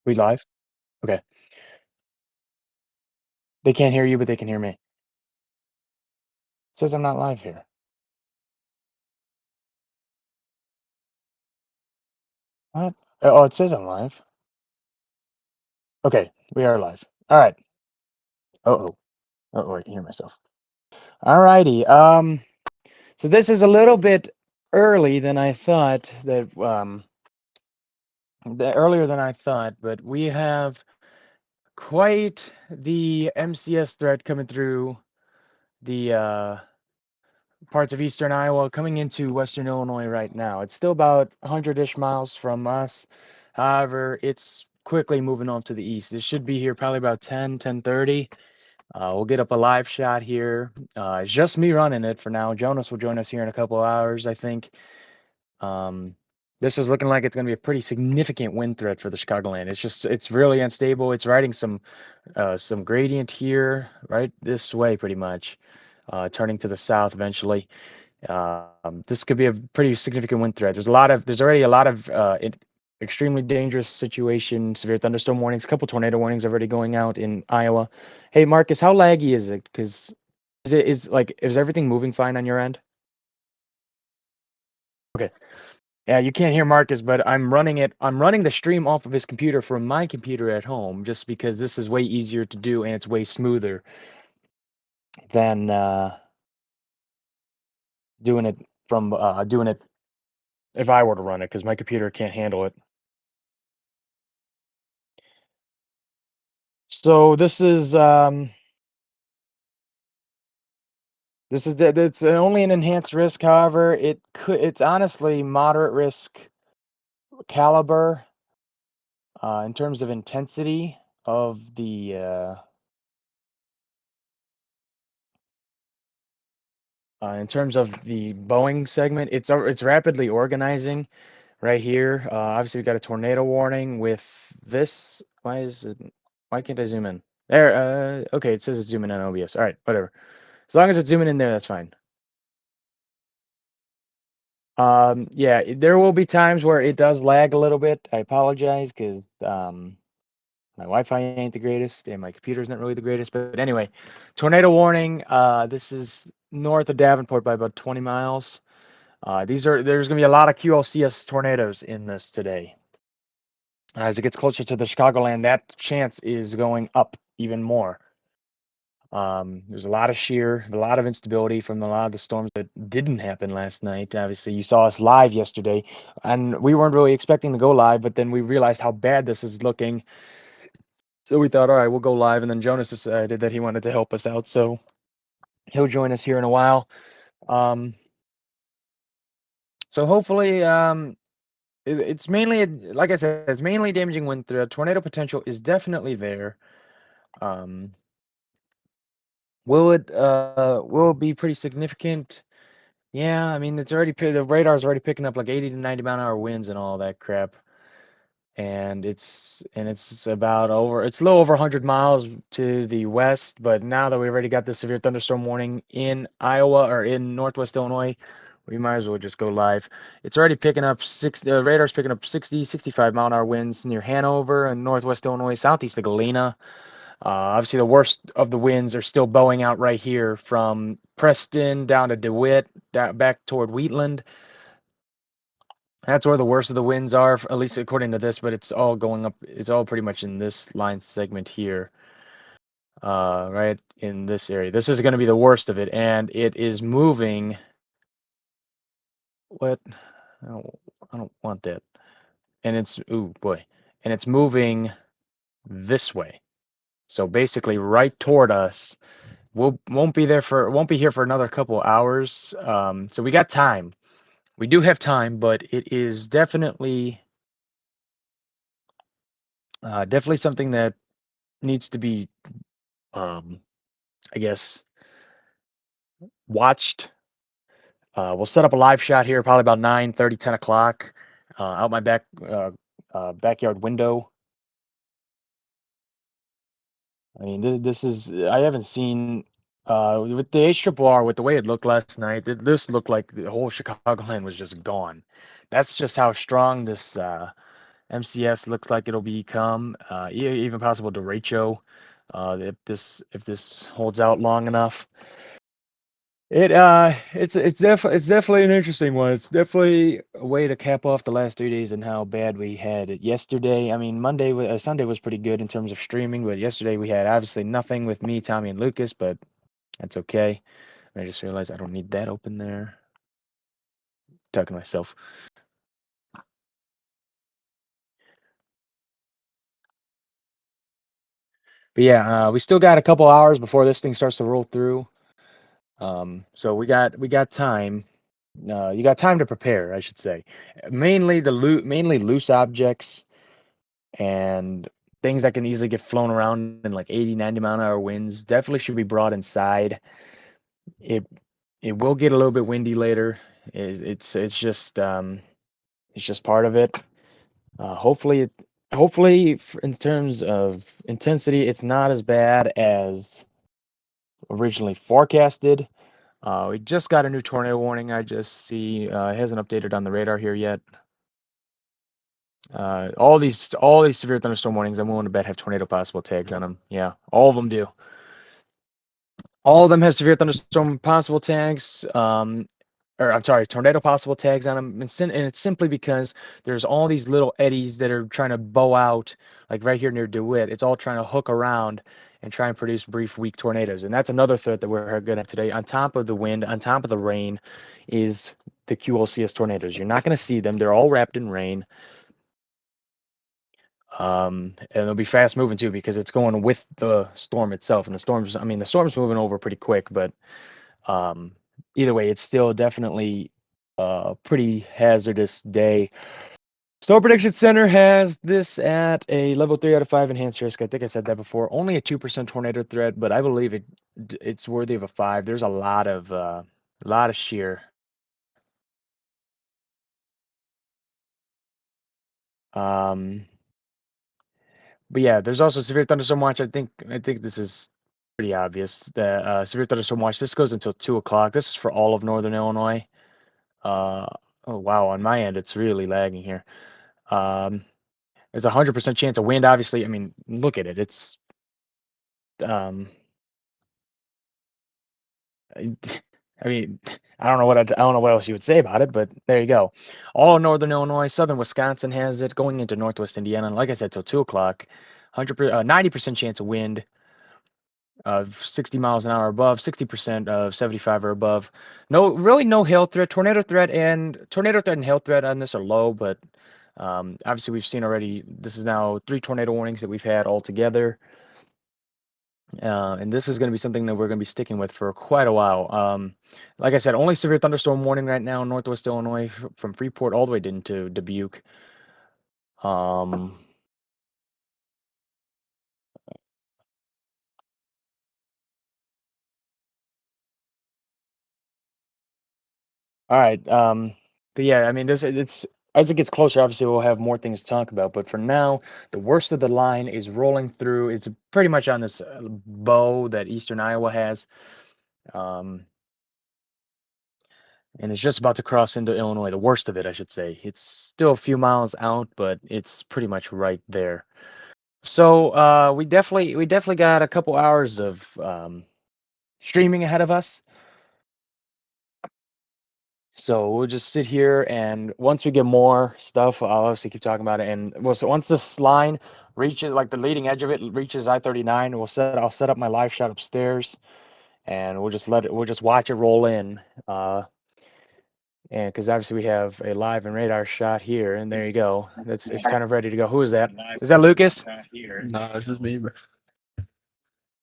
We live? Okay. They can't hear you, but they can hear me. Says I'm not live here. What? Oh, it says I'm live. Okay, we are live. All right. Uh-oh. Oh, I can hear myself. All righty. So this is a little bit early than I thought earlier than I thought, but we have quite the MCS threat coming through the parts of eastern Iowa coming into western Illinois right now. It's still about 100-ish miles from us. However, it's quickly moving off to the east. It should be here probably about 10:30. We'll get up a live shot here. It's just me running it for now. Jonas will join us here in a couple of hours, I think. Um, this is looking like it's going to be a pretty significant wind threat for the Chicagoland. It's really unstable. It's riding some gradient here, right this way, pretty much, turning to the south eventually. This could be a pretty significant wind threat. There's already a lot of extremely dangerous situation, severe thunderstorm warnings, a couple tornado warnings already going out in Iowa. Hey, Marcus, how laggy is it? Because is everything moving fine on your end? Okay. Yeah, you can't hear Marcus, but I'm running the stream off of his computer from my computer at home, just because this is way easier to do and it's way smoother than doing it if I were to run it, because my computer can't handle it. So it's only an enhanced risk. However, it's honestly moderate risk caliber in terms of intensity of the in terms of the Boeing segment. It's rapidly organizing right here. Obviously, we got a tornado warning with this. Why can't I zoom in? There. Okay, it says it's zooming in on OBS. All right, whatever. As long as it's zooming in there, that's fine. Yeah, there will be times where it does lag a little bit. I apologize because my Wi-Fi ain't the greatest and my computer's not really the greatest. But anyway, tornado warning. This is north of Davenport by about 20 miles. There's gonna be a lot of QLCS tornadoes in this today. As it gets closer to the Chicagoland, that chance is going up even more. There's a lot of shear, a lot of instability from a lot of the storms that didn't happen last night. Obviously, you saw us live yesterday, and we weren't really expecting to go live, but then we realized how bad this is looking. So we thought, all right, we'll go live. And then Jonas decided that he wanted to help us out, so he'll join us here in a while. Um, so hopefully, it's mainly, like I said, it's mainly damaging wind threat. Tornado potential is definitely there. Um, will it be pretty significant? Yeah, I mean, the radar's already picking up like 80 to 90-mile-an-hour winds and all that crap. And it's about it's a little over 100 miles to the west, but now that we already got the severe thunderstorm warning in Iowa or in Northwest Illinois, we might as well just go live. It's already picking up radar's picking up 60, 65-mile-an-hour winds near Hanover and Northwest Illinois, southeast of Galena. Obviously, the worst of the winds are still bowing out right here from Preston down to DeWitt, back toward Wheatland. That's where the worst of the winds are, at least according to this, but it's all going up. It's all pretty much in this line segment here, right in this area. This is going to be the worst of it, and it is moving. What? I don't want that. And it's, ooh, boy. And it's moving this way. So basically right toward us. Won't be here for another couple hours. So we got time. We do have time, but it is definitely something that needs to be, um, I guess, watched. We'll set up a live shot here, probably about 9:30, 10 o'clock, out my backyard window. I mean, I haven't seen, with the HRRR, with the way it looked last night, this looked like the whole Chicagoland was just gone. That's just how strong MCS looks like it'll become even possible derecho if this holds out long enough. It's definitely an interesting one. It's definitely a way to cap off the last 3 days and how bad we had it yesterday. I mean, Sunday was pretty good in terms of streaming, but yesterday we had obviously nothing with me, Tommy, and Lucas, but that's okay. And I just realized I don't need that open there. Talking to myself. But yeah, we still got a couple hours before this thing starts to roll through. So we got time. You got time to prepare, I should say. Mainly loose objects and things that can easily get flown around in like 80, 90-mile-an-hour winds definitely should be brought inside. It it will get a little bit windy later. It's just part of it. Hopefully, in terms of intensity, it's not as bad as originally forecasted. We just got a new tornado warning. I just see it hasn't updated on the radar here yet. All these severe thunderstorm warnings, I'm willing to bet have tornado possible tags on them. Yeah, all of them do. All of them have severe thunderstorm possible tags. Or I'm sorry, tornado possible tags on them, and it's simply because there's all these little eddies that are trying to bow out, like right here near DeWitt. It's all trying to hook around and try and produce brief, weak tornadoes. And that's another threat that we're going to have today. On top of the wind, on top of the rain, is the QOCS tornadoes. You're not going to see them. They're all wrapped in rain. And it'll be fast moving too because it's going with the storm itself. And the storm's moving over pretty quick, but um, either way, it's still definitely a pretty hazardous day. Storm Prediction Center has this at a level 3 out of 5 enhanced risk. I think I said that before. Only a 2% tornado threat, but I believe it's worthy of a 5. There's a lot of shear. Um, but yeah, there's also severe thunderstorm watch. I think this is pretty obvious. The severe thunderstorm watch. This goes until 2 o'clock. This is for all of northern Illinois. Uh, oh wow, on my end it's really lagging here. Um, there's 100% chance of wind. Obviously, I mean, look at it. It's um, I I mean, I don't know what else you would say about it, but there you go. All of northern Illinois, southern Wisconsin has it going into northwest Indiana. And like I said, till 2 o'clock, 90% chance of wind of 60 miles an hour above, 60% of 75 or above. No hail threat. Tornado threat and hail threat on this are low, but obviously we've seen already. This is now 3 tornado warnings that we've had all together. And this is going to be something that we're going to be sticking with for quite a while. Like I said, only severe thunderstorm warning right now in northwest Illinois from Freeport all the way into Dubuque. Um, all right. But yeah, I mean, it's as it gets closer, obviously we'll have more things to talk about. But for now, the worst of the line is rolling through. It's pretty much on this bow that eastern Iowa has. Um, and it's just about to cross into Illinois, the worst of it, I should say. It's still a few miles out, but it's pretty much right there. So we definitely got a couple hours of streaming ahead of us. So we'll just sit here, and once we get more stuff, I'll obviously keep talking about it. And well, so once this line reaches, like the leading edge of it reaches I-39, I'll set up my live shot upstairs, and we'll just watch it roll in. And because obviously we have a live and radar shot here, and there you go. It's kind of ready to go. Who is that? Is that Lucas? No, it's just me, bro.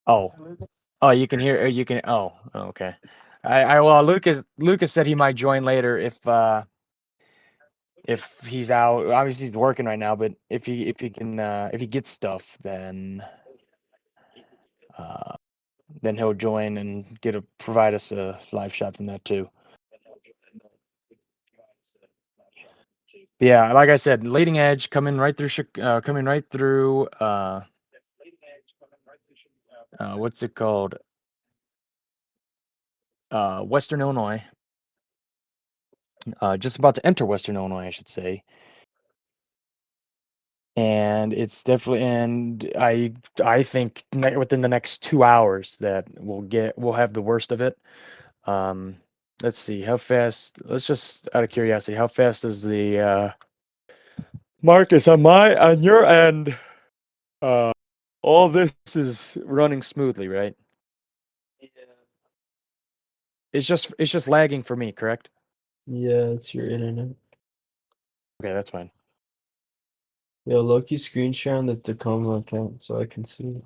Oh, oh, you can hear. You can. Oh, okay. Well, Lucas said he might join later if he's out. Obviously, he's working right now, but if he gets stuff, uh, then he'll join and provide us a live shot from that too. But yeah, like I said, leading edge coming right through. What's it called? Western Illinois. Just about to enter Western Illinois, I should say. and it's definitely, and I think within the next 2 hours that we'll have the worst of it. Um, let's see how fast. Let's just out of curiosity, how fast is the Marcus on your end? Uh, all this is running smoothly, right? Yeah. It's just lagging for me, correct? Yeah, it's your internet. Okay, that's fine. Yo, Loki screen share on the Tacoma account so I can see it.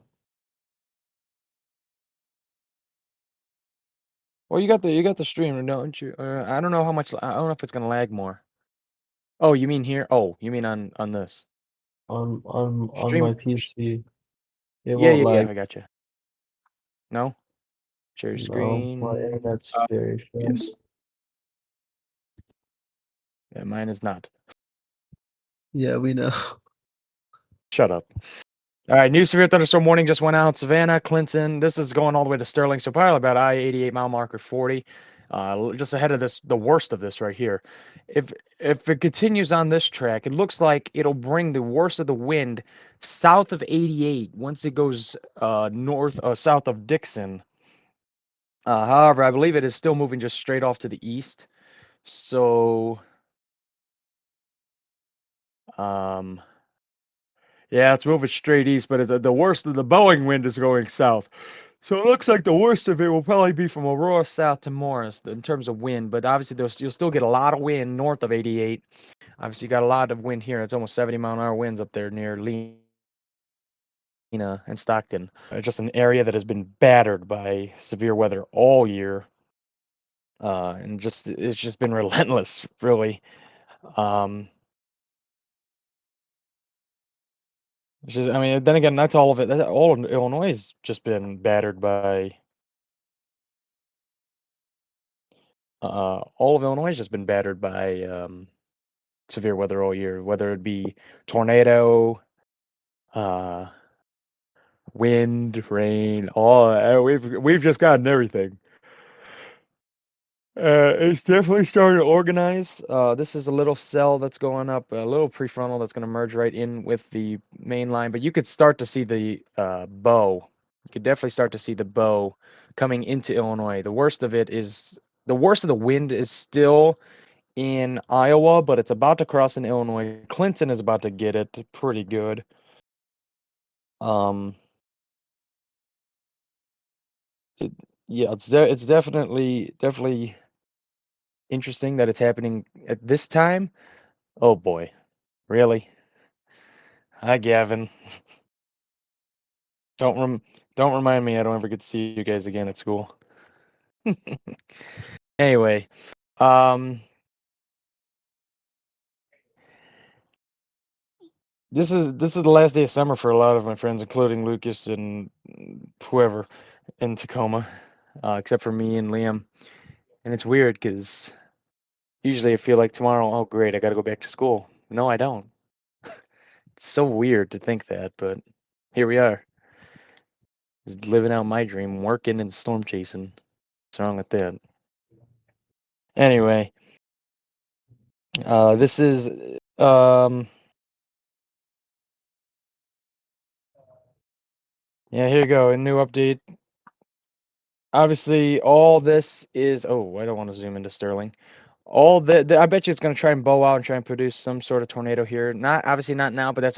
Well, you got the stream, don't you? I don't know how much. I don't know if it's gonna lag more. Oh, you mean here? Oh, you mean on this On stream? my PC. It Yeah, won't yeah, yeah. lag. I got you. No, share No, my screen. internet's very Yes. fast. Yeah, mine is not. Yeah, we know. Shut up. All right, new severe thunderstorm warning just went out. Savannah, Clinton. This is going all the way to Sterling, so probably about I-88 mile marker 40. Just ahead of this, the worst of this right here. If if it continues on this track, it looks like it'll bring the worst of the wind south of 88 once it goes south of Dixon. However, I believe it is still moving just straight off to the east. So, um, yeah, it's moving straight east, but the worst of the Boeing wind is going south. So it looks like the worst of it will probably be from Aurora south to Morris in terms of wind, but obviously you'll still get a lot of wind north of 88. Obviously, you got a lot of wind here. It's almost 70-mile-an-hour winds up there near Lena and Stockton. Just an area that has been battered by severe weather all year, and it's just been relentless, really. Um, I mean, then again, that's all of it. All of Illinois has just been battered by. All of Illinois has just been battered by severe weather all year, whether it be tornado, uh, wind, rain. All we've just gotten everything. It's definitely starting to organize. This is a little cell that's going up, a little prefrontal that's going to merge right in with the main line. But you could start to see the bow. You could definitely start to see the bow coming into Illinois. The worst of the wind is still in Iowa, but it's about to cross in Illinois. Clinton is about to get it pretty good. Um, it, yeah, it's definitely interesting that it's happening at this time. Oh boy, really? Hi, Gavin. Don't rem don't remind me I don't ever get to see you guys again at school. Anyway, um, this is the last day of summer for a lot of my friends, including Lucas and whoever in Tacoma, except for me and Liam. And it's weird because usually I feel like tomorrow, oh great, I gotta go back to school. No, I don't. It's so weird to think that, but here we are. Just living out my dream, working and storm chasing. What's wrong with that? Anyway, this is um yeah, here you go, a new update. Obviously, all this is oh, I don't want to zoom into Sterling. All I bet you it's going to try and bow out and try and produce some sort of tornado here. Not obviously not now, but that's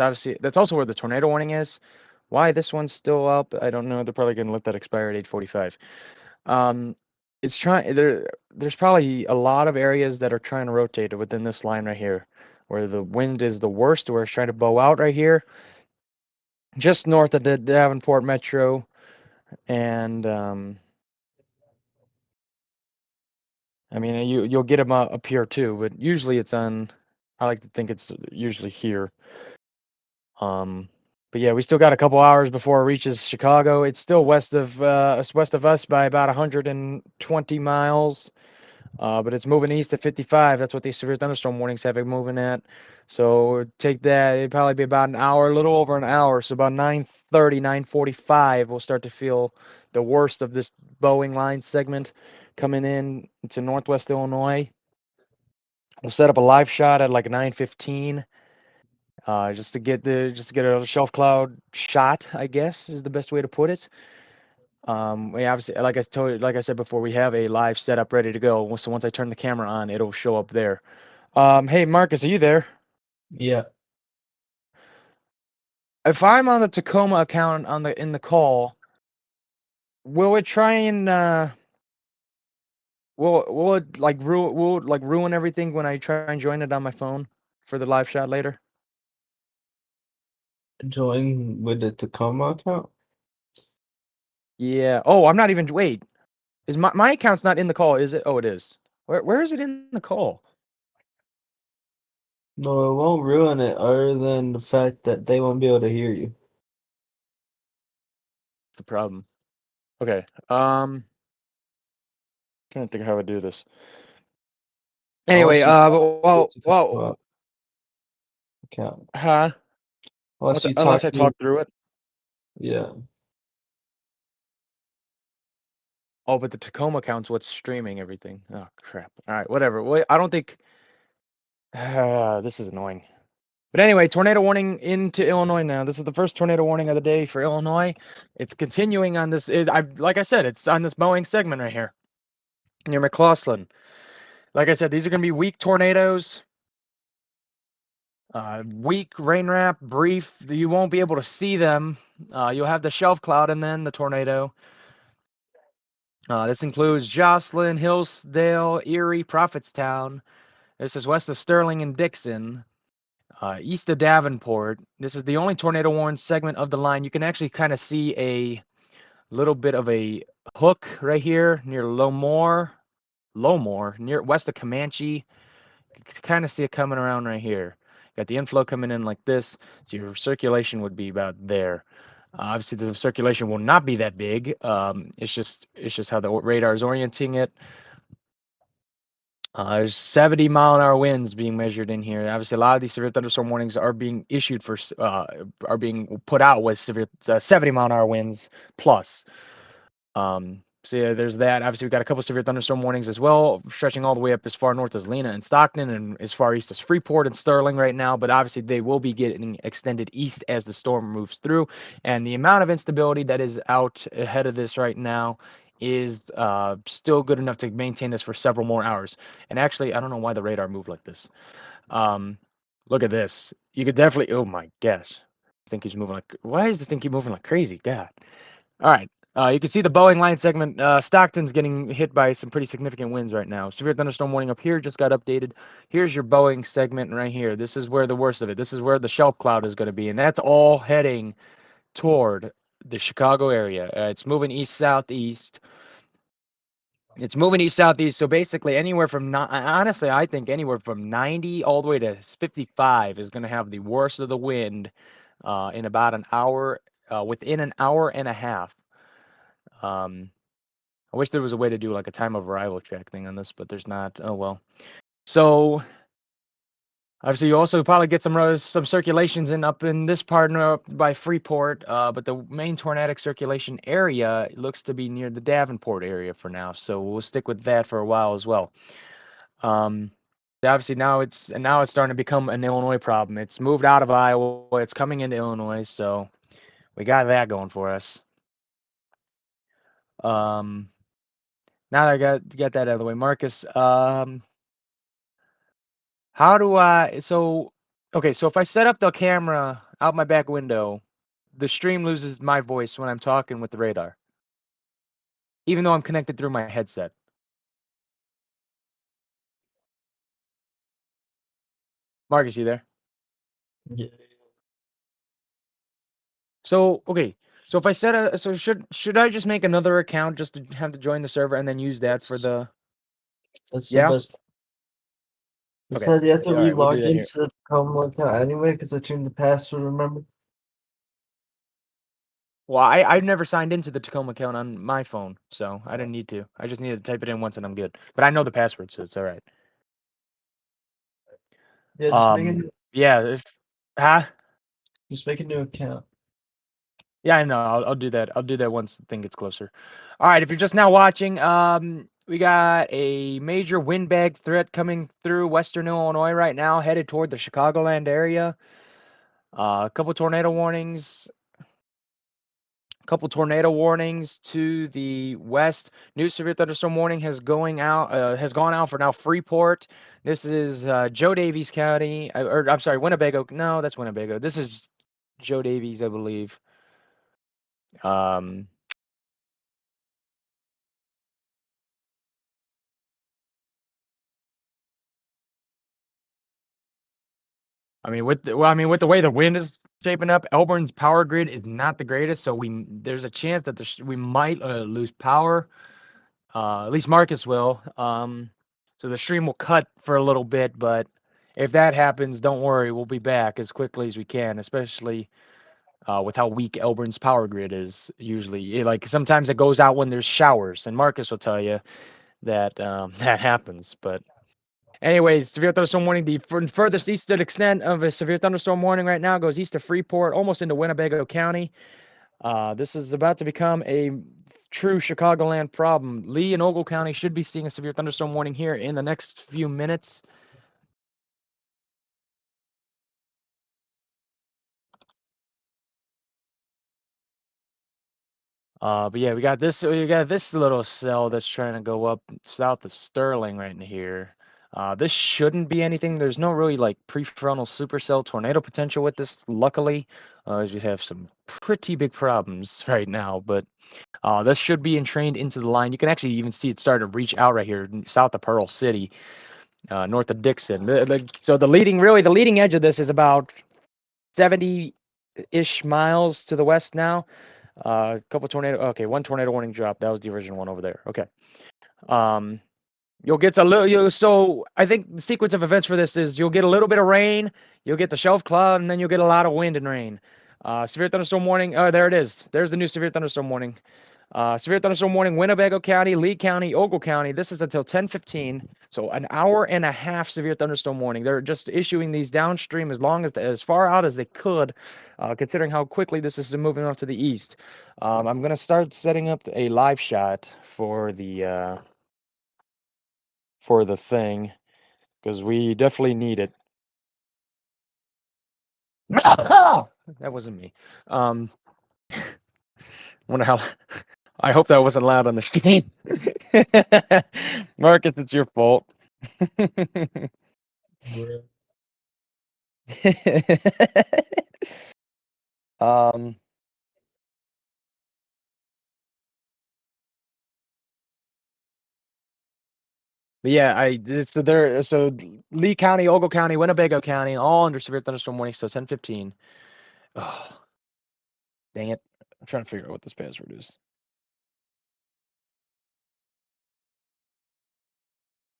also where the tornado warning is. Why this one's still up, I don't know. They're probably going to let that expire at 8:45. Um, it's trying there's probably a lot of areas that are trying to rotate within this line right here, where the wind is the worst, where it's trying to bow out right here, just north of the Davenport Metro, and I mean you'll get them up here too, but usually it's on. I like to think it's usually here. Um, but yeah, we still got a couple hours before it reaches Chicago. It's still it's west of us by about 120 miles. But it's moving east at 55. That's what these severe thunderstorm warnings have it moving at. So take that. It'd probably be about an hour, a little over an hour. So about 9:30, 9:45, we'll start to feel the worst of this Boeing line segment coming in to Northwest Illinois. We'll set up a live shot at like 9:15. just to get a shelf cloud shot, I guess is the best way to put it. We obviously, like I said before, we have a live setup ready to go. So once I turn the camera on, it'll show up there. Hey Marcus, are you there? Yeah. If I'm on the Tacoma account in the call, will it try and will it like ruin everything when I try and join it on my phone for the live shot later? Join with the Tacoma account? Yeah. Oh, I'm not even. Wait, is my account's not in the call? Is it? Oh, it is. Where is it in the call? No, it won't ruin it other than the fact that they won't be able to hear you. That's the problem. Okay. Trying to think how I do this. Anyway, Unless you talk to well, the Tacoma account. huh? Unless you Unless talk I to the, talk through it. yeah. Oh, but the Tacoma account's what's streaming everything. Oh crap. All right, whatever. Wait, I don't think. This is annoying. But anyway, tornado warning into Illinois now. This is the first tornado warning of the day for Illinois. It's continuing on this. Like I said, it's on this Boeing segment right here near McClaughlin. Like I said, these are going to be weak tornadoes. Weak rain wrap, brief. You won't be able to see them. You'll have the shelf cloud and then the tornado. This includes Jocelyn, Hillsdale, Erie, Prophetstown. This is west of Sterling and Dixon. East of Davenport. This is the only tornado warned segment of the line. You can actually kind of see a little bit of a hook right here near Lowmore, near west of Comanche. You can kind of see it coming around right here. Got the inflow coming in like this, so your circulation would be about there. Obviously, the circulation will not be that big. It's just how the radar is orienting it. There's 70-mile-an-hour winds being measured in here. Obviously, a lot of these severe thunderstorm warnings are being issued are being put out with severe 70-mile-an-hour winds plus. So yeah, there's that. Obviously, we've got a couple severe thunderstorm warnings as well, stretching all the way up as far north as Lena and Stockton, and as far east as Freeport and Sterling right now. But obviously, they will be getting extended east as the storm moves through. And the amount of instability that is out ahead of this right now is still good enough to maintain this for several more hours. And actually, I don't know why the radar moved like this. Um, Look at this. You could definitely. Oh my gosh, I think he's moving like. Why does this thing keep moving like crazy? God. All right. You can see the Boeing line segment. Stockton's getting hit by some pretty significant winds right now. Severe thunderstorm warning up here just got updated. Here's your Boeing segment right here. This is where the worst of it. This is where the shelf cloud is going to be, and that's all heading toward the Chicago area. It's moving east southeast. It's moving east southeast. So basically, anywhere from honestly, I think anywhere from 90 all the way to 55 is going to have the worst of the wind in about an hour, within an hour and a half. Um, I wish there was a way to do like a time of arrival track thing on this, but there's not. Oh well. So obviously, you also probably get some circulations in up in this part up by Freeport, but the main tornadic circulation area looks to be near the Davenport area for now. So we'll stick with that for a while as well. Um, Obviously now it's starting to become an Illinois problem. It's moved out of Iowa. It's coming into Illinois, so we got that going for us. Um, Now that I got that out of the way, Marcus. How do I so okay, so if I set up the camera out my back window, the stream loses my voice when I'm talking with the radar, even though I'm connected through my headset. Marcus, you there? Yeah. So, okay. So if I set a so should I just make another account just to have to join the server and then use that for That's the that's the yeah? best. It Okay. said you have to Yeah, all right, we'll do re-log that here. into the Tacoma account anyway because I changed the password, remember? Well, I've never signed into the Tacoma account on my phone, so I didn't need to. I just needed to type it in once and I'm good. But I know the password, so it's all right. Yeah, Um, yeah, if huh? just make a new account. Yeah, I know. I'll do that. I'll do that once the thing gets closer. All right, if you're just now watching, we got a major windbag threat coming through Western Illinois right now, headed toward the Chicagoland area. A couple tornado warnings. Couple tornado warnings to the west. New severe thunderstorm warning has gone out for now Freeport. This is Joe Davies County, or I'm sorry, Winnebago. No, that's Winnebago. This is Joe Davies, I believe. Um, with the way the wind is shaping up, Elburn's power grid is not the greatest, so there's a chance that we might lose power. At least Marcus will. So the stream will cut for a little bit, but if that happens, don't worry, we'll be back as quickly as we can, especially with how weak Elburn's power grid is usually. Like sometimes it goes out when there's showers, and Marcus will tell you that that happens. But anyways, severe thunderstorm warning. The furthest eastern extent of a severe thunderstorm warning right now goes east of Freeport, almost into Winnebago County. This is about to become a true Chicagoland problem. Lee and Ogle County should be seeing a severe thunderstorm warning here in the next few minutes. But yeah, we got this little cell that's trying to go up south of Sterling right in here. This shouldn't be anything. There's no really like prefrontal supercell tornado potential with this, luckily. As we have some pretty big problems right now, but this should be entrained into the line. You can actually even see it starting to reach out right here south of Pearl City, north of Dixon. So the leading edge of this is about 70-ish miles to the west now. A couple tornado. Okay, one tornado warning drop. That was the original one over there. Okay. Um, you'll get a little. So I think the sequence of events for this is you'll get a little bit of rain, you'll get the shelf cloud, and then you'll get a lot of wind and rain. Severe thunderstorm warning. Oh, there it is. There's the new severe thunderstorm warning. Severe thunderstorm warning, Winnebago County, Lee County, Ogle County. This is until 10:15, so an hour and a half severe thunderstorm warning. They're just issuing these downstream as far out as they could, considering how quickly this is moving off to the east. I'm gonna start setting up a live shot for the thing because we definitely need it. That wasn't me. Wonder how. I hope that wasn't loud on the stream. Marcus, it's your fault. Bruh. um, but yeah, so Lee County, Ogle County, Winnebago County, all under severe thunderstorm warning, so 10:15. Oh, dang it. I'm trying to figure out what this password is.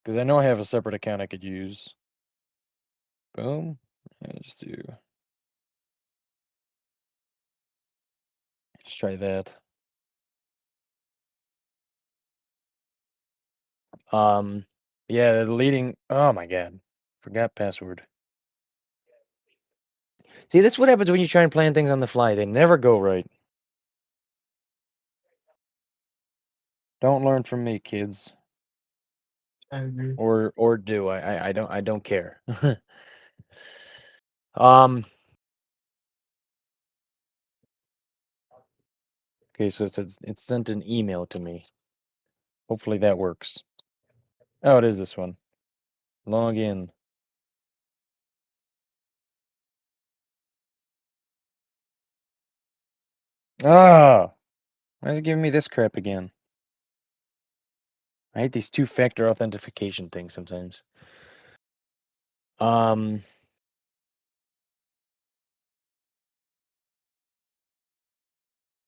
Because I know I have a separate account I could use. Boom. Let's try that. Yeah, the leading. Oh my God, forgot password. See, this is what happens when you try and plan things on the fly. They never go right. Don't learn from me, kids. I agree. Or do I don't care. um. Okay, so it sent an email to me. Hopefully that works. Oh, it is this one. Log in. Ah, why is it giving me this crap again? I hate these two-factor authentication things sometimes. Um.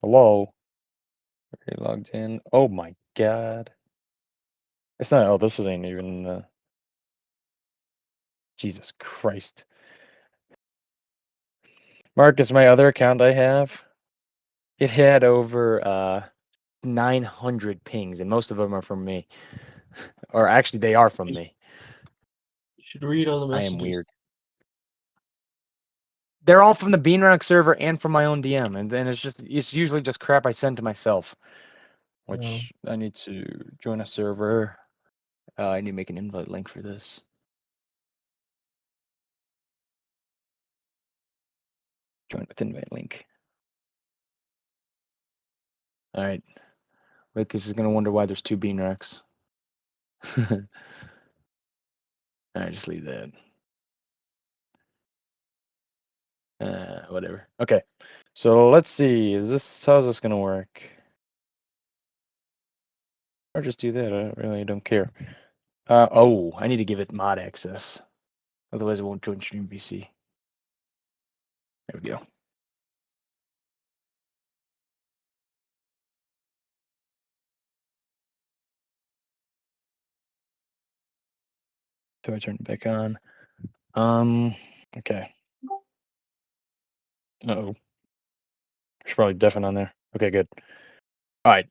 Hello. Okay, logged in. Oh my God. It's not. Oh, this ain't even. Jesus Christ. Marcus, my other account I have, it had over 900 pings, and most of them are from me. Or actually, they are from me. You should read all the I am messages. weird. They're all from the Beanrock server and from my own DM, and then it's usually just crap I send to myself, No. which I need to join a server. I need to make an invite link for this. Join with invite link. All right. Lucas is gonna wonder why there's 2 bean racks. All right, just leave that. Whatever. Okay. So let's see. How's this gonna work? Or just do that. I really don't care. Oh, I need to give it mod access. Otherwise, it won't join stream VC. There we go. So I turn it back on. Okay. Uh-oh. There's probably deafen on there. Okay, good. All right.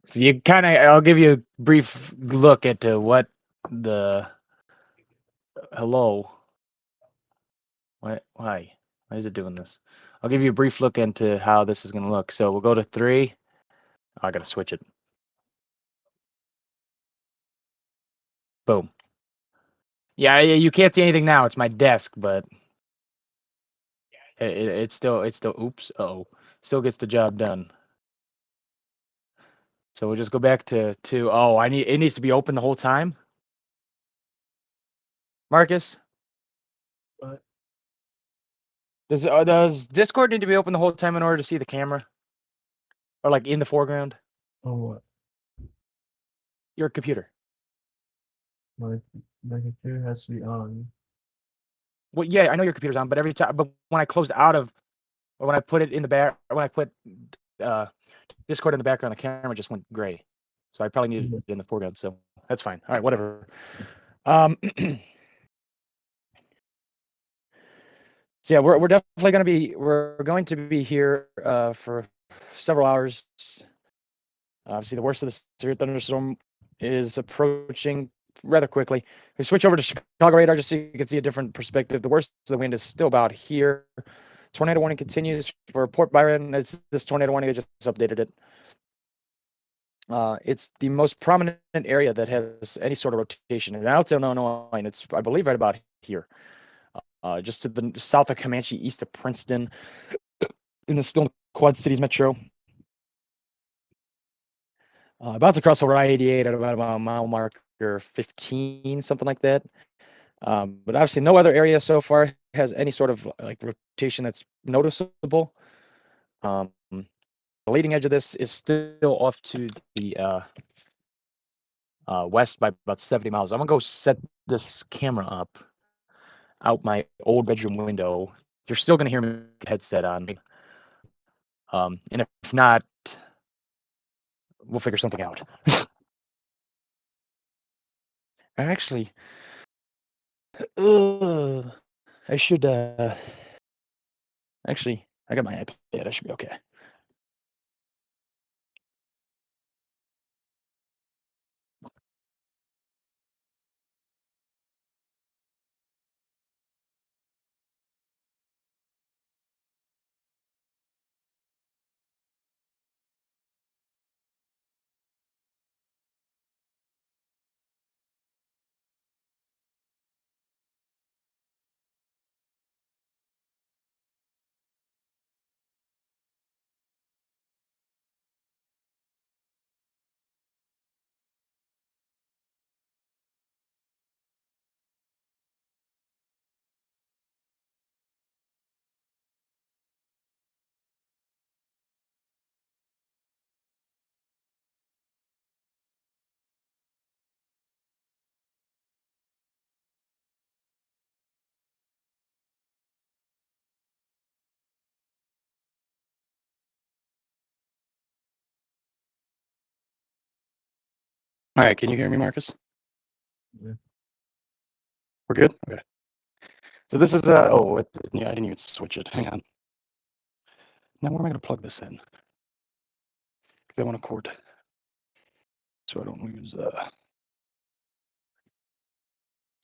So I'll give you a brief look at what the, hello. Why is it doing this? I'll give you a brief look into how this is going to look. So we'll go to 3. Oh, I got to switch it. Boom. Yeah, you can't see anything now. It's my desk, but it's still, oops, still gets the job done. So we'll just go back to, oh, it needs to be open the whole time. Marcus, What? does Discord need to be open the whole time in order to see the camera? Or like in the foreground? Oh, what? Your computer. My computer has to be on. Well, yeah, I know your computer's on, but when I closed out of, or when I put it in the back, when I put Discord in the background, the camera just went gray. So I probably needed it in the foreground. So that's fine. All right, whatever. So yeah, we're definitely going to be here for several hours. Obviously, the worst of the severe thunderstorm is approaching rather quickly. We switch over to Chicago radar just so you can see a different perspective. The worst of the wind is still about here. Tornado warning continues for Port Byron. This tornado warning, I just updated it. It's the most prominent area that has any sort of rotation. And out in Illinois, and it's, I believe, right about here. Just to the south of Comanche, east of Princeton, in the still Quad Cities metro. About to cross over I-88 at about mile marker 15, something like that. But obviously, no other area so far has any sort of like rotation that's noticeable. The leading edge of this is still off to the west by about 70 miles. I'm gonna go set this camera up out my old bedroom window. You're still gonna hear me with the headset on. And if not, we'll figure something out. Actually, I should actually, I got my iPad. I should be okay. All right, can you hear me, Marcus? Yeah. We're good? Okay. So this is, yeah, I didn't even switch it. Hang on. Now, where am I going to plug this in? Because I want a cord. So I don't lose,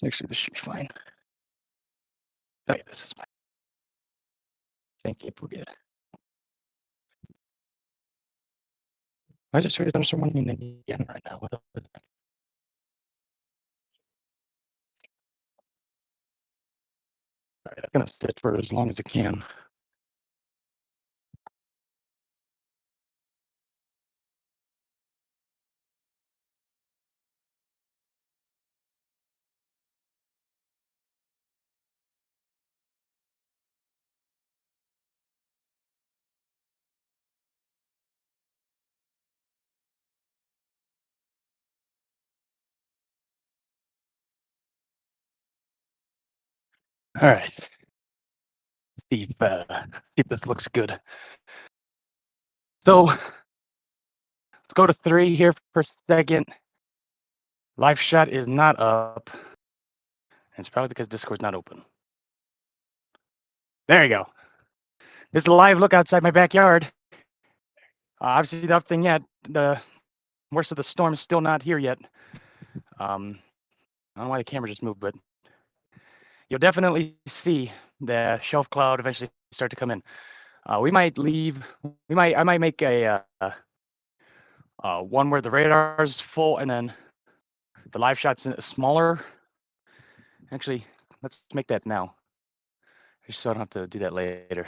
actually, this should be fine. Okay, this is fine. Thank you, we're good. I just heard there's someone in Indiana right now. What the? All right, I'm going to sit for as long as it can. All right. See if this looks good. So let's go to 3 here for a second. Live shot is not up. And it's probably because Discord's not open. There you go. This is a live look outside my backyard. Obviously nothing yet. The worst of the storm is still not here yet. I don't know why the camera just moved, but you'll definitely see the shelf cloud eventually start to come in. We might leave. I might make a one where the radar is full and then the live shot's smaller. Actually, let's make that now, just so I don't have to do that later.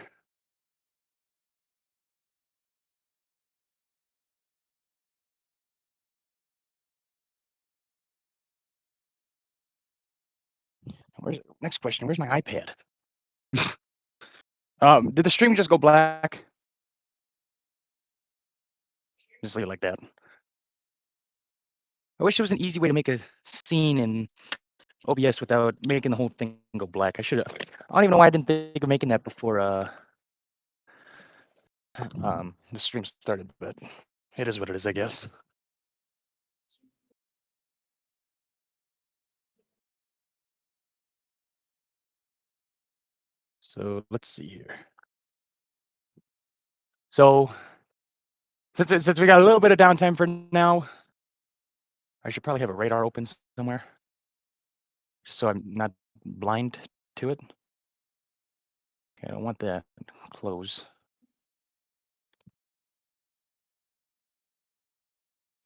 Next question? Where's my iPad? Did the stream just go black? Just leave it like that. I wish there was an easy way to make a scene in OBS without making the whole thing go black. I should have. I don't even know why I didn't think of making that before the stream started, but it is what it is, I guess. So let's see here. So since we got a little bit of downtime for now, I should probably have a radar open somewhere, just so I'm not blind to it. Okay, I don't want that close.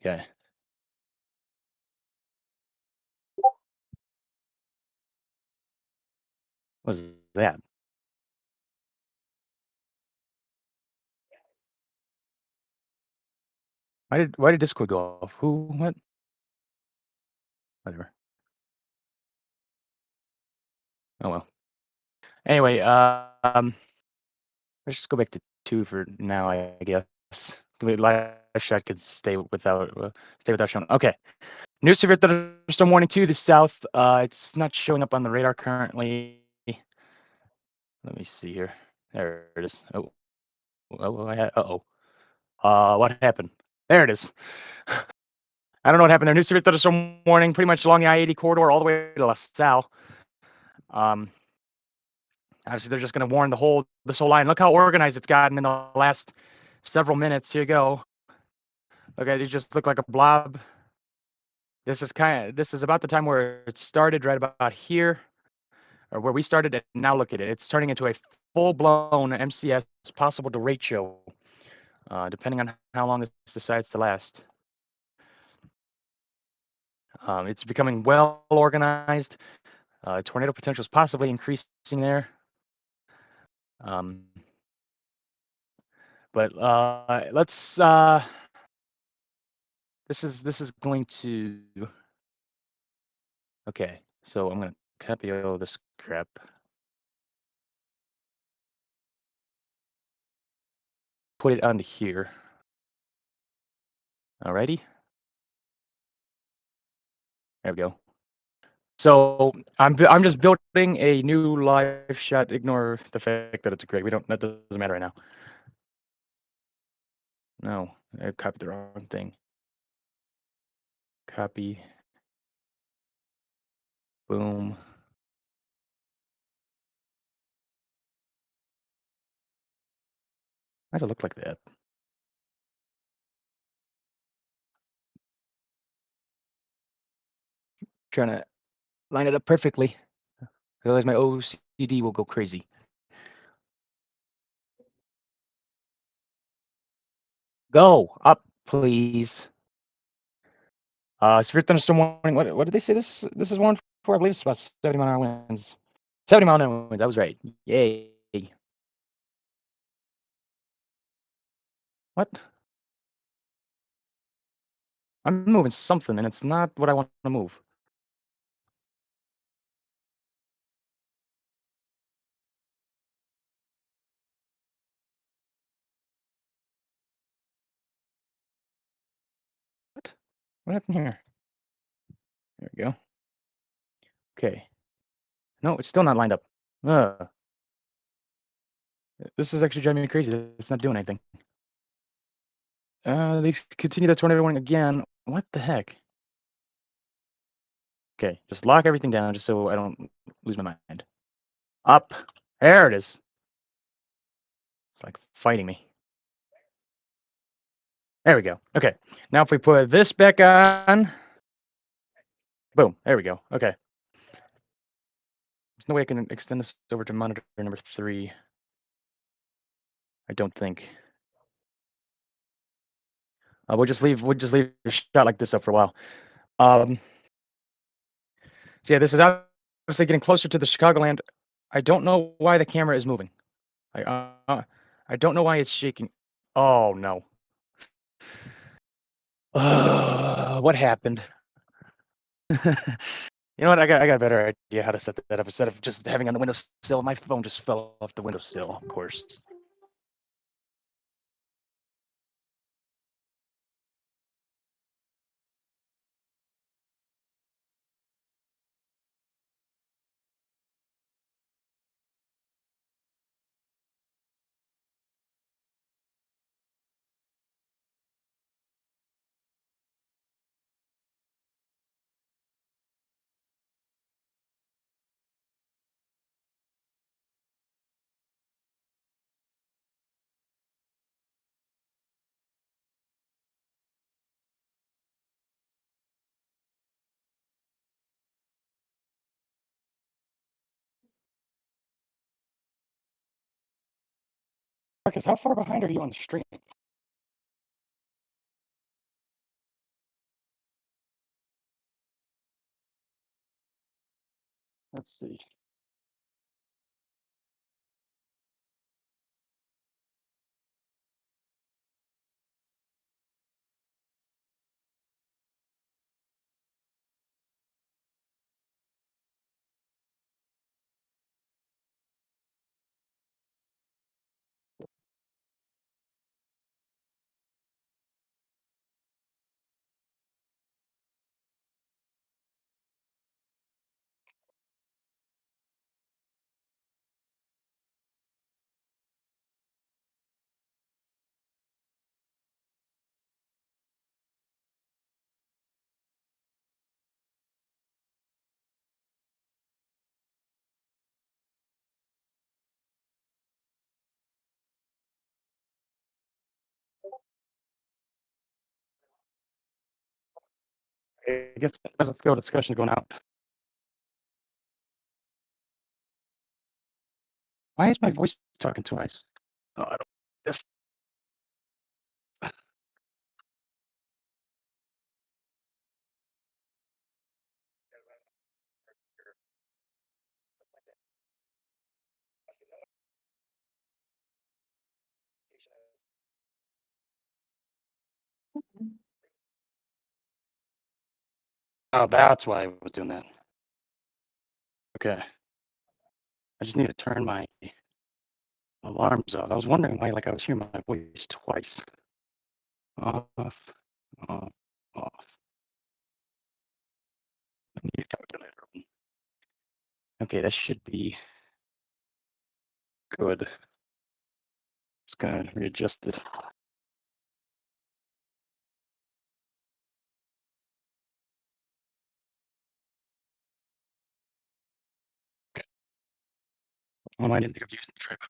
Okay. What was that? Why did Discord go off? Who? What? Whatever. Oh well. Anyway, let's just go back to 2 for now, I guess. The live shot could stay without showing. Okay. New severe thunderstorm warning to the south. It's not showing up on the radar currently. Let me see here. There it is. What happened? There it is. I don't know what happened there. New severe thunderstorm warning, pretty much along the I-80 corridor all the way to La Salle. Obviously, they're just going to warn this whole line. Look how organized it's gotten in the last several minutes. Here you go. Okay, it just looked like a blob. This is about the time where it started, right about here, or where we started. And now look at it. It's turning into a full-blown MCS, possible derecho, depending on how long this decides to last. It's becoming well organized. Tornado potential is possibly increasing there. But let's. This is going to. Okay, so I'm gonna copy all this crap. Put it onto here. Alrighty. There we go. So I'm just building a new live shot. Ignore the fact that it's a grid. That doesn't matter right now. No, I copied the wrong thing. Copy. Boom. Why does it look like that? Trying to line it up perfectly. Otherwise my OCD will go crazy. Go up, please. Severe thunderstorm warning. What did they say this is warned for? I believe it's about 70 mile an hour winds. 70 mile an hour winds. I was right. Yay. What? I'm moving something and it's not what I want to move. What happened here? There we go. Okay. No, it's still not lined up. Uh, this is actually driving me crazy. It's not doing anything. They continue the tornado warning again. What the heck? Okay, just lock everything down just so I don't lose my mind. Up. There it is. It's like fighting me. There we go. Okay. Now if we put this back on. Boom. There we go. Okay. There's no way I can extend this over to monitor number 3. I don't think. We'll just leave a shot like this up for a while. So yeah, this is obviously getting closer to the Chicagoland. I don't know why the camera is moving. I don't know why it's shaking. Oh no. What happened? You know what? I got a better idea how to set that up instead of just having on the windowsill. My phone just fell off the windowsill, of course. Marcus, how far behind are you on the stream? Let's see. I guess there's a field discussion going out. Why is my voice talking twice? Oh, I don't. This. Oh, that's why I was doing that. Okay. I just need to turn my alarms off. I was wondering why, like, I was hearing my voice twice. Off, off, off. I need a calculator. Okay, that should be good. Just gonna readjust it. Oh, I didn't think of using the tripod.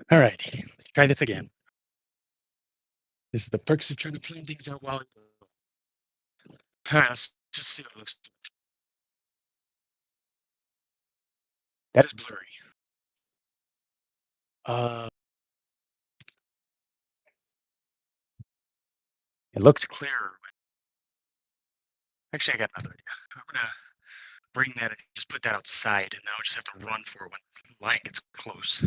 All right, let's try this again. This is the perks of trying to plan things out while. All right, let's just see what it looks. That is blurry. Uh, it looks clearer. Actually, I got another idea. I'm gonna bring that and just put that outside, and now I just have to run for it when light gets close.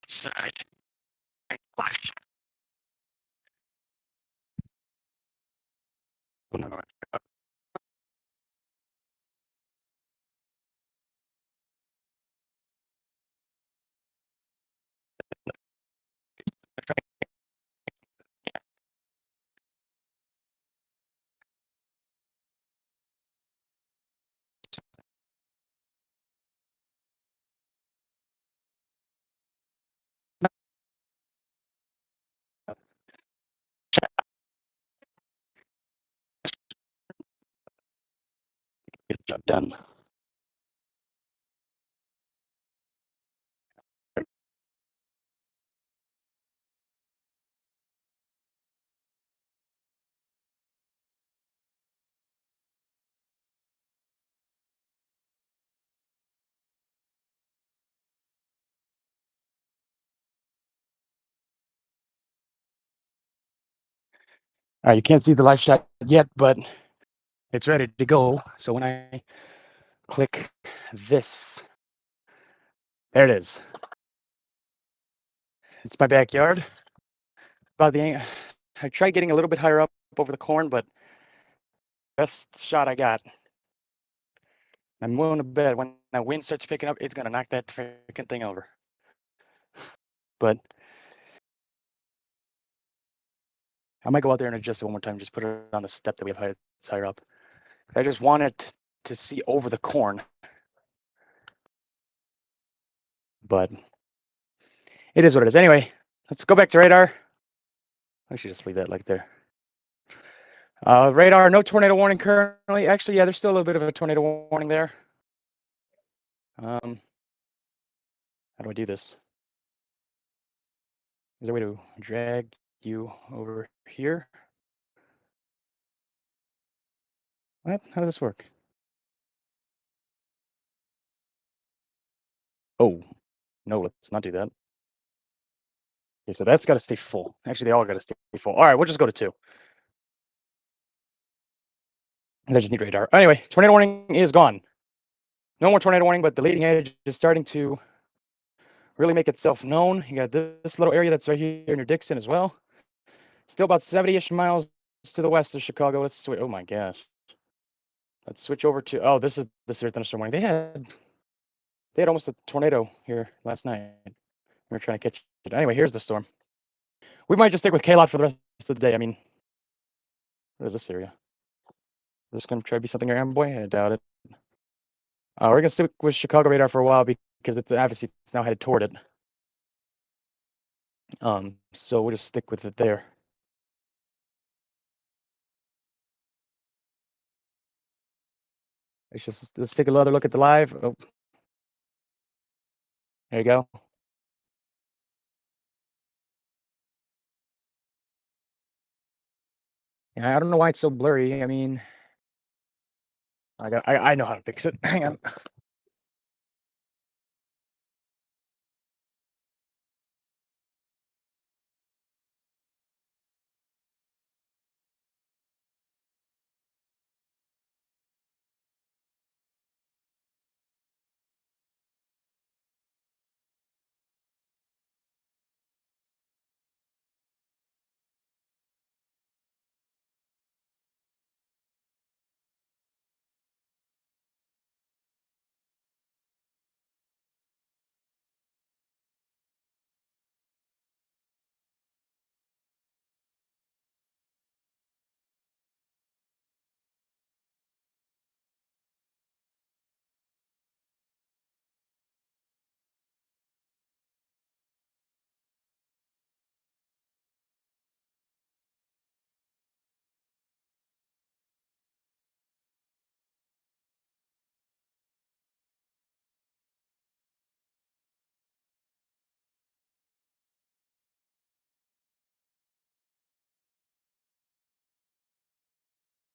Side. Get the job done. All right, you can't see the live shot yet, but it's ready to go. So when I click this, there it is. It's my backyard. About the, I tried getting a little bit higher up over the corn, but best shot I got. I'm willing to bet when that wind starts picking up, it's gonna knock that freaking thing over. But I might go out there and adjust it one more time, just put it on the step that we have higher up. I just wanted to see over the corn, but it is what it is. Anyway, let's go back to radar. I should just leave that like there. Radar, no tornado warning currently. Actually, yeah, there's still a little bit of a tornado warning there. How do I do this? Is there a way to drag you over here? What? How does this work? Oh, no, let's not do that. Okay, so that's got to stay full. Actually, they all got to stay full. All right, we'll just go to 2. I just need radar. Anyway, tornado warning is gone. No more tornado warning, but the leading edge is starting to really make itself known. You got this little area that's right here near Dixon as well. Still about 70-ish miles to the west of Chicago. Let's switch. Oh my gosh. Let's switch over to. Oh, this is the severe thunderstorm warning. They had almost a tornado here last night. We were trying to catch it. Anyway, here's the storm. We might just stick with K-Lot for the rest of the day. I mean, what is this area? Is this going to try to be something here, boy? I doubt it. We're going to stick with Chicago radar for a while because obviously it's now headed toward it. So we'll just stick with it there. Let's take another look at the live. Oh, there you go. Yeah, I don't know why it's so blurry. I mean, I know how to fix it. Hang on.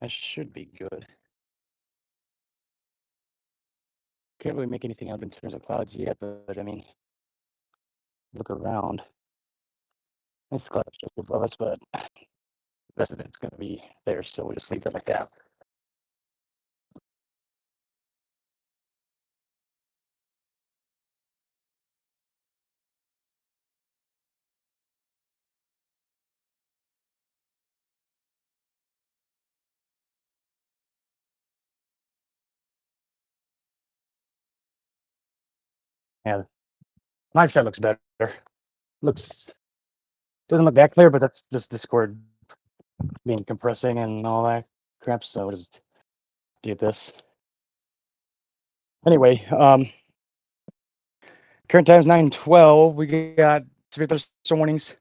That should be good. Can't really make anything out in terms of clouds yet, but I mean, look around. It's clouds just above us, but the rest of it's going to be there, so we'll just leave it like that. Yeah, live shot looks better. Looks doesn't look that clear, but that's just Discord being compressing and all that crap. So we'll just do this. Anyway, current time is 9:12. We got severe thunderstorm warnings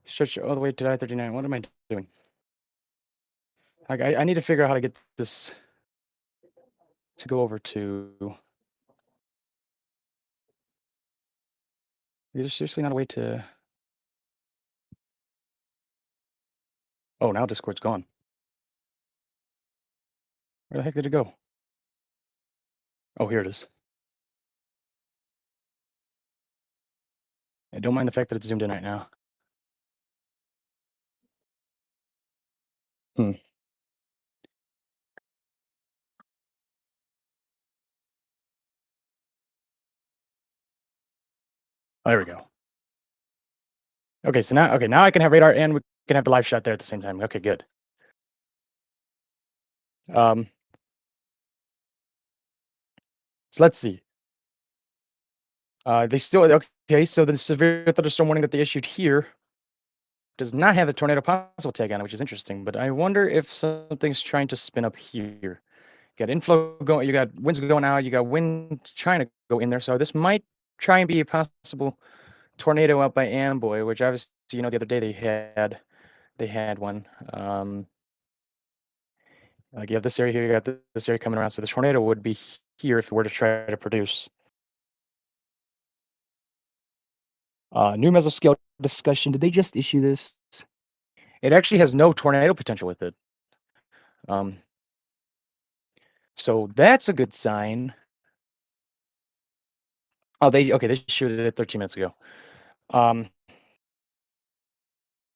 stretch all the way to I-39. What am I doing? I need to figure out how to get this to go over to. There's seriously not a way to. Oh, now Discord's gone. Where the heck did it go? Oh, here it is. I don't mind the fact that it's zoomed in right now. Hmm. Oh, there we go. Okay, so now I can have radar and we can have the live shot there at the same time. Okay, good. So let's see. They still okay. So the severe thunderstorm warning that they issued here does not have a tornado possible tag on it, which is interesting. But I wonder if something's trying to spin up here. You got inflow going. You got winds going out. You got wind trying to go in there. So this might try and be a possible tornado out by Amboy, which obviously the other day they had one. Like you have this area here, you got this area coming around. So the tornado would be here if it were to try to produce. New mesoscale discussion. Did they just issue this? It actually has no tornado potential with it. So that's a good sign. Oh, they issued it 13 minutes ago.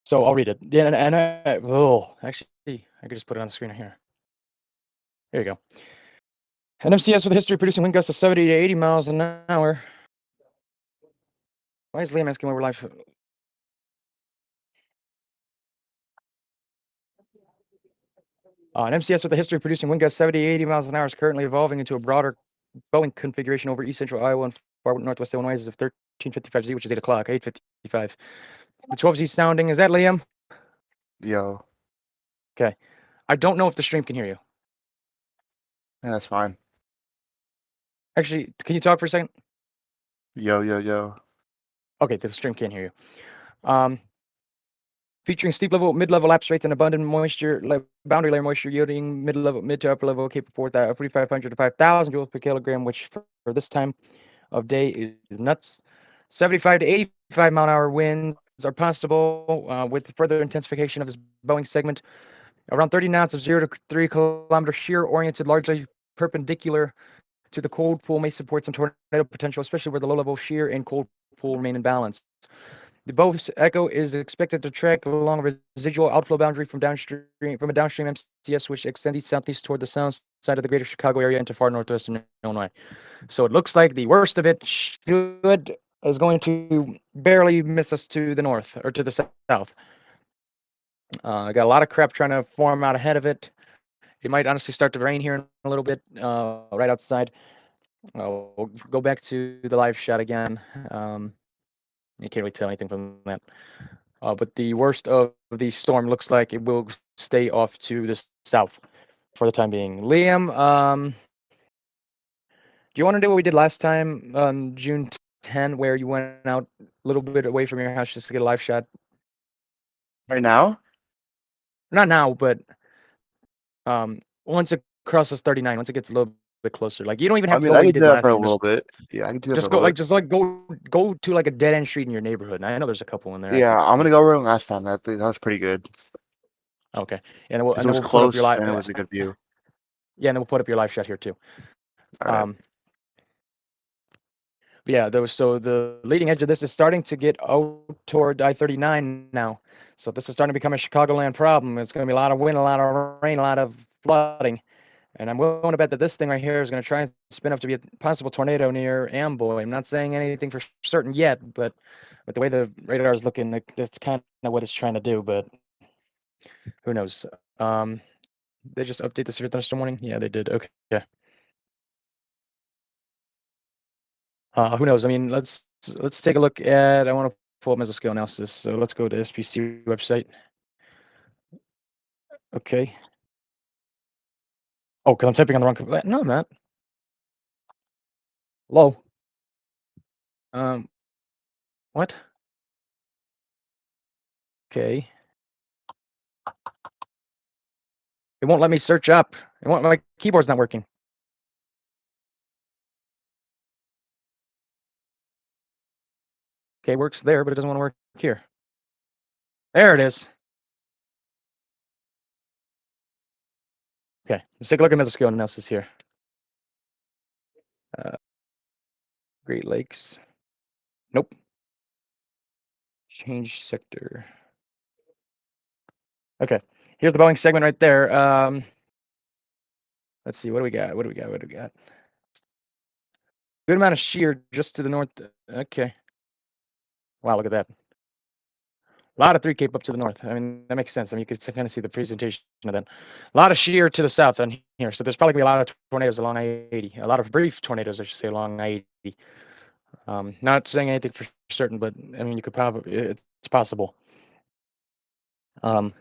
So I'll read it. Yeah, actually, I could just put it on the screen here. There you go. An MCS with a history of producing wind gusts of 70 to 80 miles an hour. Why is Liam asking why we're live? An MCS with a history of producing wind gusts 70 to 80 miles an hour is currently evolving into a broader Boeing configuration over east central Iowa and far northwest Illinois as of 13:55Z, which is 8 o'clock, 8:55. The 12Z sounding. Is that Liam? Yo, Okay. I don't know if the stream can hear you. yeah, that's fine. Actually, can you talk for a second? Yo. Okay, the stream can't hear you. Featuring steep level, mid-level lapse rates and abundant moisture, boundary layer moisture yielding mid to upper level capable of 4,500 to 5,000 joules per kilogram, which for this time of day is nuts. 75 to 85 mile an hour winds are possible with further intensification of this Boeing segment. Around 30 knots of 0 to 3 kilometer shear oriented, largely perpendicular to the cold pool may support some tornado potential, especially where the low level shear and cold pool remain in balance. The Bose echo is expected to track along a residual outflow boundary from a downstream MCS, which extends southeast toward the south side of the greater Chicago area into far northwestern Illinois. So it looks like the worst of it is going to barely miss us to the north or to the south. Got a lot of crap trying to form out ahead of it. It might honestly start to rain here in a little bit right outside. We'll go back to the live shot again. You can't really tell anything from that. But the worst of the storm looks like it will stay off to the south for the time being. Liam, do you want to do what we did last time on June 10, where you went out a little bit away from your house just to get a live shot? Right now? Not now, but once it crosses 39, once it gets a little bit closer. Like you don't even have I to mean, go I where you could do did that last for a time. little bit. Yeah, I could do that Just for a go little like go to like a dead end street in your neighborhood. And I know there's a couple in there. bit. Yeah, I'm gonna go where last time. That was pretty good. Okay, and Because it was we'll put up your close live. and it was a good view. Yeah, and then we'll put up your live shot here too. All right. Yeah, so the leading edge of this is starting to get out toward I-39 now. So this is starting to become a Chicagoland problem. It's going to be a lot of wind, a lot of rain, a lot of flooding. And I'm willing to bet that this thing right here is going to try and spin up to be a possible tornado near Amboy. I'm not saying anything for certain yet, but with the way the radar is looking, that's kind of what it's trying to do, but who knows? They just update the severe thunderstorm warning? Yeah, they did. Okay. Yeah. Who knows? I mean, let's take a look at. I want to pull up mesoscale analysis. So let's go to SPC website. Okay. Oh, because I'm typing on the wrong. No, I'm not. Low. What? Okay. It won't let me search up. It won't. My keyboard's not working. Okay, works there, but it doesn't want to work here. There it is. Okay, let's take a look at mesoscale analysis here. Great Lakes. Nope. Change sector. Okay, here's the Boeing segment right there. Let's see, what do we got? What do we got? What do we got? Good amount of shear just to the north. Okay. Wow, look at that. A lot of 3 Cape up to the north. I mean, that makes sense. I mean, you can kind of see the presentation of that. A lot of shear to the south on here. So there's probably going to be a lot of tornadoes along I-80. A lot of brief tornadoes, I should say, along I-80. Not saying anything for certain, but I mean, you could probably, it's possible. If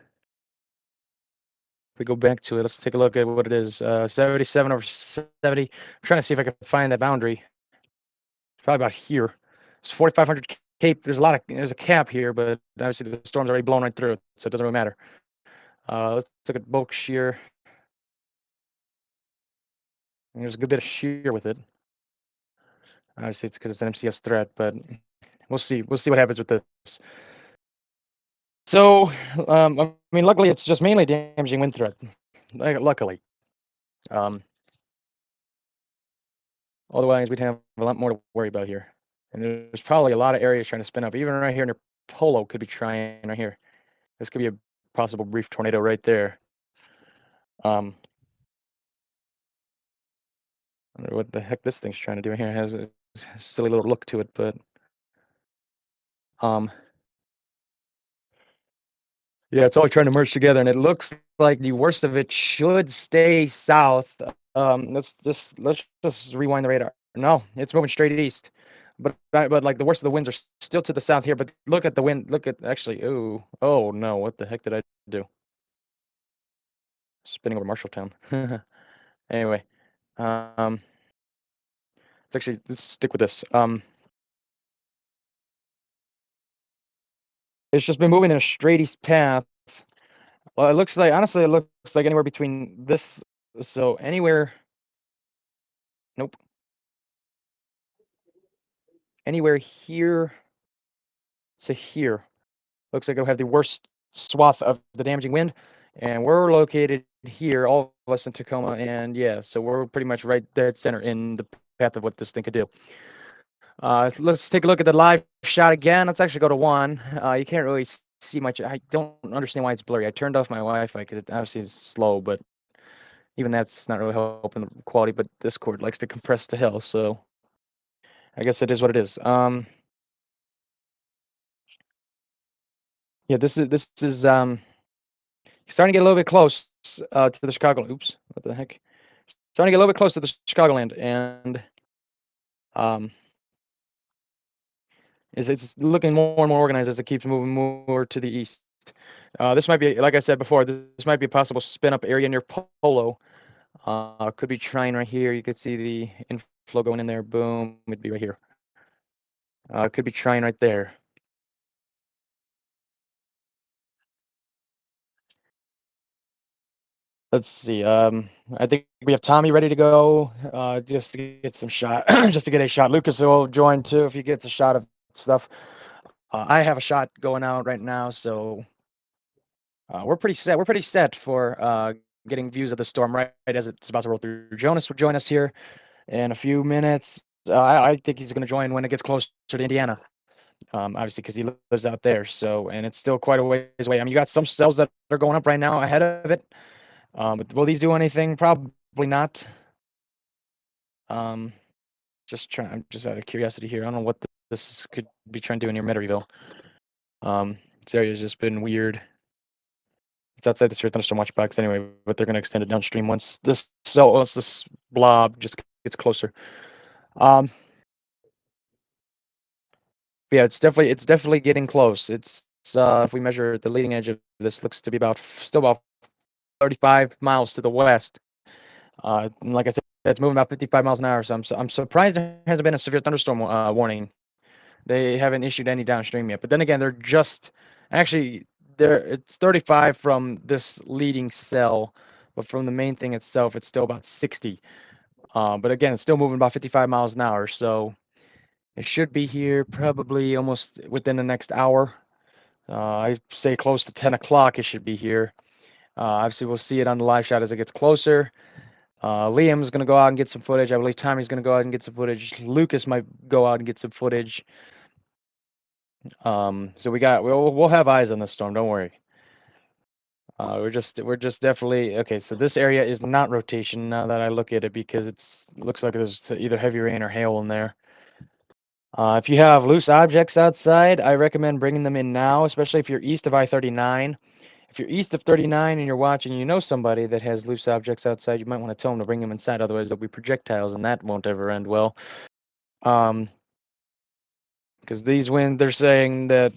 we go back to it, let's take a look at what it is. 77 over 70. I'm trying to see if I can find that boundary. It's probably about here. It's 4,500 Cape. There's a cap here, but obviously the storm's already blown right through it, so it doesn't really matter. Let's look at bulk shear. And there's a good bit of shear with it. Obviously, it's because it's an MCS threat, but we'll see. We'll see what happens with this. So, I mean, luckily, it's just mainly damaging wind threat. Luckily. Otherwise, we'd have a lot more to worry about here. And there's probably a lot of areas trying to spin up. Even right here near Polo could be trying right here. This could be a possible brief tornado right there. I wonder what the heck this thing's trying to do here. It has a silly little look to it, but yeah, it's all trying to merge together, and it looks like the worst of it should stay south. Let's just rewind the radar. No, it's moving straight east. But like the worst of the winds are still to the south here. But look at the wind. Look at actually. Oh no! What the heck did I do? Spinning over Marshalltown. Anyway, let's stick with this. It's just been moving in a straight east path. Well, it looks like, honestly, it looks like anywhere between this, so anywhere, nope. Anywhere here to here. Looks like it'll have the worst swath of the damaging wind. And we're located here, all of us in Tacoma, and yeah, so we're pretty much right dead center in the path of what this thing could do. Let's take a look at the live shot again. Let's actually go to 1. You can't really see much. I don't understand why it's blurry. I turned off my Wi-Fi because it obviously is slow, but even that's not really helping the quality. But Discord likes to compress to hell, so I guess it is what it is. Yeah, this is starting to get a little bit close to the Chicago. Oops, what the heck? Starting to get a little bit close to the Chicagoland, and it's looking more and more organized as it keeps moving more to the east. This might be, like I said before, this might be a possible spin up area near Polo. Could be trying right here. You could see the inflow going in there. Boom, it'd be right here. Could be trying right there. Let's see. I think we have Tommy ready to go. Just to get some shot, just to get a shot. Lucas will join too if he gets a shot of stuff. I have a shot going out right now, so we're pretty set. We're pretty set for getting views of the storm right as it's about to roll through. Jonas will join us here in a few minutes. I think he's going to join when it gets closer to Indiana. Obviously, because he lives out there. So, and it's still quite a ways away. I mean, you got some cells that are going up right now ahead of it. But will these do anything? Probably not. I'm just out of curiosity here. I don't know what this could be trying to do near Metairyville. This area's just been weird. It's outside the severe thunderstorm watch box anyway, but they're going to extend it downstream once this blob just gets closer. Yeah, it's definitely getting close. It's if we measure the leading edge of this, looks to be still about 35 miles to the west. And like I said, it's moving about 55 miles an hour. So I'm surprised there hasn't been a severe thunderstorm warning. They haven't issued any downstream yet. But then again, they're just actually it's 35 from this leading cell, but from the main thing itself, it's still about 60. But again, it's still moving about 55 miles an hour. So it should be here probably almost within the next hour. I say close to 10 o'clock it should be here. Obviously, we'll see it on the live shot as it gets closer. Liam's going to go out and get some footage. I believe Tommy's going to go out and get some footage. Lucas might go out and get some footage. So we'll have eyes on this storm. Don't worry. We're just definitely okay. So this area is not rotation now that I look at it because looks like there's either heavy rain or hail in there. If you have loose objects outside, I recommend bringing them in now, especially if you're east of I-39. If you're east of 39 and you're watching, you know somebody that has loose objects outside, you might want to tell them to bring them inside. Otherwise, there'll be projectiles, and that won't ever end well. Because these winds, they're saying that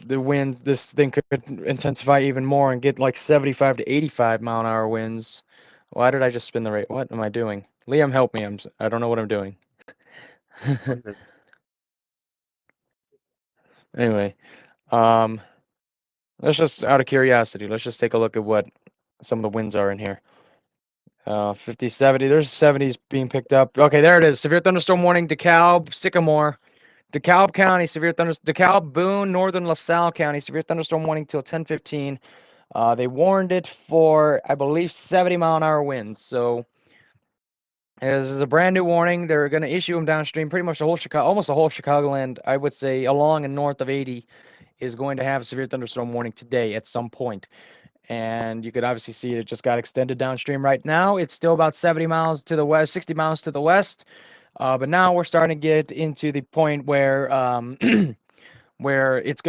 this thing could intensify even more and get like 75 to 85 mile an hour winds. Why did I just spin the rate? What am I doing? Liam, help me. I don't know what I'm doing. Okay. Anyway, let's just out of curiosity, let's just take a look at what some of the winds are in here. 50, 70. There's 70s being picked up. Okay, there it is. Severe thunderstorm warning, DeKalb, Sycamore. DeKalb County, DeKalb, Boone, Northern LaSalle County, severe thunderstorm warning till 10:15. They warned it for, I believe, 70 mile an hour winds. So as a brand new warning, they're going to issue them downstream. Pretty much almost the whole Chicagoland, I would say, along and north of 80, is going to have a severe thunderstorm warning today at some point. And you could obviously see it just got extended downstream right now. It's still about 70 miles to the west, 60 miles to the west. But now we're starting to get into the point where where it's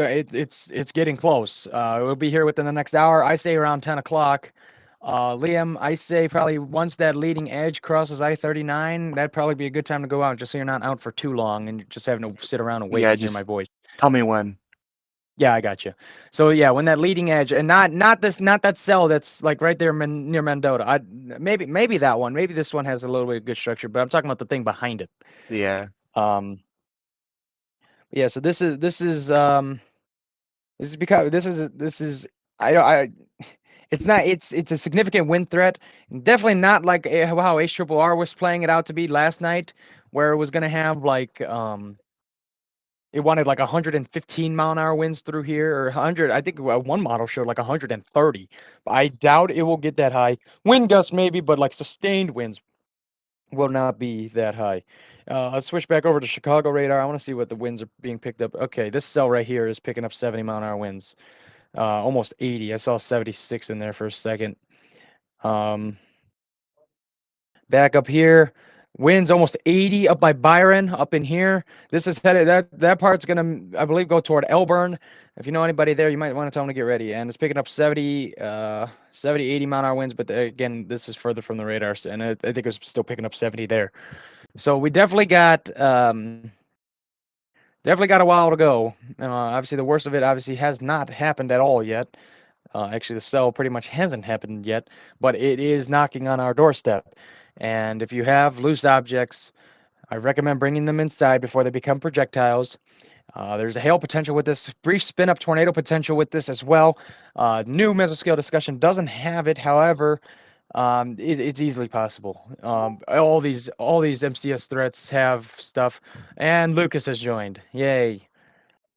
getting close. We'll be here within the next hour. I say around 10 o'clock. Liam, I say probably once that leading edge crosses I-39, that'd probably be a good time to go out, just so you're not out for too long and you're just having to sit around and wait Yeah, and hear my just voice. tell me when. Yeah, I got you. So yeah, when that leading edge, and not that cell that's like right there near Mendota. Maybe that one. Maybe this one has a little bit of good structure, but I'm talking about the thing behind it. Yeah. Yeah. So this is because this is I it's not it's a significant wind threat. Definitely not like how HRRR was playing it out to be last night, where it was gonna have like it wanted like 115 mile an hour winds through here, or 100. I think one model showed like 130. But I doubt it will get that high. Wind gusts maybe, but like sustained winds will not be that high. Let's switch back over to Chicago radar. I want to see what the winds are being picked up. Okay, this cell right here is picking up 70 mile an hour winds, almost 80. I saw 76 in there for a second. Back up here, winds almost 80 up by Byron, up in here. This is headed, that part's gonna, I believe, go toward Elburn. If you know anybody there, you might want to tell them to get ready. And it's picking up 70, 80 mile an hour winds, but again, this is further from the radar, and I think it's still picking up 70 there. So we definitely got a while to go. Obviously, the worst of it obviously has not happened at all yet. Actually, the cell pretty much hasn't happened yet, but it is knocking on our doorstep. And if you have loose objects, I recommend bringing them inside before they become projectiles. There's a hail potential with this, brief spin up tornado potential with this as well. New mesoscale discussion doesn't have it. However, it's easily possible. All these MCS threats have stuff, and Lucas has joined. Yay!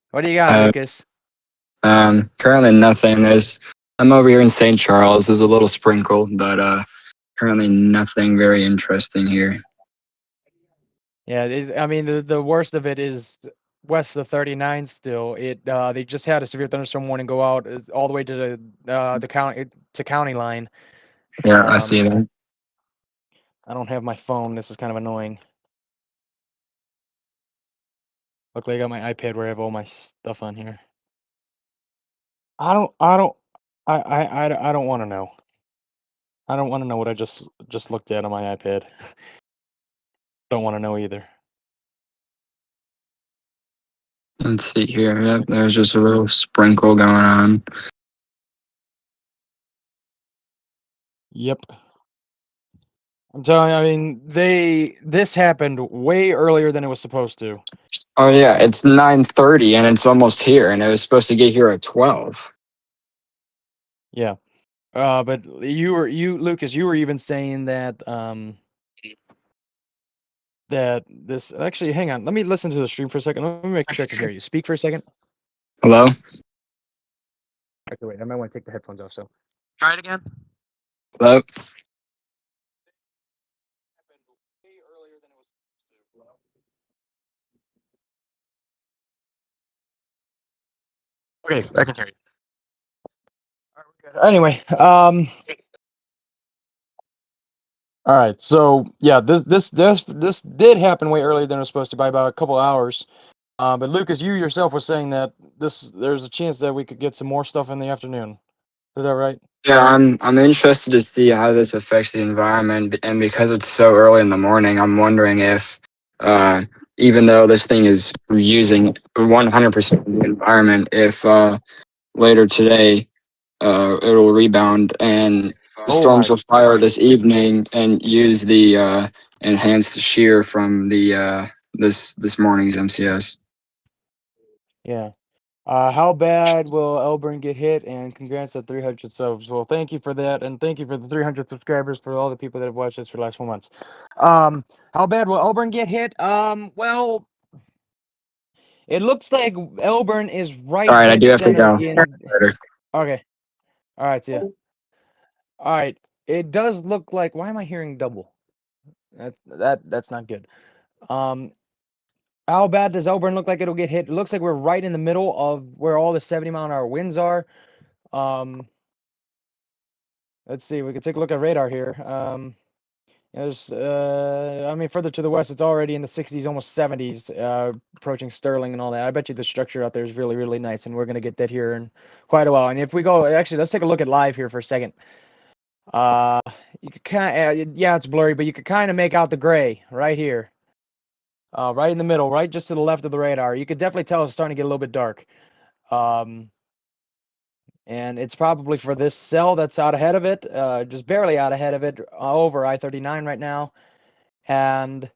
What do you got, Lucas? Currently nothing. I'm over here in St. Charles. There's a little sprinkle, but currently nothing very interesting here. Yeah, I mean the worst of it is west of 39 still. They just had a severe thunderstorm warning go out all the way to the county line. Yeah, I see that. I don't have my phone. This is kind of annoying. Luckily, I got my iPad where I have all my stuff on here. I don't want to know. I don't want to know what I just looked at on my iPad. Don't want to know either. Let's see here. Yep, there's just a little sprinkle going on. Yep. I'm telling you, I mean, this happened way earlier than it was supposed to. Oh yeah, it's 9:30 and it's almost here, and it was supposed to get here at 12. Yeah. But Lucas, you were even saying that that this actually, hang on, let me listen to the stream for a second. Let me make sure I can hear you. Speak for a second. Hello? Okay, wait, I might want to take the headphones off. So try it again. Hello? Okay, I can hear you. All right, we're good. Anyway, all right. So yeah, this did happen way earlier than it was supposed to by about a couple hours. But Lucas, you yourself was saying that there's a chance that we could get some more stuff in the afternoon. Is that right? Yeah, I'm interested to see how this affects the environment, and because it's so early in the morning, I'm wondering if, uh, even though this thing is using 100% of the environment, if later today, it'll rebound and Oh storms my. will fire this evening and use the enhanced shear from the this morning's MCS. Yeah. How bad will Elburn get hit? And congrats at 300 subs. Well, thank you for that, and thank you for the 300 subscribers for all the people that have watched this for the last 4 months. How bad will Elburn get hit? Well, it looks like Elburn is All right right, I dead do have to center go. in. Later. Okay. All right. See ya. All right. It does look like. Why am I hearing double? That's not good. Um, how bad does Elburn look like it'll get hit? It looks like we're right in the middle of where all the 70-mile-an-hour winds are. Let's see. We can take a look at radar here. There's, I mean, further to the west, it's already in the 60s, almost 70s, approaching Sterling and all that. I bet you the structure out there is really, really nice, and we're gonna get that here in quite a while. And if we go, actually, let's take a look at live here for a second. Uh, you could kind of, yeah, it's blurry, but you could kind of make out the gray right here, right in the middle, right just to the left of the radar. You could definitely tell it's starting to get a little bit dark. Um, and it's probably for this cell that's out ahead of it, just barely out ahead of it, over I-39 right now. And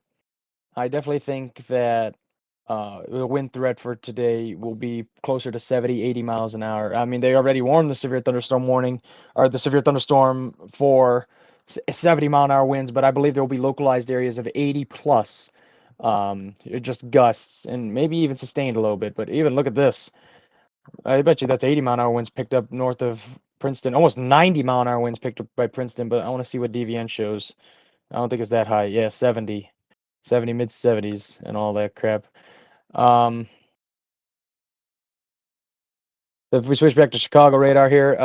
I definitely think that the wind threat for today will be closer to 70, 80 miles an hour. I mean, they already warned the severe thunderstorm warning, or the severe thunderstorm for 70-mile-an-hour winds, but I believe there will be localized areas of 80 plus, just gusts, and maybe even sustained a little bit. But even look at this. I bet you that's 80-mile-an-hour winds picked up north of Princeton, almost 90-mile-an-hour winds picked up by Princeton, but I want to see what DVN shows. I don't think it's that high. Yeah, 70, mid 70s and all that crap. If we switch back to Chicago radar here,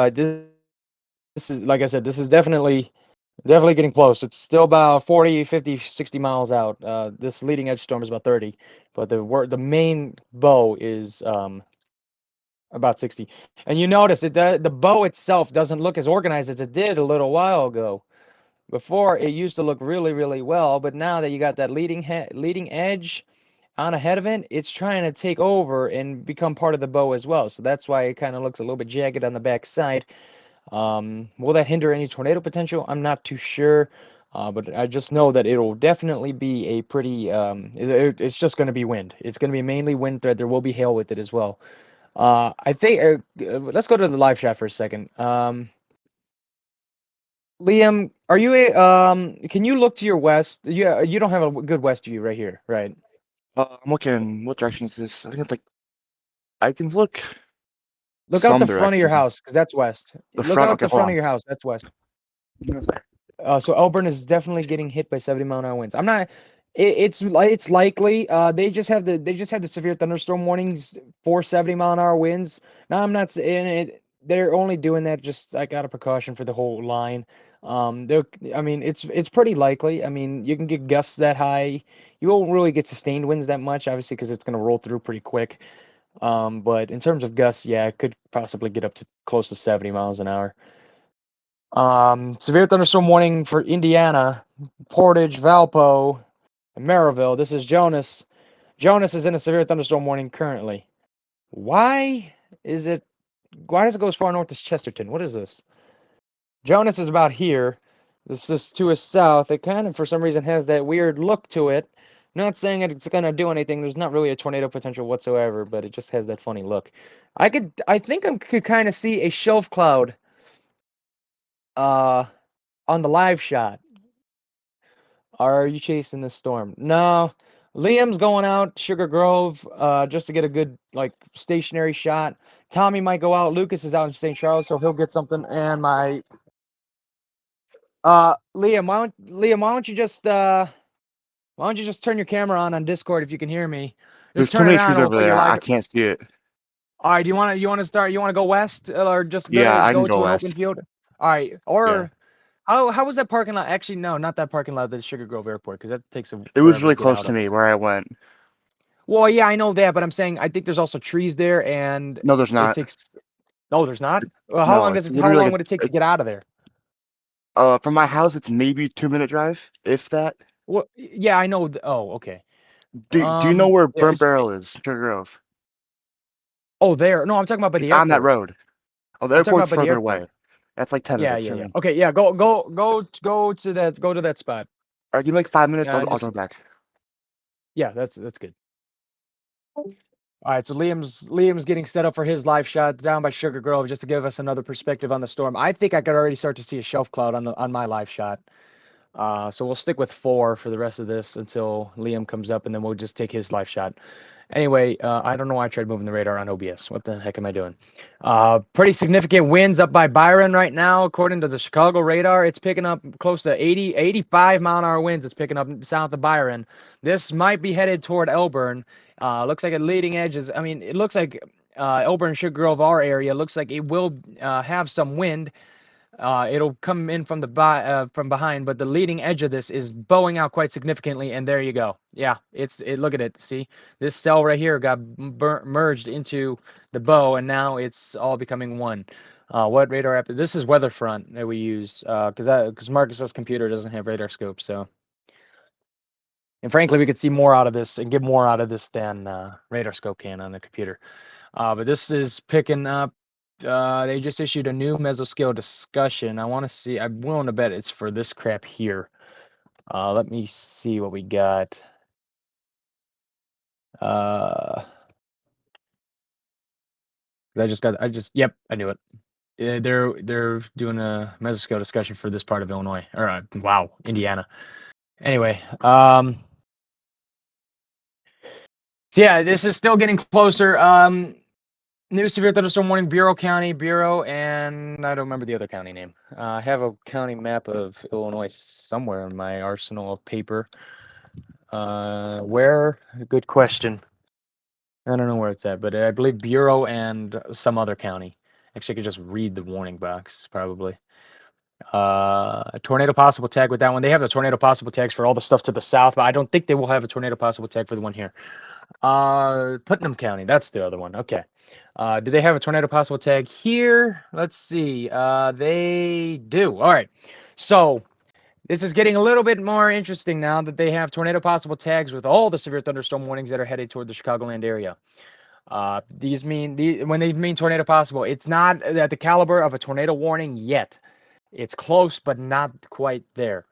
this is, like I said, this is definitely getting close. It's still about 40, 50, 60 miles out. This leading edge storm is about 30, but the main bow is about 60. And you notice that the bow itself doesn't look as organized as it did a little while ago. Before, it used to look really, really well, but now that you got that leading edge on ahead of it, it's trying to take over and become part of the bow as well. So that's why it kind of looks a little bit jagged on the back side. Will that hinder any tornado potential? I'm not too sure, but I just know that it'll definitely be a pretty. It's just going to be wind. It's going to be mainly wind threat. There will be hail with it as well. I think. Let's go to the live chat for a second. Liam, are you a can you look to your west? You don't have a good west view right here, right? I'm looking. What direction is this? I think it's like I can look Look out the some front of your direction. house, because that's west. The Look front. out Okay, the hold front of on. your house. That's west. Yes, sir. So Elburn is definitely getting hit by 70-mile-an-hour winds. I'm not. It's likely. They just have the severe thunderstorm warnings for 70-mile-an-hour winds. Now I'm not saying it. They're only doing that just like out of precaution for the whole line. I mean, it's pretty likely. I mean, you can get gusts that high. You won't really get sustained winds that much, obviously, because it's going to roll through pretty quick. But in terms of gusts, yeah, it could possibly get up to close to 70 miles an hour. Severe thunderstorm warning for Indiana, Portage, Valpo, and Maryville. This is Jonas. Jonas is in a severe thunderstorm warning currently. Why does it go as far north as Chesterton? What is this? Jonas is about here. This is to his south. It kind of, for some reason, has that weird look to it. Not saying it's gonna do anything. There's not really a tornado potential whatsoever, but it just has that funny look. I think I could kind of see a shelf cloud on the live shot. Are you chasing this storm? No. Liam's going out Sugar Grove just to get a good like stationary shot. Tommy might go out. Lucas is out in St. Charles, so he'll get something. And my Liam, why don't you just turn your camera on Discord if you can hear me? There's Just too turn it many on trees and we'll over put your there. I live. can't see it. All right, you want to go west or just Yeah, I can go go to an west. open field? All right, Yeah. or how was that parking lot? Actually, no, not that parking lot, the Sugar Grove Airport, because that takes It was forever really to get close out to of. me where I went. Well, yeah, I know that, but I'm saying I think there's also trees there, and No, there's it not. takes. No, there's not. Well, No, it's How literally long like would it take to get out of there? from my house, it's maybe 2 minute drive, if that. Well, yeah, I know. Oh, okay. Do you know where Yeah, Burnt Barrel is? Sugar Grove. oh, there. No, I'm talking about by the It's on that airport. road. Oh, the I'm talking airport's about by the further airport. away. That's like 10 Yeah, minutes yeah, for yeah. me. Okay, yeah. Go to that spot. All right, give me like 5 minutes. I'll Just come back. yeah, that's good. All right, so Liam's getting set up for his live shot down by Sugar Grove just to give us another perspective on the storm. I think I could already start to see a shelf cloud on my live shot. So we'll stick with 4 for the rest of this until Liam comes up, and then we'll just take his live shot. Anyway, I don't know why I tried moving the radar on OBS. What the heck am I doing? Pretty significant winds up by Byron right now. According to the Chicago radar, it's picking up close to 80, 85 mile-an-hour winds. It's picking up south of Byron. This might be headed toward Elburn. Looks like a leading edge is, I mean, it looks like Elburn, Sugar Grove, our area, looks like it will have some wind. It'll come in from from behind, but the leading edge of this is bowing out quite significantly, and there you go. Yeah, look at it. See, this cell right here got merged into the bow, and now it's all becoming one. What radar app? This is Weatherfront that we use because Marcus's computer doesn't have radar scope, so. And frankly, we could see more out of this and get more out of this than radar scope can on the computer. But this is picking up. They just issued a new mesoscale discussion. I want to see. I'm willing to bet it's for this crap here. Let me see what we got. Yep, I knew it. They're doing a mesoscale discussion for this part of Illinois, or wow, Indiana. Anyway, so yeah, this is still getting closer. New severe thunderstorm warning, Bureau, and I don't remember the other county name. I have a county map of Illinois somewhere in my arsenal of paper. Where? Good question. I don't know where it's at, but I believe Bureau and some other county. Actually, I could just read the warning box, probably. A tornado possible tag with that one. They have the tornado possible tags for all the stuff to the south, but I don't think they will have a tornado possible tag for the one here. Putnam County, that's the other one. Okay. Do they have a tornado possible tag here? Let's see. They do. All right. So this is getting a little bit more interesting now that they have tornado possible tags with all the severe thunderstorm warnings that are headed toward the Chicagoland area. When they mean tornado possible, it's not at the caliber of a tornado warning yet. It's close, but not quite there.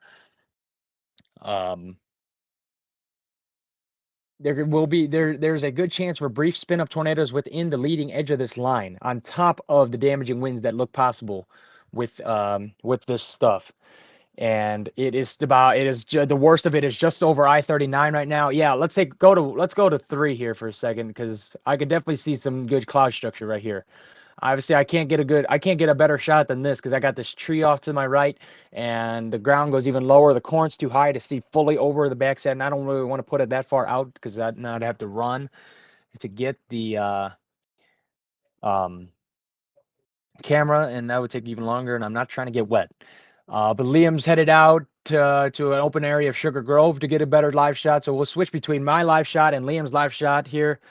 There's a good chance for brief spin up tornadoes within the leading edge of this line, on top of the damaging winds that look possible with this stuff. And the worst of it is just over I-39 right now. Yeah, let's go to 3 here for a second, because I could definitely see some good cloud structure right here. Obviously, I can't get a better shot than this because I got this tree off to my right, and the ground goes even lower. The corn's too high to see fully over the backside, and I don't really want to put it that far out because I'd have to run to get the camera, and that would take even longer, and I'm not trying to get wet. But Liam's headed out to an open area of Sugar Grove to get a better live shot, so we'll switch between my live shot and Liam's live shot here.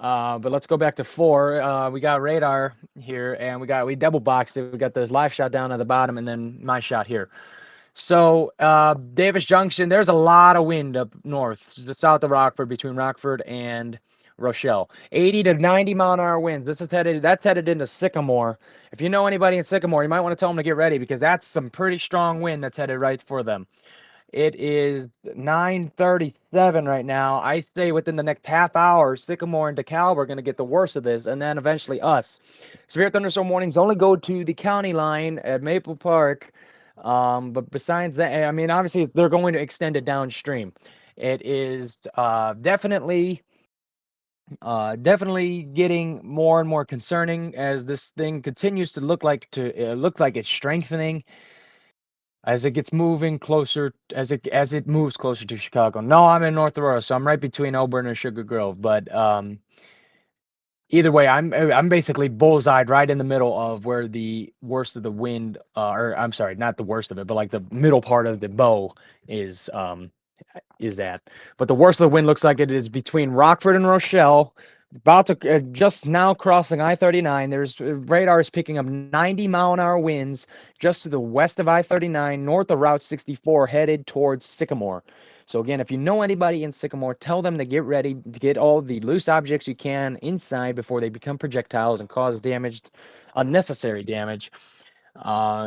But let's go back to 4. We got radar here, and we double boxed it. We got the live shot down at the bottom, and then my shot here. So Davis Junction, there's a lot of wind up north, south of Rockford, between Rockford and Rochelle. 80 to 90 mile an hour winds. That's headed into Sycamore. If you know anybody in Sycamore, you might want to tell them to get ready because that's some pretty strong wind that's headed right for them. It is 9:37 right now. I say within the next half hour, Sycamore and DeKalb are going to get the worst of this, and then eventually us. Severe thunderstorm warnings only go to the county line at Maple Park. But besides that, I mean, obviously they're going to extend it downstream. It is definitely getting more and more concerning as this thing continues to look like it's strengthening as it gets moving closer as it moves closer to Chicago. No, I'm in North Aurora, so I'm right between Auburn and Sugar Grove. But either way, I'm basically bullseyed right in the middle of where the worst of the wind, or I'm sorry, not the worst of it, but like the middle part of the bow is at. But the worst of the wind looks like it is between Rockford and Rochelle, about to just now crossing I-39. There's radar is picking up 90 mile an hour winds just to the west of I-39, north of Route 64, headed towards Sycamore. So again, if you know anybody in Sycamore, tell them to get ready to get all the loose objects you can inside before they become projectiles and cause damage, unnecessary damage.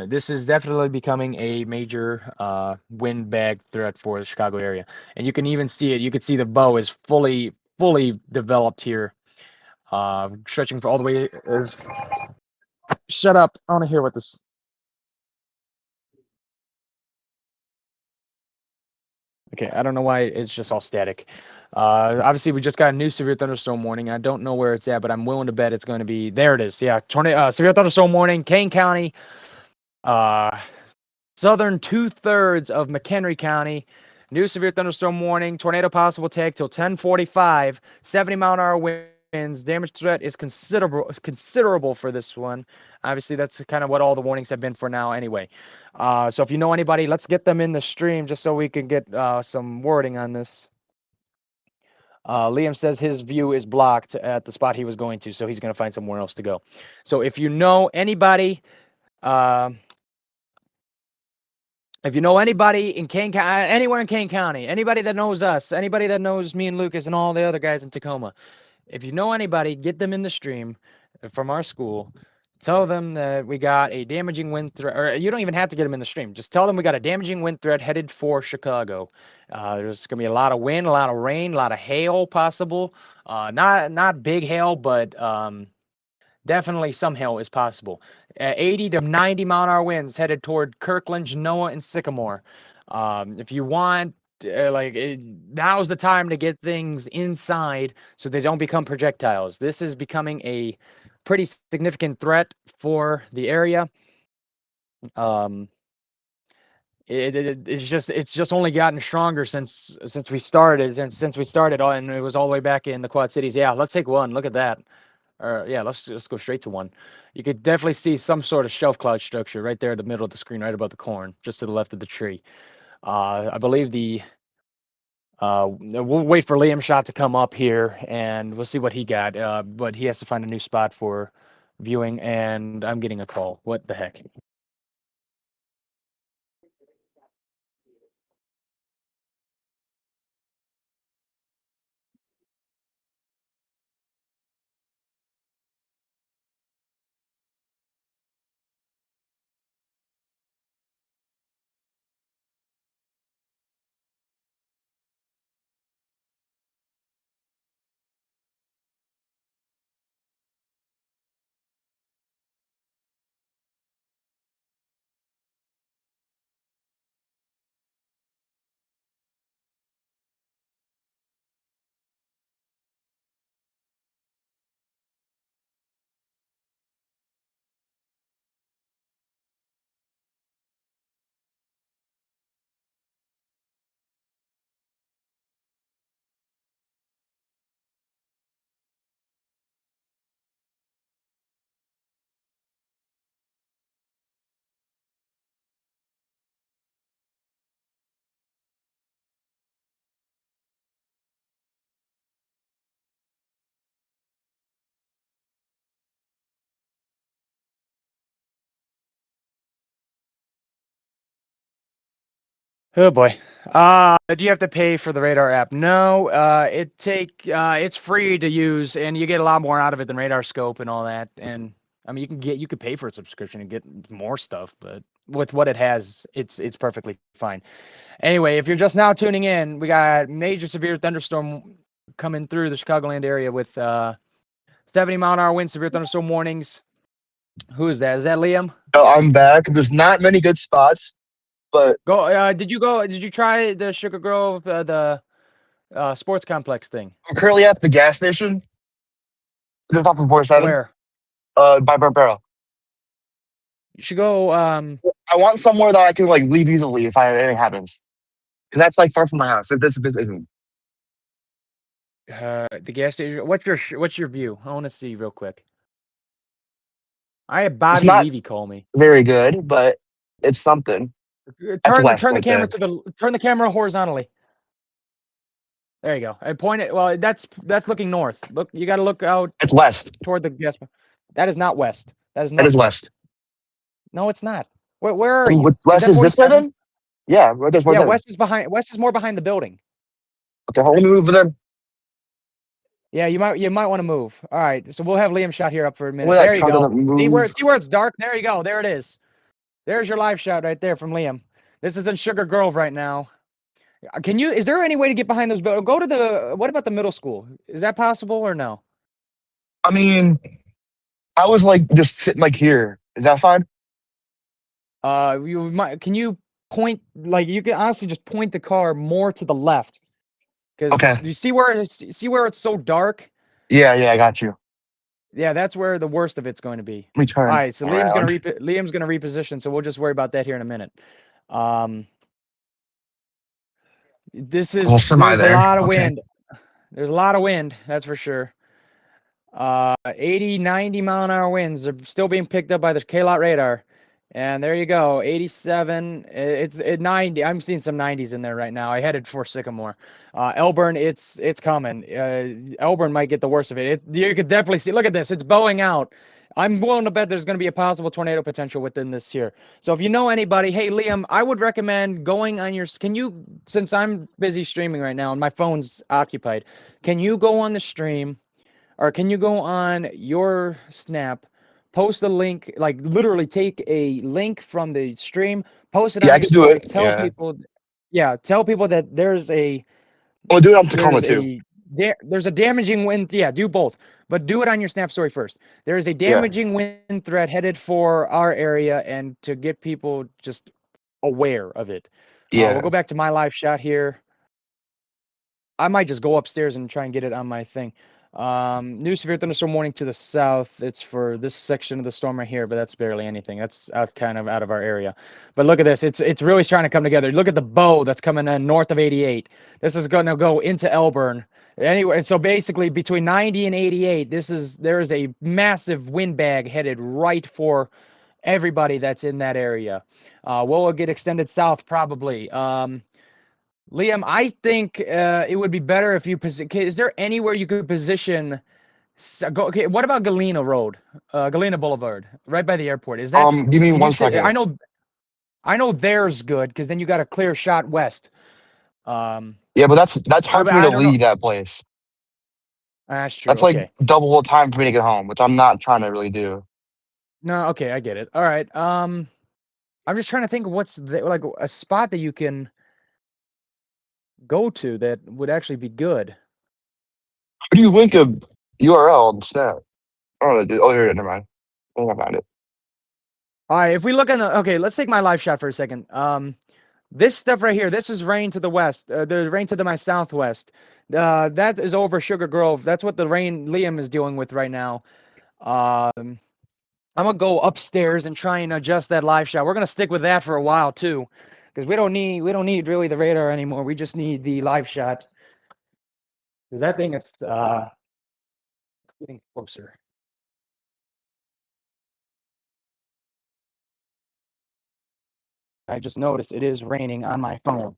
This is definitely becoming a major windbag threat for the Chicago area, and you can even see it. You can see the bow is fully developed here, stretching for all the way. Shut up! I want to hear what this. Okay, I don't know why it's just all static. Obviously, we just got a new severe thunderstorm warning. I don't know where it's at, but I'm willing to bet it's going to be there. It is. Yeah, severe thunderstorm warning, Kane County. Uh, Southern 2/3 of McHenry County. New severe thunderstorm warning. Tornado possible take till 10:45. 70 mile an hour winds. Damage threat is considerable for this one. Obviously, that's kind of what all the warnings have been for now anyway. So if you know anybody, let's get them in the stream just so we can get some wording on this. Liam says his view is blocked at the spot he was going to, so he's going to find somewhere else to go. So if you know anybody, if you know anybody in anywhere in Kane County, anybody that knows us, anybody that knows me and Lucas and all the other guys in Tacoma, if you know anybody, get them in the stream from our school. Tell them that we got a damaging wind threat, or you don't even have to get them in the stream. Just tell them we got a damaging wind threat headed for Chicago. There's going to be a lot of wind, a lot of rain, a lot of hail possible. Not big hail, but definitely some hail is possible. 80 to 90 mile an hour winds headed toward Kirkland, Genoa, and Sycamore. If you want, now's the time to get things inside so they don't become projectiles. This is becoming a pretty significant threat for the area. Um, it's just only gotten stronger since we started, and it was all the way back in the Quad Cities. Yeah, let's take one. Look at that. Or yeah, let's just go straight to one. You could definitely see some sort of shelf cloud structure right there in the middle of the screen, right above the corn, just to the left of the tree. I believe we'll wait for Liam Shot to come up here and we'll see what he got. But he has to find a new spot for viewing, and I'm getting a call. What the heck? Oh boy. Do you have to pay for the radar app? No. It's free to use, and you get a lot more out of it than Radar Scope and all that. And I mean, you could pay for a subscription and get more stuff, but with what it has, it's perfectly fine. Anyway, if you're just now tuning in, we got major severe thunderstorm coming through the Chicagoland area with 70-mile-an-hour winds, severe thunderstorm warnings. Who is that? Is that Liam? I'm back. There's not many good spots, but Go. Did you try the Sugar Grove, the sports complex thing? I'm currently at the gas station. Just off of 47. Where? By Barbaro. You should go. I want somewhere that I can like leave easily if anything happens, because that's like far from my house. If this isn't. The gas station. What's your view? I want to see real quick. I had Bobby not- Levy call me. Very good, but it's something. That's west Turn the right camera there. turn the camera horizontally. There you go. And point it. Well, that's looking north. Look, you got to look out It's west. toward the gas. That is not west. That is That north. is west. No, it's not. Where are And you? west that is this way 47? then? Yeah, right there's Yeah, 47. west is behind. West is more behind the building. Okay, hold on, let me move then. Yeah, you might want to move. All right, so we'll have Liam shot here up for a minute. Where that There you car go. doesn't move. See where it's dark? There you go. There it is. There's your live shot right there from Liam. This is in Sugar Grove right now. Is there any way to get behind those buildings? Go to what about the middle school? Is that possible or no? I mean, I was like just sitting like here. Is that fine? Can you point, like, you can honestly just point the car more to the left. Because Okay. you see where it's so dark? Yeah, I got you. Yeah, that's where the worst of it's going to be. Let me turn. All right, so around. Liam's gonna reposition, so we'll just worry about that here in a minute. There's a lot of wind. There's a lot of wind, that's for sure. 80, 90-mile-an-hour winds are still being picked up by the K-Lot radar. And there you go, 87. It's at 90. I'm seeing some 90s in there right now. I headed for Sycamore. Elburn, it's coming. Elburn might get the worst of it. You could definitely see. Look at this. It's bowing out. I'm willing to bet there's going to be a possible tornado potential within this here. So if you know anybody, hey Liam, I would recommend going on your. Since I'm busy streaming right now and my phone's occupied, can you go on the stream, or can you go on your Snap? Post a link, like literally take a link from the stream, post it Yeah, on I your can do story. it. Tell people, tell people that there's a I'll do it on Tacoma too. there's a damaging wind. Yeah, do both, but do it on your Snap story first. There is a damaging wind threat headed for our area, and to get people just aware of it. Yeah. We'll go back to my live shot here. I might just go upstairs and try and get it on my thing. New severe thunderstorm warning to the south. It's for this section of the storm right here, but that's barely anything. That's kind of out of our area. But look at this. It's really trying to come together. Look at the bow that's coming in north of 88. This is going to go into Elburn. Anyway, so basically between 90 and 88, there is a massive wind bag headed right for everybody that's in that area. We'll get extended south probably. Liam, I think it would be better if you is there anywhere you could position? Okay, what about Galena Road, Galena Boulevard, right by the airport? Is that? Give me Can you 1 say? second. I know there's good because then you got a clear shot west. Yeah, but that's hard for me I to don't know. leave that place. That's true. That's Okay. like double the time for me to get home, which I'm not trying to really do. No, okay, I get it. All right. I'm just trying to think of what's like a spot that you can go to that would actually be good. How do you link a URL on Snap? Oh, here it is. Never mind. I think I found it. All right, if we look okay, let's take my live shot for a second. This stuff right here, this is rain to the west. The rain to my southwest. That is over Sugar Grove. That's what the rain Liam is dealing with right now. I'm gonna go upstairs and try and adjust that live shot. We're gonna stick with that for a while too, because we don't need really the radar anymore. We just need the live shot. Because that thing is getting closer. I just noticed it is raining on my phone,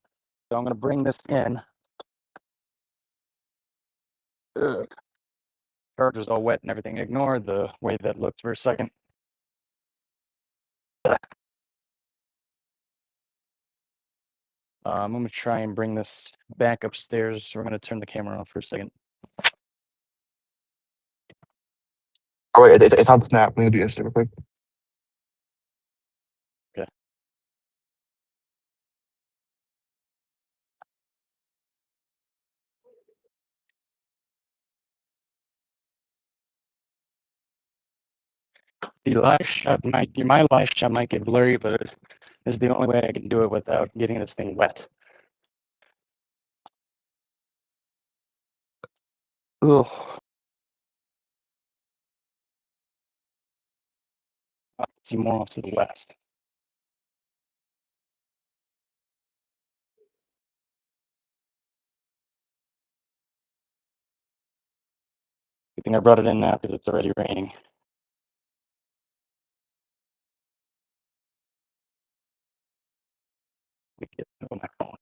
so I'm gonna bring this in. Ugh. Charger's all wet and everything. Ignore the way that looks for a second. I'm gonna try and bring this back upstairs. We're gonna turn the camera off for a second. Oh wait, it's on Snap. Let me do this real quick. Okay. The live shot my live shot might get blurry, but this is the only way I can do it without getting this thing wet. Ugh. I can see more off to the west. Good thing I brought it in now because it's already raining. Let me get it on my phone.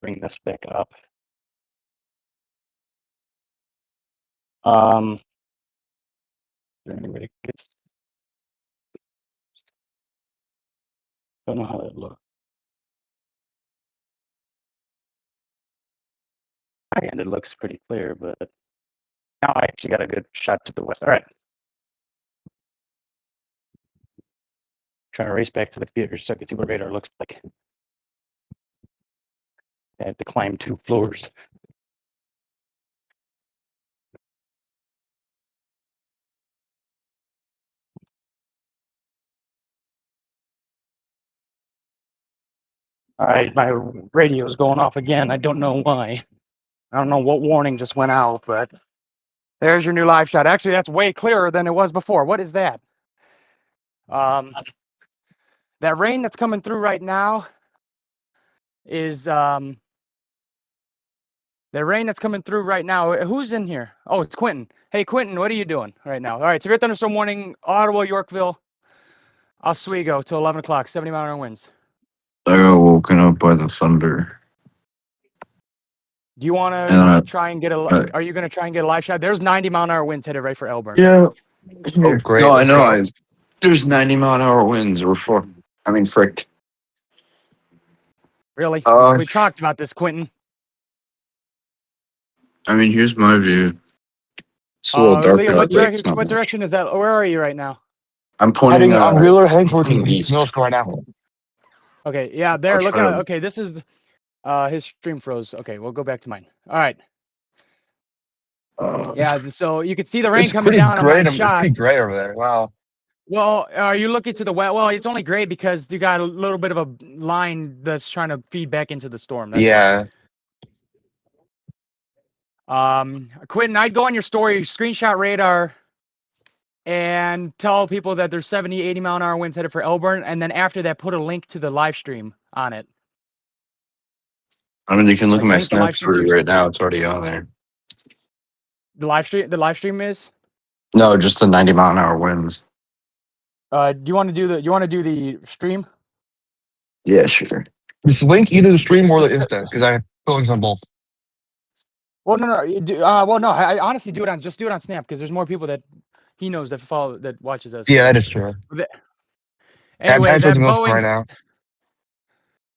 Bring this back up. Is there any way to get? Don't know how that looks. And it looks pretty clear, but now I actually got a good shot to the west. All right. Trying to race back to the computer so I can see what radar looks like. I have to climb 2 floors. All right, my radio is going off again. I don't know why. I don't know what warning just went out, but there's your new live shot. Actually, that's way clearer than it was before. What is that? That rain that's coming through right now is the rain that's coming through right now. Who's in here? Oh, it's Quentin. Hey, Quentin, what are you doing right now? All right, severe thunderstorm warning, Ottawa, Yorkville, Oswego till 11 o'clock, 70-mile-an-hour winds. I got woken up by the thunder. Do you want And to try and get are you going to try and get a live shot? There's 90-mile-an-hour winds headed right for Elburn. yeah. Oh great. No, I let's know. go. There's 90-mile-an-hour winds. We're fucked. I mean, fricked. Really? Uh, We talked about this, Quentin. I mean, here's my view. It's a little dark Leo, out, but it's not what much. direction is that? Where are you right now? I'm pointing Heading on Wheeler, heading towards east. middle school right now. Okay, yeah, there. I'll Look try at to- okay. This is his stream froze. Okay, we'll go back to mine. All right. Yeah, so you can see the rain It's coming pretty down on gray. my It's shot. pretty gray over there. Wow. Well, are you looking to the west? Well, it's only gray because you got a little bit of a line that's trying to feed back into the storm. That's Yeah. why. Quentin, I'd go on your story, screenshot radar, and tell people that there's 70, 80-mile-an-hour winds headed for Elburn, and then after that, put a link to the live stream on it. I mean, you can look at my Link the live snap stream to story your right now. It's already on there. The live stream is. No, just the 90-mile-an-hour winds. Do you want to do the stream? Yeah, sure. Just link either the stream or the Insta because I have feelings on both. Well, no. Well, no. I honestly do it on Snap because there's more people that he knows that watches us. Yeah, that is true. Anyway, I'm that towards middle school right now.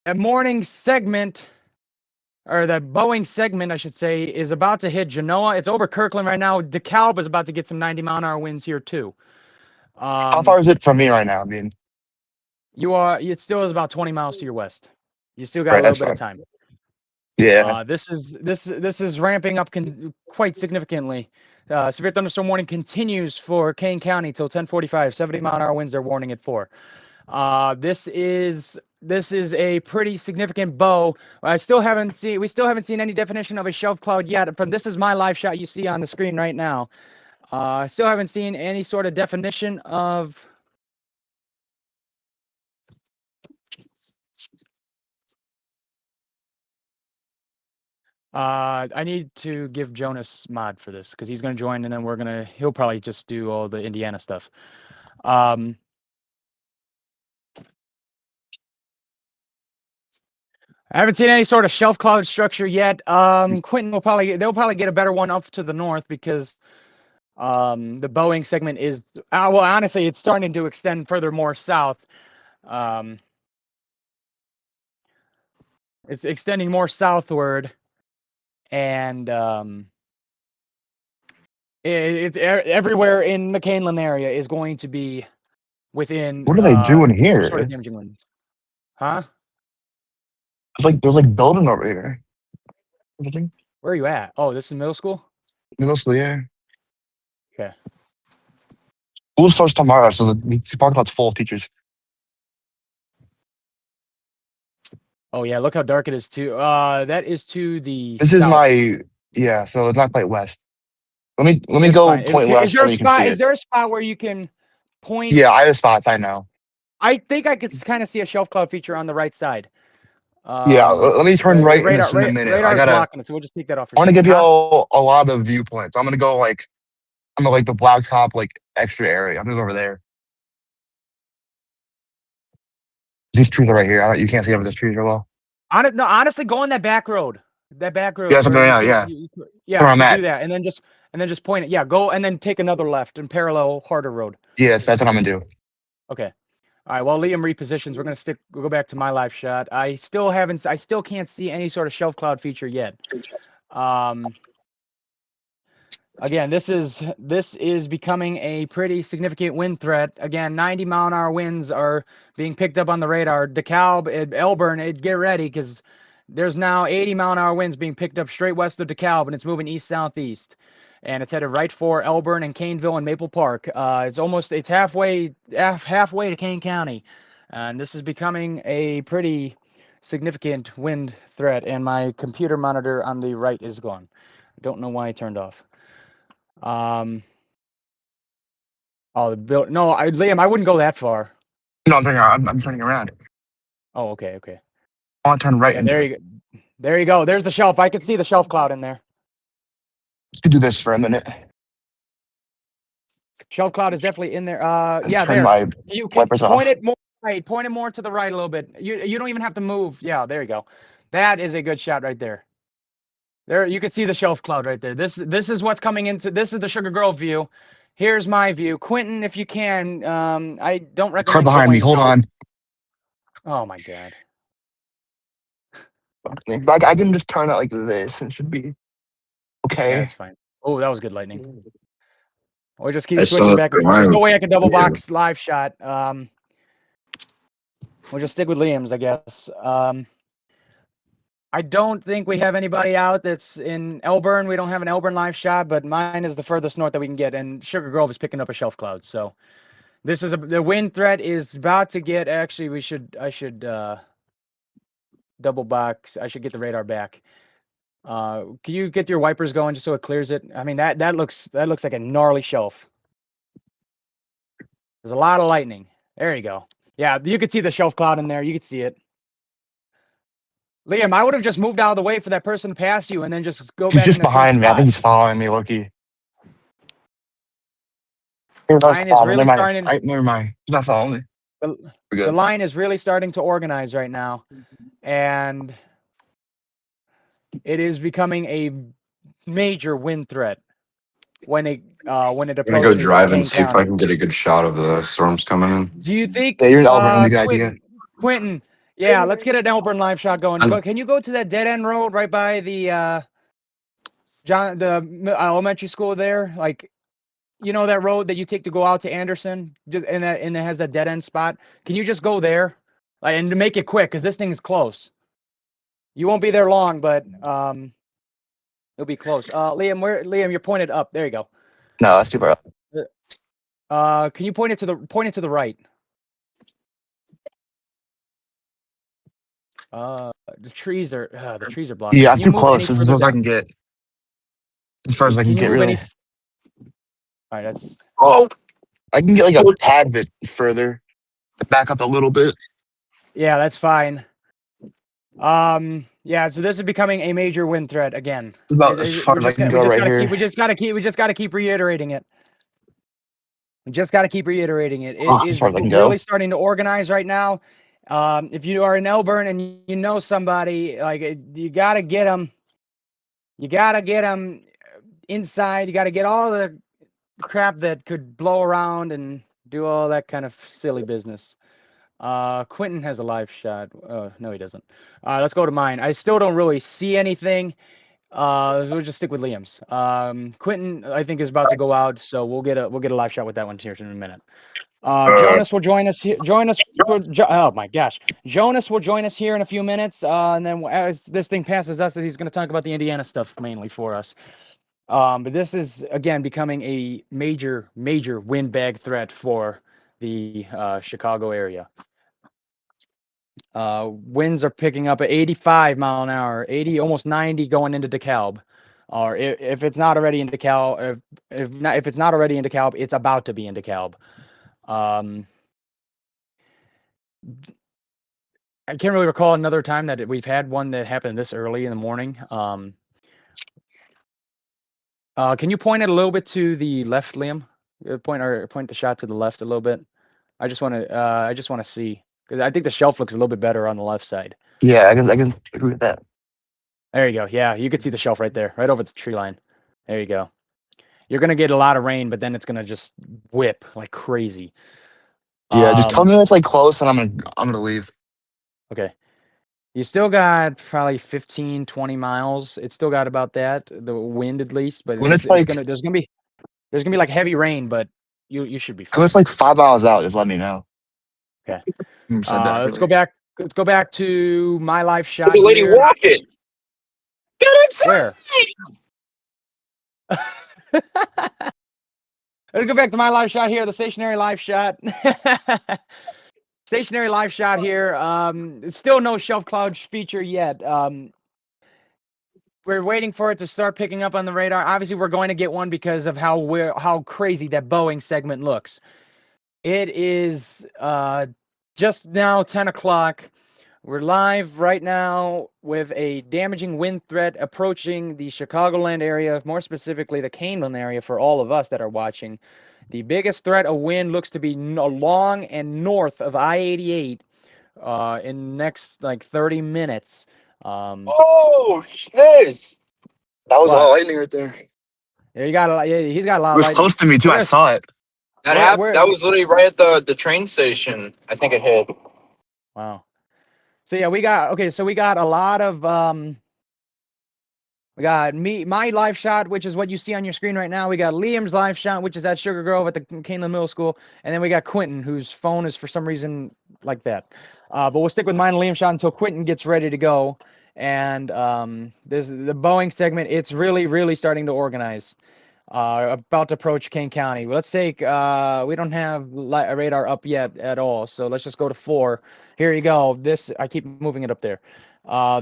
that morning segment, or that Boeing segment, I should say, is about to hit Genoa. It's over Kirkland right now. DeKalb is about to get some 90-mile-an-hour winds here too. How far is it from me right now? I mean, It still is about 20 miles to your west. You still got right, a little that's bit of fine. time. Yeah. This is ramping up quite significantly. Severe thunderstorm warning continues for Kane County till 10:45. 70-mile-an-hour winds are warning it for. This is a pretty significant bow. We still haven't seen any definition of a shelf cloud yet. But this is my live shot you see on the screen right now. I still haven't seen any sort of definition of. I need to give Jonas mod for this because he's going to join, and then he'll probably just do all the Indiana stuff. I haven't seen any sort of shelf cloud structure yet. Quentin they'll probably get a better one up to the north because the Boeing segment is well, honestly, it's starting to extend further more south. It's extending more southward, and everywhere in the Canelan area is going to be within. What are they doing some here? sort of damaging winds. Huh? There's like building over here. Something? Where are you at? Oh, this is middle school? Middle school, yeah. Okay. School starts tomorrow, so the parking lot's full of teachers. Oh yeah, look how dark it is too. That is to the This south. is my so it's not quite west. Let me That's go fine. point west so you can see Is it. there a spot where you can point? Yeah, I have spots. I know. I think I could kind of see a shelf cloud feature on the right side. Yeah, let me turn right in radar, a minute. Radar's blocking it, so we'll just take that off. I want to give you all a lot of viewpoints. I'm gonna go I'm gonna the blacktop extra area. I'm gonna go over there. These trees are right here. You can't see over these trees real well. Honestly, go on that back road. That back road. Yeah, that's where Yeah, I'm at. do that, and then just point it. Yeah, go and then take another left and parallel harder road. Yes, that's what I'm gonna do. Okay. All right. While Liam repositions, we'll go back to my live shot. I still can't see any sort of shelf cloud feature yet. Again, this is becoming a pretty significant wind threat. Again, 90-mile-an-hour winds are being picked up on the radar. DeKalb, Elburn, get ready because there's now 80-mile-an-hour winds being picked up straight west of DeKalb, and it's moving east-southeast. And it's headed right for Elburn and Caneville and Maple Park. It's halfway to Kane County, and this is becoming a pretty significant wind threat. And my computer monitor on the right is gone. I don't know why it turned off. Liam, I wouldn't go that far. No, I'm turning around. Oh, okay. I want to turn right. Yeah, there you go. There's the shelf. I can see the shelf cloud in there. Let's do this for a minute. Shelf cloud is definitely in there. Yeah, turn there. my You can wipers point off. it more right. Point it more to the right a little bit. You don't even have to move. Yeah, there you go. That is a good shot right there. There, you can see the shelf cloud right there. This is what's coming into. This is the Sugar Grove view. Here's my view. Quentin, if you can, I don't recommend. Car behind me. Hold on. Oh my God. I can just turn it like this and it should be okay. Yeah, that's fine. Oh, that was good lightning. Or just keep I switching saw back. the There's no live way I can double video. box live shot. We'll just stick with Liam's, I guess. I don't think we have anybody out that's in Elburn. We don't have an Elburn live shot, but mine is the furthest north that we can get, and Sugar Grove is picking up a shelf cloud. So this is the wind threat is about to get. Actually, I should double box. I should get the radar back. Can you get your wipers going just so it clears it? I mean that looks like a gnarly shelf. There's a lot of lightning. There you go. Yeah, you could see the shelf cloud in there. You could see it. Liam, I would have just moved out of the way for that person to pass you and then just go back. He's just behind me. I think he's following me, Loki. Line is really starting. Never mind. He's not following me. The line is really starting to organize right now, and it is becoming a major wind threat when it approaches. I'm gonna go drive and Kane see if I County. can get a good shot of the storms coming in. Do you think? Yeah, you're in Elburn. Good idea. Quentin, yeah, let's get an Elburn live shot going. Can you go to that dead end road right by the elementary school there? Like, you know that road that you take to go out to Anderson, and it has that dead end spot. Can you just go there, and to make it quick, because this thing is close. You won't be there long, but it'll be close. Liam, you're pointed up. There you go. No, that's too far up. Can you point it to the right? The trees are blocking. Yeah, Can I'm you too move any close. This is further as far as I down? can get. As far as I Can can you get, move any? really. All right, that's Oh, I can get like a tad bit further. Back up a little bit. yeah, that's fine. Yeah, so this is becoming a major wind threat again. It's about as far We're as I just can gonna, we go just right gotta here. keep, we just gotta keep reiterating it. We just gotta keep reiterating it. It Oh, as is far as I can really go. starting to organize right now. If you are in Elburn and you know somebody, like you gotta get them. You gotta get them inside. You gotta get all the crap that could blow around and do all that kind of silly business. Quentin has a live shot. No, he doesn't. Let's go to mine. I still don't really see anything. We'll just stick with Liam's. Quentin, I think, is about to go out, so we'll get a live shot with that one here in a minute. Jonas will join us here. Oh my gosh, Jonas will join us here in a few minutes, and then as this thing passes us, he's going to talk about the Indiana stuff mainly for us. But this is again becoming a major windbag threat for the Chicago area. Winds are picking up at 85 mile an hour, 80, almost 90 going into DeKalb. Or if it's not already in DeKalb, if it's not already in DeKalb, it's about to be in DeKalb. I can't really recall another time that we've had one that happened this early in the morning. Can you point it a little bit to the left, Liam? Point the shot to the left a little bit. I just want to see because I think the shelf looks a little bit better on the left side. Yeah, I can agree with that. There you go. Yeah, you can see the shelf right there, right over the tree line. There you go. You're gonna get a lot of rain, but then it's gonna just whip like crazy. Yeah, just tell me when it's like close, and I'm gonna leave. Okay. You still got probably 15, 20 miles. It's still got about that, the wind at least, but When it's it's like gonna there's gonna be like heavy rain, but you should be when it's fine. like 5 miles out, just let me know. Okay. Send back, Let's really. go back. Let's go back to my live shot there's a lady here. walking. Get inside. Where? Let's go back to my live shot here, the stationary live shot. Stationary live shot here. Still no shelf cloud feature yet. We're waiting for it to start picking up on the radar. Obviously, we're going to get one because of how crazy that Boeing segment looks. It is just now 10 o'clock. We're live right now with a damaging wind threat approaching the Chicagoland area, more specifically the Caneland area for all of us that are watching. The biggest threat of wind looks to be along and north of I-88 in next like 30 minutes. Oh, shiz. That was What? all lightning right there. Yeah, he's got a lot It of was lightning. close to me too. I saw it. That was literally right at the train station. I think it hit. Wow. So yeah, we got a lot of we got my live shot, which is what you see on your screen right now. We got Liam's live shot, which is at Sugar Grove at the Caneland Middle School, and then we got Quentin, whose phone is for some reason like that. But we'll stick with mine and Liam's shot until Quentin gets ready to go. And there's the Boeing segment. It's really starting to organize. About to approach Kane County. Let's take. We don't have radar up yet at all, so let's just go to 4. Here you go. I keep moving it up there.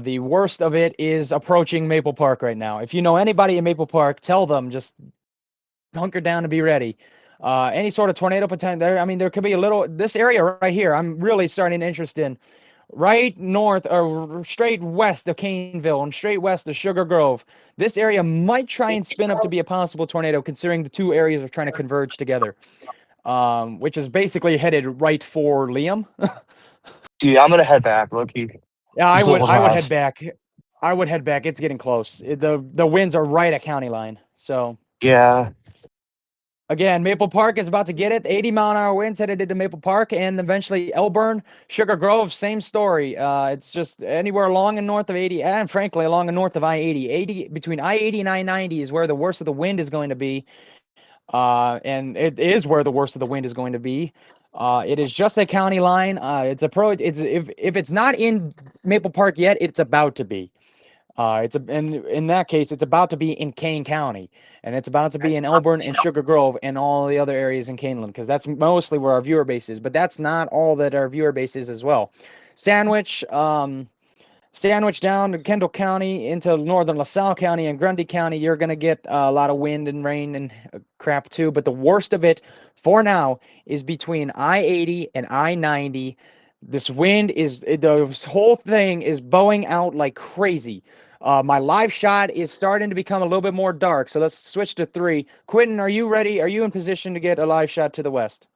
The worst of it is approaching Maple Park right now. If you know anybody in Maple Park, tell them just hunker down and be ready. Any sort of tornado potential there. I mean, there could be a little. This area right here, I'm really starting to interest in. Right north or straight west of Caneville and straight west of Sugar Grove. This area might try and spin up to be a possible tornado, considering the two areas are trying to converge together. Which is basically headed right for Liam. Yeah, I'm gonna head back. Loki. Yeah, Just a little close to I my would house. head back. I would head back. It's getting close. The winds are right at county line. So Yeah. again, Maple Park is about to get it. 80 mile an hour winds headed into Maple Park, and eventually Elburn, Sugar Grove, same story. It's just anywhere along and north of 80, and frankly along and north of I-80. 80 between I-80 and I-90 is where the worst of the wind is going to be. And it is where the worst of the wind is going to be. It is just a county line. It's if it's not in Maple Park yet, it's about to be. In that case, it's about to be in Kane County, and it's about to be in Elburn and Sugar Grove and all the other areas in Caneland, because that's mostly where our viewer base is. But that's not all that our viewer base is as well. Sandwich, sandwich down to Kendall County into northern LaSalle County and Grundy County, you're going to get a lot of wind and rain and crap too. But the worst of it for now is between I-80 and I-90. This wind this whole thing is bowing out like crazy. My live shot is starting to become a little bit more dark. So let's switch to 3. Quentin, are you ready? Are you in position to get a live shot to the west?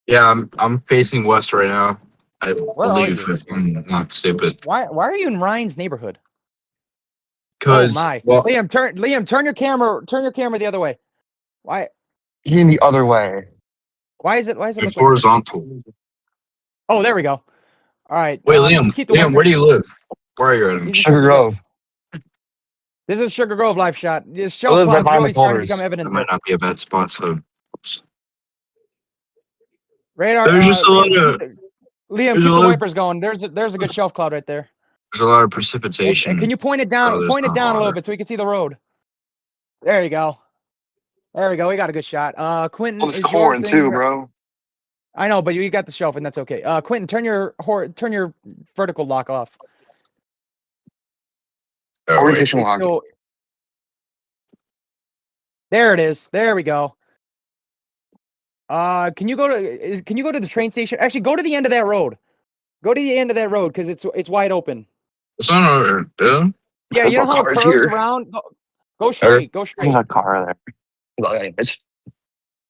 Yeah, I'm facing west right now. I Where are believe, you? if I'm not stupid. Why are you in Ryan's neighborhood? Oh Because my. well, Liam, turn your camera the other way. Why In the other way. is it it's look like horizontal. Oh, there we go. All right. Wait, Just keep the Liam, where do wipers. you live? Where are you right now? He's in Sugar Grove. This is Sugar Grove live shot. This I shelf live right cloud's behind the really starting to become Culvers. evident That here. might not be a bad spot. So Radar. there's just a lot of Liam, there's keep a the lot of, wipers going. There's a good shelf cloud right there. there's a lot of And precipitation. can you point it down? there's Point it not down a little water. bit so we can see the road. There you go. There we go. We got a good shot. Quentin, All this is your corn thing? too, bro. I know, but you got the shelf, and that's okay. Quentin, turn your vertical lock off. Oh, wait. Orientation It's log. still. There it is. There we go. Can you go to the train station? Actually, go to the end of that road. Go to the end of that road because it's wide open. It's not over. Yeah, There's you know no how it cars curves here. around. Go straight. Go straight. There's a car there. Well, anyways.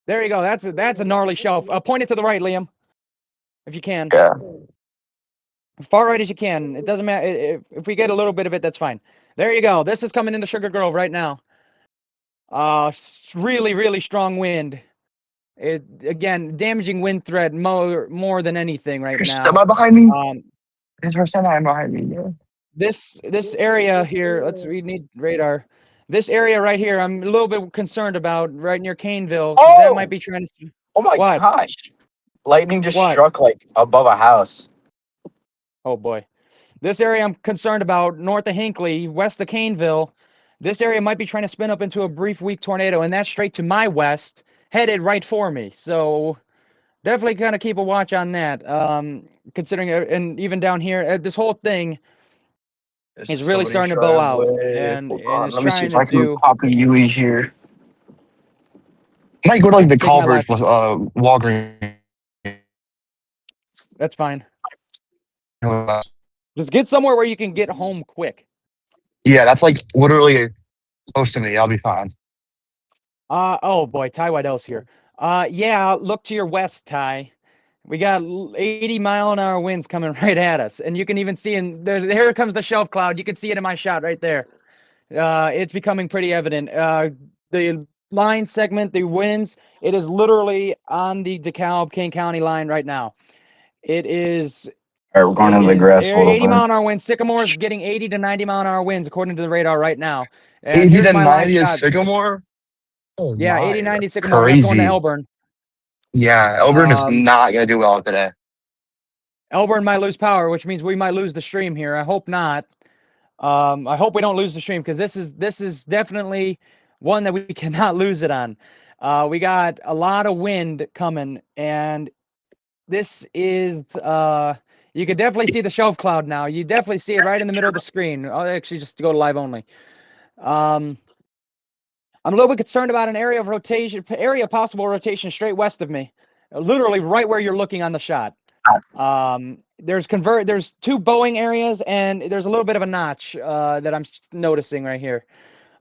There you go. That's a gnarly shelf. Point it to the right, Liam, if you can. Yeah. Far right as you can. It doesn't matter if we get a little bit of it. That's fine. There you go. This is coming into Sugar Grove right now. Really, really strong wind. It again damaging wind threat more than anything right There's now. semi behind me. Um, There's a semi behind me. Yeah. this area here. We need radar. This area right here, I'm a little bit concerned about right near Caneville because that might be trying to. Oh my What? gosh. Lightning just What? struck like above a house. Oh boy. This area I'm concerned about, north of Hinckley, west of Caneville. This area might be trying to spin up into a brief weak tornado, and that's straight to my west, headed right for me. So definitely kind of keep a watch on that. Considering, and even down here, this whole thing is really starting to bow out, and it's Let me see trying if to I can do. copy UE here. Might go to like the Take my Culvers, life. Walgreens. That's fine. Just get somewhere where you can get home quick. Yeah, that's like literally close to me. I'll be fine. Oh boy, Ty Weidell's here. Yeah, look to your west, Ty. We got 80-mile-an-hour winds coming right at us, and you can even see here comes the shelf cloud. You can see it in my shot right there. It's becoming pretty evident. The line segment, the winds, it is literally on the DeKalb King County line right now. It is. All right, we're going into the grass hole. 80-mile-an-hour winds. Sycamore's getting 80 to 90-mile-an-hour winds according to the radar right now. And 80 here's to my live 90 is shot. Sycamore? Oh, Yeah, my. 80, 90 Sycamore. That's going to Crazy. Elburn. Yeah, Elburn is not going to do well today. Elburn might lose power, which means we might lose the stream here. I hope not. I hope we don't lose the stream because this is definitely one that we cannot lose it on. We got a lot of wind coming, and this is you can definitely see the shelf cloud now. You definitely see it right in the middle of the screen. I'll actually just go to live only. I'm a little bit concerned about an area of possible rotation straight west of me, literally right where you're looking on the shot. There's two Boeing areas, and there's a little bit of a notch that I'm noticing right here.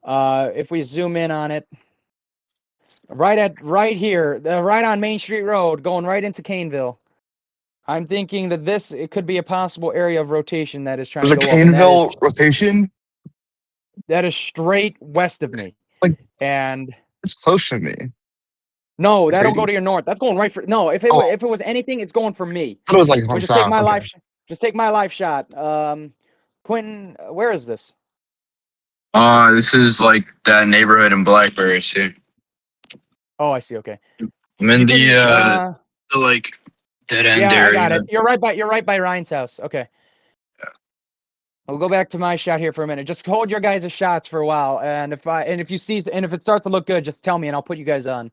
If we zoom in on it, right here, right on Main Street Road, going right into Caneville. I'm thinking that it could be a possible area of rotation that is trying There's a to go up. And Caneville rotation. that is straight west of me. Like, and it's close to me. no, that'll Crazy. go to your north. That's going right for if it was anything, it's going for me. I thought it was like Or from just take south. my Okay. life. Just take my life shot. Quentin, where is this? This is like that neighborhood in Blackberry too. Oh, I see. Okay. I'm in The like dead end yeah, area. I got it. You're right by Ryan's house. Okay. We'll go back to my shot here for a minute. Just hold your guys' shots for a while, and if it starts to look good, just tell me, and I'll put you guys on.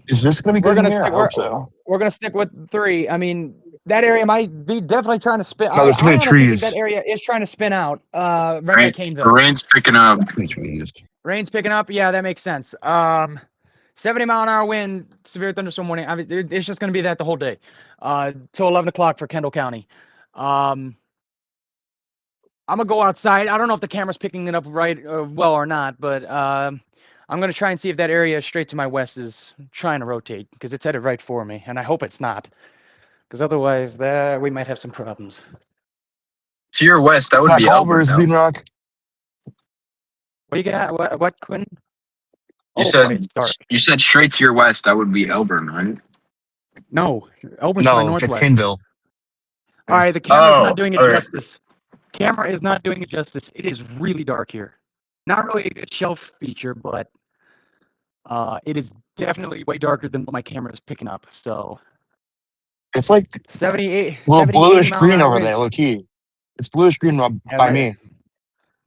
Is this going to be We're good gonna here? I stick. hope so. We're gonna stick with 3. I mean, That area might be definitely trying to spin. No, there's too I many honestly think that trees. area is trying to spin out. Right by Rain, Caneville. rain's picking up. Too many trees. Rain's picking up. Yeah, that makes sense. 70-mile-an-hour wind, severe thunderstorm warning. I mean, it's just going to be that the whole day, till 11 o'clock for Kendall County. I'm gonna go outside. I don't know if the camera's picking it up right well or not, but I'm gonna try and see if that area straight to my west is trying to rotate, because it's headed right for me, and I hope it's not, because otherwise we might have some problems. To your west, that would That be Culver's Elbert. Bean Rock. What do you got? What Quinn? You Oh, said boy, it's dark. you said straight to your west. That would be Elburn, right? No, Elburn's to my No, it's northwest. Caneville. All right, the camera's Oh, not doing it all right. justice. Camera is not doing it justice. It is really dark here. Not really a good shelf feature, but it is definitely way darker than what my camera is picking up. So It's like 78, a little 70, 80 bluish mile an green hour over there, winds. low key. It's bluish green Yeah, by me.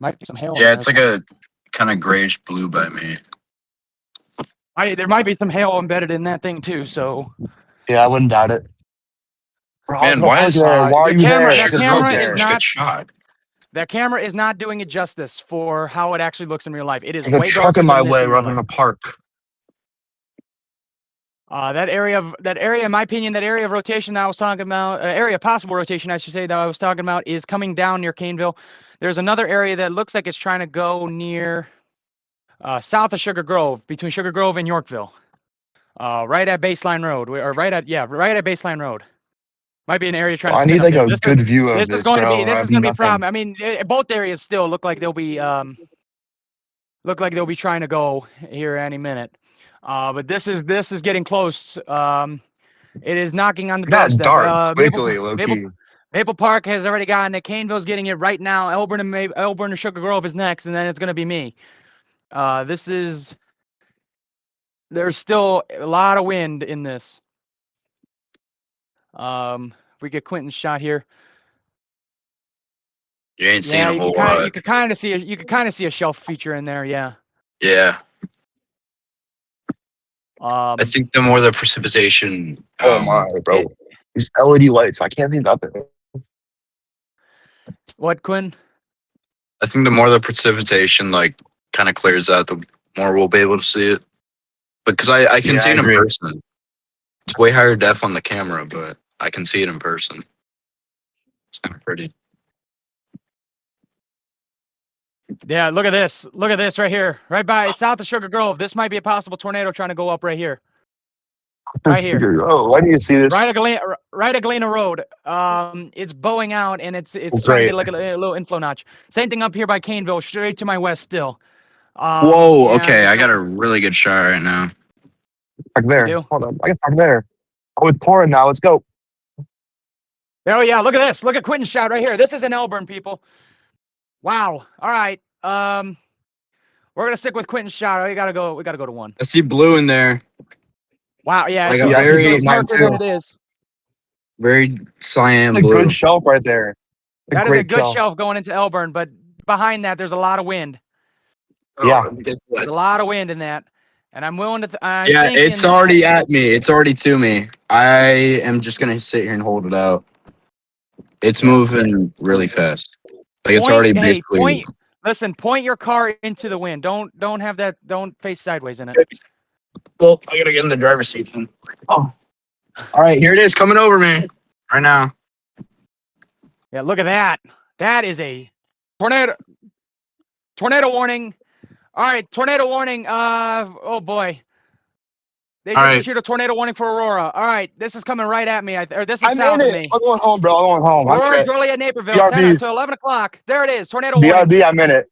might be some hail. Yeah, in it's there. like a kind of grayish blue by me. There might be some hail embedded in that thing too. So Yeah, I wouldn't doubt it. Bro, Man, why are you there? Why are the you camera, there? that Just camera go is there. not. shot. That camera is not doing it justice for how it actually looks in real life. It is There's a way truck darker in my than this way. in We're real in life. a park. That area, in my opinion, that area of rotation that I was talking about, area of possible rotation, I should say, that I was talking about, is coming down near Caneville. There's another area that looks like it's trying to go near south of Sugar Grove, between Sugar Grove and Yorkville, right at Baseline Road, or right at Baseline Road. Might be an area trying to I spin need up like there. a good view of This is this, going to be bro. I have a problem. nothing. I mean, both areas still look like they'll be trying to go here any minute. But this is getting close. It is knocking on the It got doorstep. dark quickly, low key. Maple Park has already gotten it. Caneville's getting it right now. Elburn and Sugar Grove is next, and then it's going to be me. There's still a lot of wind in this. If we get Quentin's shot here. You ain't seen Yeah, a you whole can lot. kind of see a shelf feature in there. Yeah. Yeah. I think the more the precipitation. Oh my, bro. These LED lights, I can't see nothing. What, Quinn? I think the more the precipitation like kind of clears out, the more we'll be able to see it. Because I can Yeah, see I it in agree. person. It's way higher def on the camera, but I can see it in person. It's kind of pretty. Yeah, look at this. Look at this right here. Right by south of Sugar Grove. This might be a possible tornado trying to go up right here. Right here. Oh, why do you see this? Right at Galena Road. It's bowing out, and it's trying to Great. get like a little inflow notch. Same thing up here by Caneville, straight to my west still. Whoa, yeah, okay. just I got a really good shot right now. Park there. do? Hold on. I can park there. Oh, it's pouring now. Let's go. Oh yeah, look at this. Look at Quentin's shot right here. This is in Elburn, people. Wow. All right. We're gonna stick with Quentin's shot. We gotta go to one. I see blue in there. Wow. Yeah. Like So a Yeah, I very- see it's mine darker than too. it is. Very cyan It's a blue. good shelf right there. That is a great good shelf going into Elburn, but behind that, there's a lot of wind. Yeah. There's a lot of wind in that, and I'm willing to. Yeah, it's already at me. It's already to me. I am just gonna sit here and hold it out. It's moving really fast. Like it's already basically. Listen, point your car into the wind. Don't have that. Don't face sideways in it. Well, I gotta get in the driver's seat. Oh, all right, here it is coming over me right now. Yeah, look at that. That is a tornado. Tornado warning. All right, tornado warning. Oh boy. They All just right. issued a tornado warning for Aurora. All right, this is coming right at me. Or this is I'm south in of me. it. I'm going home, bro. I'm going home. Aurora's really at Naperville. BRB. 10 to 11 o'clock. There it is. Tornado warning. BRB, I'm in it.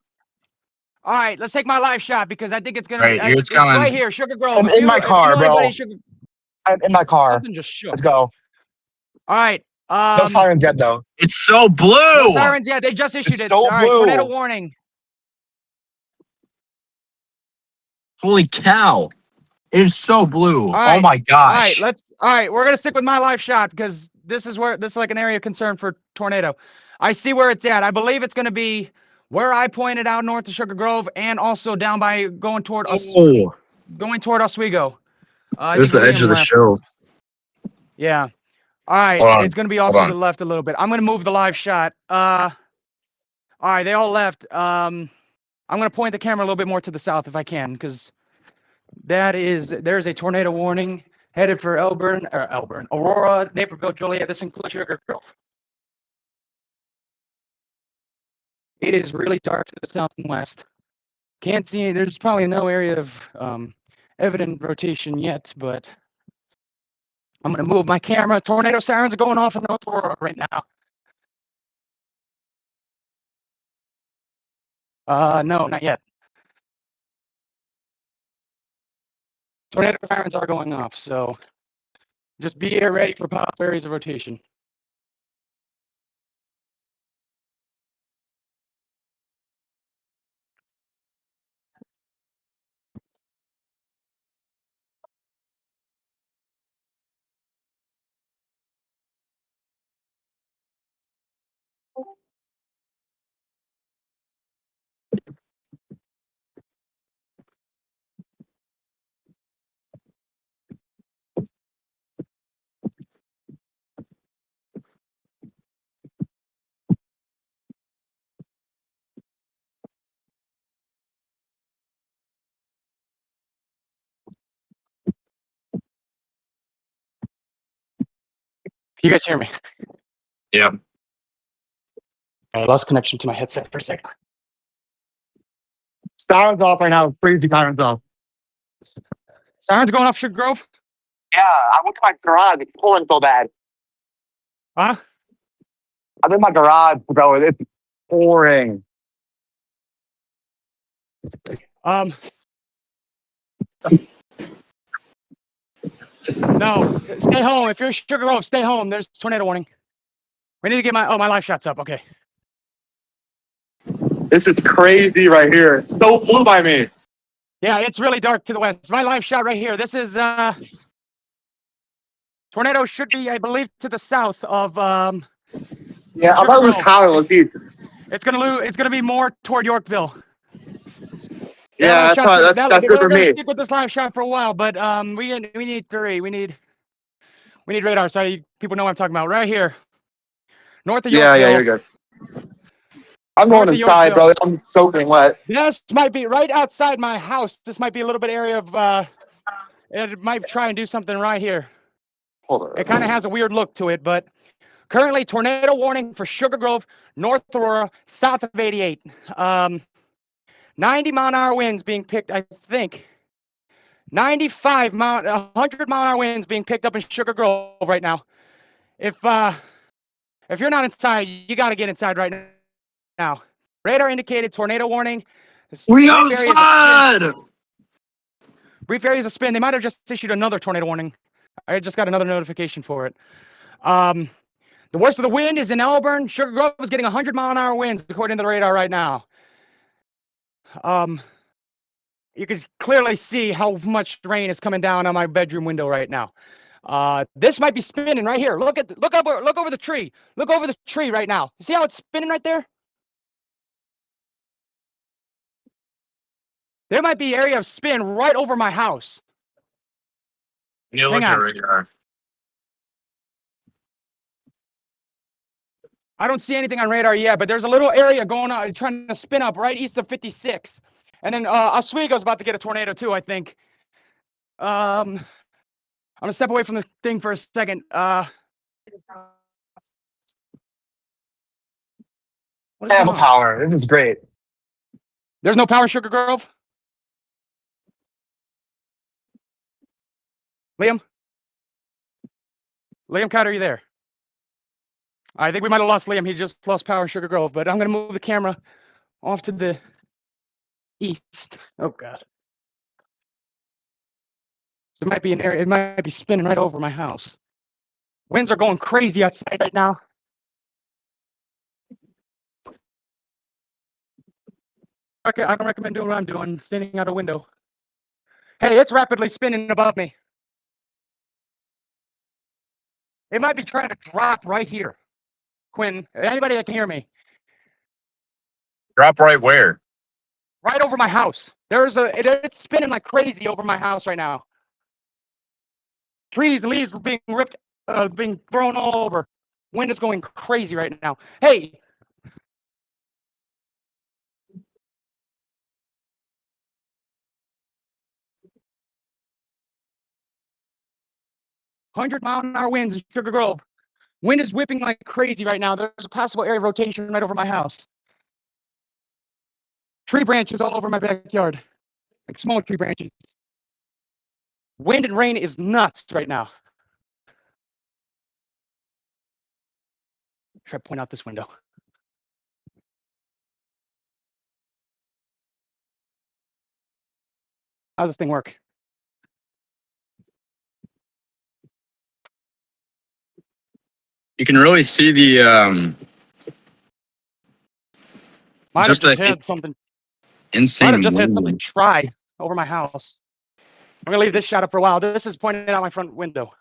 All right, let's take my live shot because I think it's gonna. All right, here it's coming. right here, Sugar Grove. I'm in my car, bro. Sugar, I'm in my car. something just shook. Let's go. All right. No sirens yet, though. It's so blue. No sirens. Yeah, they just issued it. so All right, blue. tornado warning. Holy cow! It is so blue. right. Oh my gosh! All right, we're gonna stick with my live shot because this is like an area of concern for tornado. I see where it's at. I believe it's gonna be where I pointed out north of Sugar Grove and also down by going toward Oswego. There's the edge of the shelf. Yeah. All right, Hold on, it's gonna be off hold to the left a little bit. I'm gonna move the live shot. All right, they all left. I'm gonna point the camera a little bit more to the south if I can, because there's a tornado warning headed for Aurora, Naperville, Joliet. This includes Sugar Grove. It is really dark to the south and west. Can't see. There's probably no area of evident rotation yet, but I'm gonna move my camera. Tornado sirens are going off in North Aurora right now. No, not yet. Tornado sirens are going off, so just be ready for pop areas of rotation. You guys hear me? Yeah. I lost connection to my headset for a second. Sirens off right now. Crazy sirens off. Sirens going off Sugar Grove? Yeah, I went to my garage. It's pulling so bad. Huh? I'm in my garage, bro. It's pouring. No, stay home. If you're Sugar Grove, stay home. There's tornado warning. We need to get my live shots up. Okay. This is crazy right here. It's so blue by me. Yeah, it's really dark to the west. My live shot right here. This is tornado should be, I believe, to the south of Yeah, I Sugar thought it was Grove. Tyler. It's gonna be more toward Yorkville. Yeah, that's good for We're gonna me. stick with this live shot for a while, but we need three. We need radar. So people know what I'm talking about. Right here, north of Yorkville. Yeah, you're good. I'm going North of inside, bro. I'm soaking wet. This might be right outside my house. This might be a little bit area of it might try and do something right here. Hold on. It kind of has a weird look to it, but currently tornado warning for Sugar Grove, North Aurora, south of 88. 90-mile-an-hour winds being picked, I think. 100 mile-an-hour winds being picked up in Sugar Grove right now. If you're not inside, you got to get inside right now. Radar indicated tornado warning. We outside. Brief areas of spin. They might have just issued another tornado warning. I just got another notification for it. The worst of the wind is in Elburn. Sugar Grove is getting 100-mile-an-hour winds according to the radar right now. You can clearly see how much rain is coming down on my bedroom window right now. This might be spinning right here. Look over the tree. Look over the tree right now. You see how it's spinning right there? There might be area of spin right over my house. You look at radar. I don't see anything on radar yet, but there's a little area going on, trying to spin up right east of 56. And then Oswego's about to get a tornado too, I think. I'm gonna step away from the thing for a second. I have power. This is great. There's no power, Sugar Grove. Liam Cotter, are you there? I think we might have lost Liam. He just lost power in Sugar Grove, but I'm going to move the camera off to the east. Oh, God. There might be an area. It might be spinning right over my house. Winds are going crazy outside right now. Okay, I don't recommend doing what I'm doing, standing out a window. Hey, it's rapidly spinning above me. It might be trying to drop right here. Quinn, anybody that can hear me? Drop right where? Right over my house. It's spinning like crazy over my house right now. Trees and leaves are being ripped being thrown all over. Wind is going crazy right now. Hey, 100-mile-an-hour winds in Sugar Grove. Wind is whipping like crazy right now. There's a possible area of rotation right over my house. Tree branches all over my backyard, like small tree branches. Wind and rain is nuts right now. Try to point out this window. How's this thing work? You can really see the Might Just have just a- had something. insane. Might have just had something wind. try over my house. I'm gonna leave this shot up for a while. This is pointing out my front window.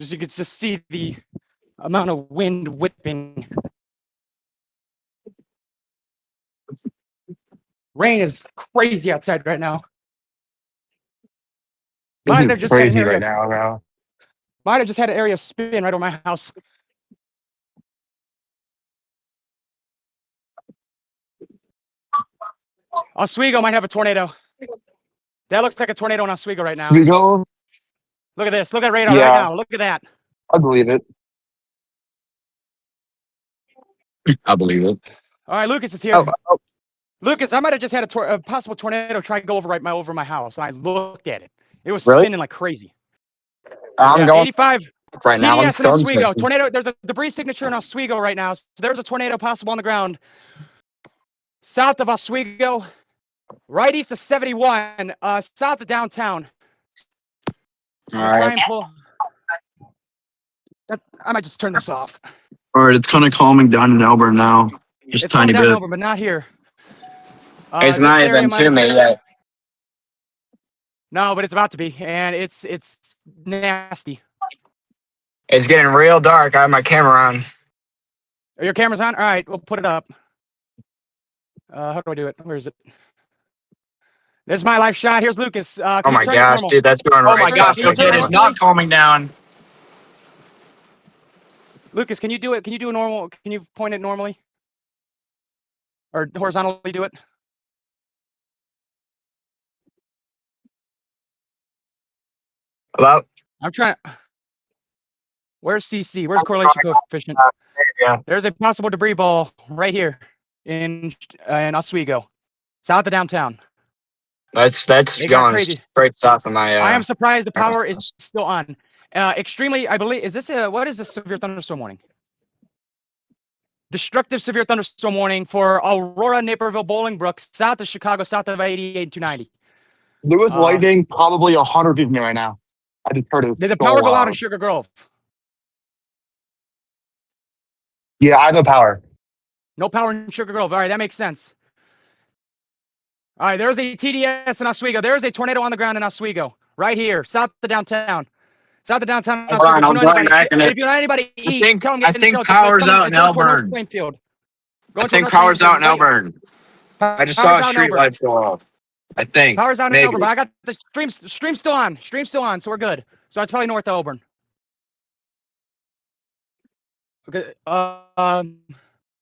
Just you can just see the amount of wind whipping. Rain is crazy outside right now. Might This have is just had an crazy area. right now, bro. Might have just had an area of spin right over my house. Oswego might have a tornado. That looks like a tornado in Oswego right now. Sweeto? Look at this. Look at radar right Yeah, now. Look at that. I believe it. I believe it. All right, Lucas is here. Oh, Lucas, I might have just had a possible tornado try to go over over my house. And I looked at it. It was Really? spinning like crazy. I'm Yeah, going 85 right now. I'm TDS in storm Oswego. switching. Tornado. There's a debris signature in Oswego right now. So there's a tornado possible on the ground. South of Oswego, right east of 71, south of downtown. All I'll try right. and pull. I might just turn this off. All right, it's kind of calming down in Elburn now. Just It's tiny coming down bit. over, but not here. It's This not area even might to have me just- yet. No, but it's about to be, and it's nasty. It's getting real dark. I have my camera on. Are your cameras on? All right, we'll put it up. How do I do it? Where is it? This is my live shot. Here's Lucas. Can Oh you my turn it gosh, normal? dude, that's going oh right my gosh, Can you south. turn it it is normally? not calming down. Lucas, can you do it? Can you do a normal? Can you point it normally? Or horizontally do it? Hello? I'm trying. Where's CC? Where's correlation coefficient? Yeah. There's a possible debris ball right here in Oswego, south of downtown. That's It got going crazy. straight south of my. I am surprised the power is house. still on. Extremely, I believe. Is this what is this severe thunderstorm warning? Destructive severe thunderstorm warning for Aurora, Naperville, Bolingbrook, south of Chicago, south of 88 and 290. There was Uh, lightning probably 100 feet from me right now. I just heard it. Did the so power go out in loud. Sugar Grove? Yeah, I have no power. No power in Sugar Grove. All right, that makes sense. All right, there's a TDS in Oswego. There's a tornado on the ground in Oswego, right here, south of downtown. South of downtown Hold Oswego. on, I'm going back in it. If you know anybody I east, think tell them I get in the think shelter. power's out in Going toward North Elburn. Plainfield. I Going toward think North power's out in Plainfield. Elburn. I just saw a Power's out in street Elburn. light go off. I think. Power's out in Maybe. Elburn, but I got the stream still on. Stream's still on, so we're good. So it's probably north of Elburn. Okay.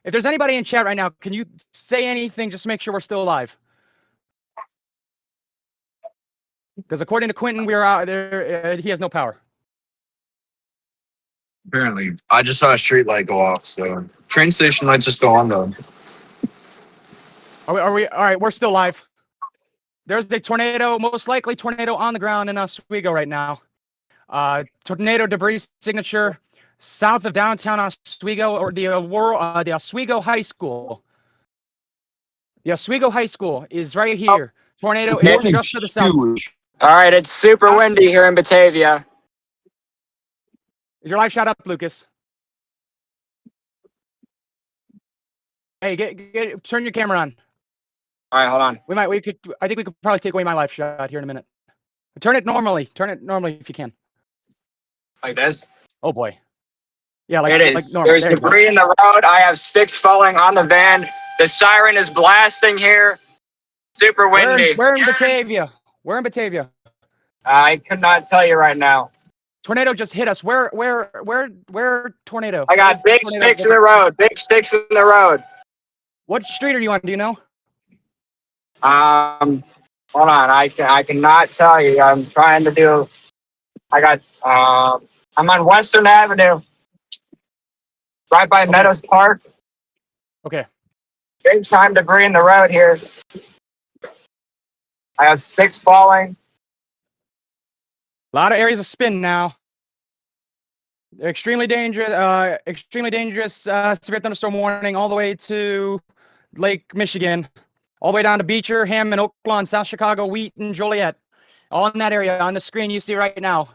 If there's anybody in chat right now, can you say anything just to make sure we're still alive? Because according to Quentin, we are out there. He has no power. Apparently, I just saw a street light go off. So train station lights are still on though. Are we all right? We're still live. There's a tornado, most likely tornado on the ground in Oswego right now. Tornado debris signature south of downtown Oswego, or the Oswego High School. The Oswego High School is right here. Tornado is Warning's just to the south. huge. All right, it's super windy here in Batavia. Is your live shot up, Lucas? Hey, turn your camera on. All right, hold on. I think we could probably take away my live shot here in a minute. Turn it normally if you can. Like this? Oh boy. Yeah, like It is. Like normal. There's There you go. debris in the road. I have sticks falling on the van. The siren is blasting here. Super windy. We're in Batavia. We're in Batavia. I could not tell you right now. Tornado just hit us. Where tornado? I got big Tornado. sticks in the road. Big sticks in the road. What street are you on? Do you know? Hold on. I cannot tell you. I'm trying to do. I'm on Western Avenue, right by Meadows Park. Okay. Big time debris in the road here. I have sticks falling. A lot of areas of spin now. Extremely dangerous. Severe thunderstorm warning all the way to Lake Michigan, all the way down to Beecher, Hammond, Oak Lawn, South Chicago, Wheaton, Joliet, all in that area on the screen you see right now.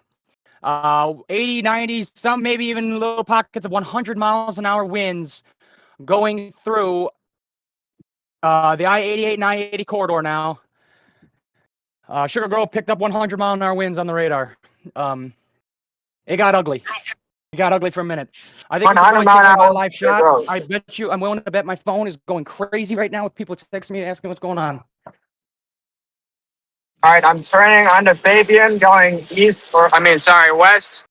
80, 90, some maybe even little pockets of 100 miles an hour winds going through the I-88 and I-80 corridor now. Sugar Grove picked up 100 mile an hour winds on the radar. It got ugly. It got ugly for a minute. I think we can probably take out my live shot. I bet you, I'm willing to bet my phone is going crazy right now with people texting me asking what's going on. All right, I'm turning onto Fabian, going west.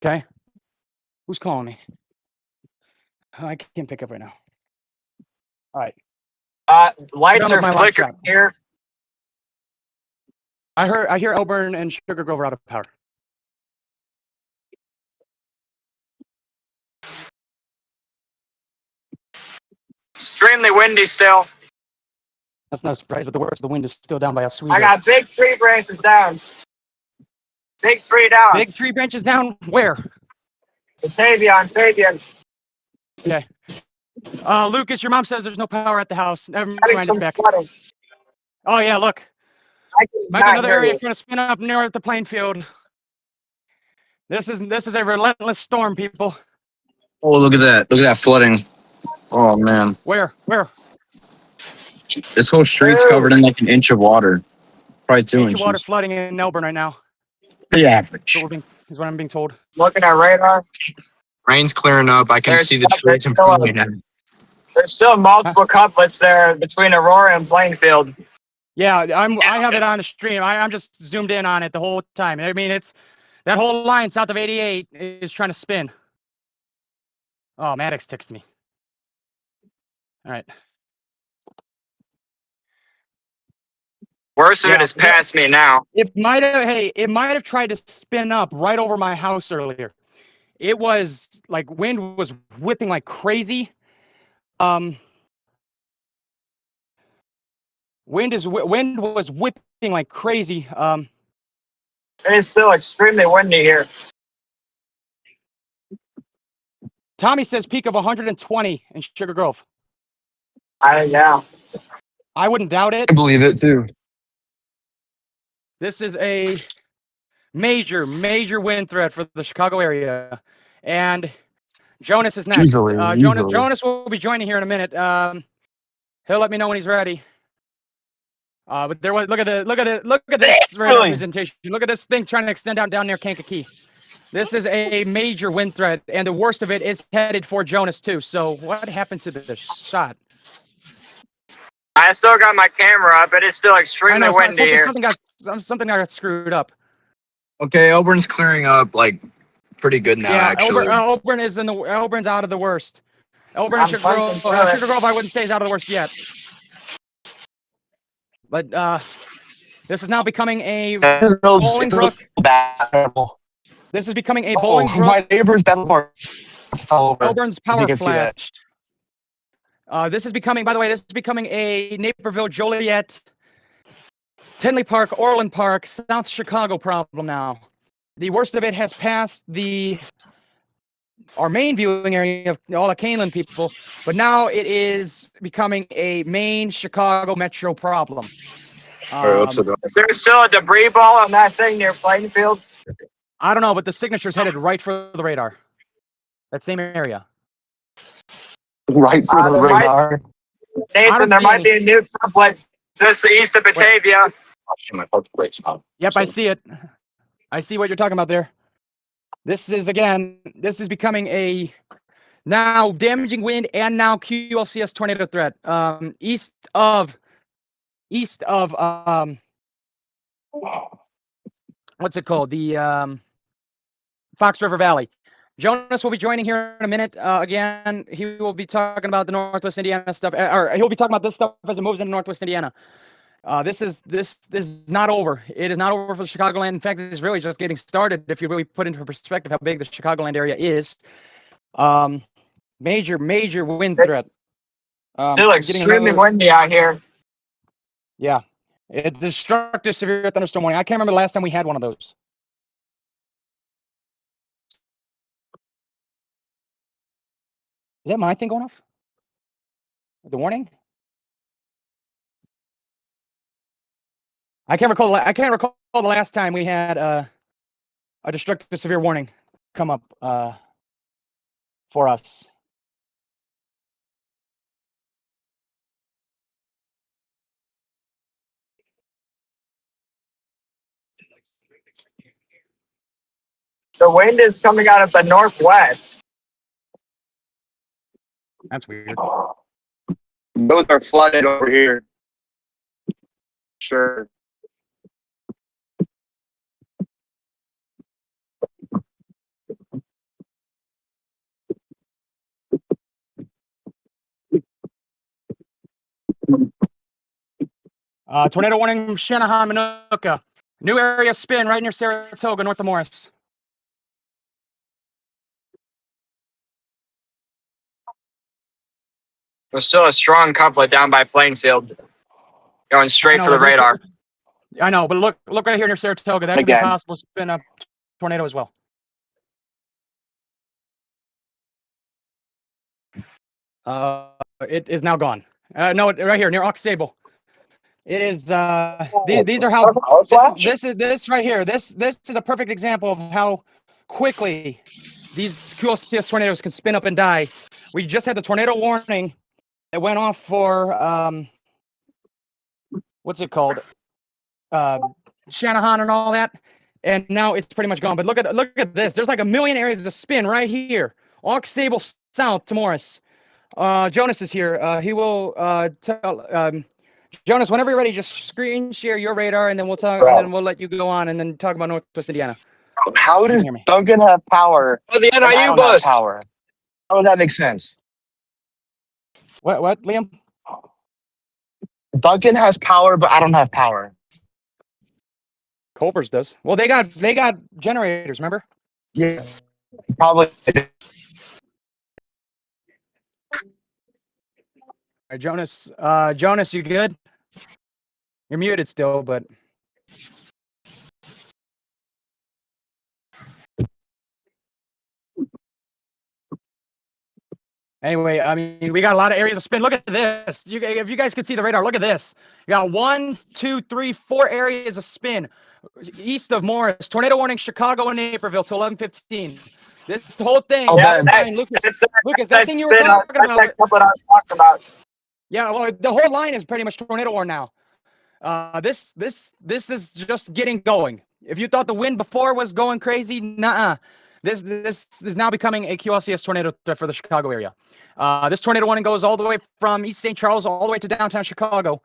Okay. Who's calling me? I can't pick up right now. All right. Lights Done are with my live flickering shot. here. I hear Elburn and Sugar Grove are out of power. Extremely windy still. That's not a surprise, but the worst, the wind is still down by a sweet. I got big tree branches down. Big tree down. Big tree branches down. Where? Fabian. Okay. Lucas, your mom says there's no power at the house. Never Having mind, some it's back. flooding. Oh yeah, look. I Might be another area going to spin up near the playing field. This is a relentless storm, people. Oh, look at that! Look at that flooding. Oh man, Where? this whole street's covered in like an inch of water, probably 2 Inch of water inches. flooding in Melbourne right now. Pretty average. Is what I'm being told. Looking at radar. Rain's clearing up. I can see the streets in front of me now. There's still multiple couplets there between Aurora and Plainfield. Yeah, I have it on the stream. I'm just zoomed in on it the whole time. I mean, it's that whole line south of 88 is trying to spin. Oh, Maddox texted me. All right. Worst of it is past me now. It might have tried to spin up right over my house earlier. It was like wind was whipping like crazy. Wind was whipping like crazy. It is still extremely windy here. Tommy says peak of 120 in Sugar Grove. Yeah. I wouldn't doubt it. I believe it too. This is a major wind threat for the Chicago area. And Jonas is next. Easily. Jonas will be joining here in a minute. He'll let me know when he's ready. But there was look at this radar presentation. Look at this thing trying to extend out down near Kankakee. This is a major wind threat, and the worst of it is headed for Jonas too. So what happened to the shot? I still got my camera up, but it's still extremely windy here. Something got screwed up. Okay, Auburn's clearing up like pretty good now. Yeah, actually, Auburn's out of the worst. Sugar Grove, I wouldn't say is out of the worst yet. But this is now becoming a Bolingbrook. This is becoming a Bolingbrook. My neighbor's more. Auburn's power flashed. This is becoming, by the way, a Naperville, Joliet, Tinley Park, Orland Park, South Chicago problem now. The worst of it has passed our main viewing area of all the Caneland people, but now it is becoming a main Chicago metro problem. Is there still a debris ball on that thing near Plainfield? I don't know, but the signature's headed right for the radar. That same area. Right for the radar. Nathan, there might be a new couplet just east of Batavia. Yep, I see it. I see what you're talking about there. This is becoming a now damaging wind and now QLCS tornado threat. East of what's it called? The Fox River Valley. Jonas will be joining here in a minute. Again, he will be talking about the Northwest Indiana stuff, or he'll be talking about this stuff as it moves into Northwest Indiana. This is not over. It is not over for the Chicagoland. In fact, it's really just getting started. If you really put into perspective how big the Chicagoland area is, major wind threat. Still extremely windy out here. Yeah, it's destructive severe thunderstorm warning. I can't remember the last time we had one of those. Is that my thing going off? The warning? I can't recall the last time we had a destructive severe warning come up for us. The wind is coming out of the northwest. That's weird. Those are flooded over here. Sure. Tornado warning from Shanahan, Minooka. New area spin right near Saratoga, north of Morris. There's still a strong couplet down by Plainfield, going straight for the radar. I know, but look right here near Saratoga. That could be a possible spin up tornado as well. It is now gone. No, right here near Aux Sable. It is. These are how. This right here. This is a perfect example of how quickly these QLCS tornadoes can spin up and die. We just had the tornado warning that went off for what's it called? Shanahan and all that, and now it's pretty much gone. But look at this. There's like a million areas to spin right here. Aux Sable south to Morris. Jonas is here. He will tell Jonas, whenever you're ready, just screen share your radar, and then we'll talk. And then we'll let you go on, and then talk about Northwest Indiana. How does Duncan have power? Oh, the NIU bus. Power. How does that make sense? What, Liam? Duncan has power, but I don't have power. Culver's does. Well, they got generators. Remember? Yeah, probably. All right, Jonas. Jonas, you good? You're muted still, but. Anyway, I mean, we got a lot of areas of spin. Look at this. If you guys could see the radar, look at this. You got 1, 2, 3, 4 areas of spin east of Morris. Tornado warning, Chicago and Naperville till 11:15. This whole thing. Oh, man. Lucas, that thing you were talking about. Yeah, well, the whole line is pretty much tornado warning now. This is just getting going. If you thought the wind before was going crazy, nuh-uh. This is now becoming a QLCS tornado threat for the Chicago area. This tornado warning goes all the way from East St. Charles all the way to downtown Chicago.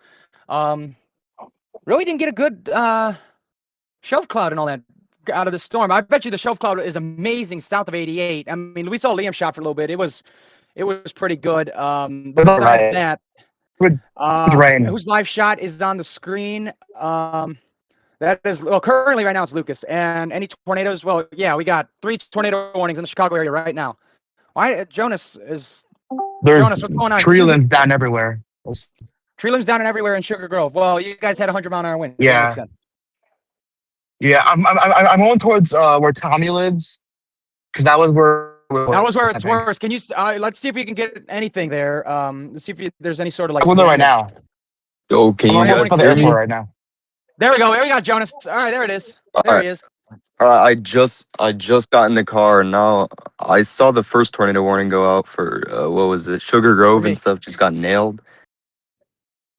Really didn't get a good shelf cloud and all that out of the storm. I bet you the shelf cloud is amazing south of 88. I mean, we saw Liam shot for a little bit. It was pretty good. Besides that, whose live shot is on the screen? That is, well, currently right now it's Lucas. And any tornadoes? Well, yeah, we got 3 tornado warnings in the Chicago area right now. Why, Jonas, what's going on? Tree limbs down everywhere. Tree limbs down and everywhere in Sugar Grove. Well, you guys had 100-mile-an-hour wind. Yeah. Yeah, I'm going towards where Tommy lives, because that was where it's worse. Can you? Let's see if we can get anything there. Let's see if there's any sort of like. I'm going there right now. Yo, can you guys hear me? Right now. There we go. There we go, Jonas. All right, there it is. There he is. All right, I just got in the car, and now I saw the first tornado warning go out for what was it, Sugar Grove and stuff. Just got nailed.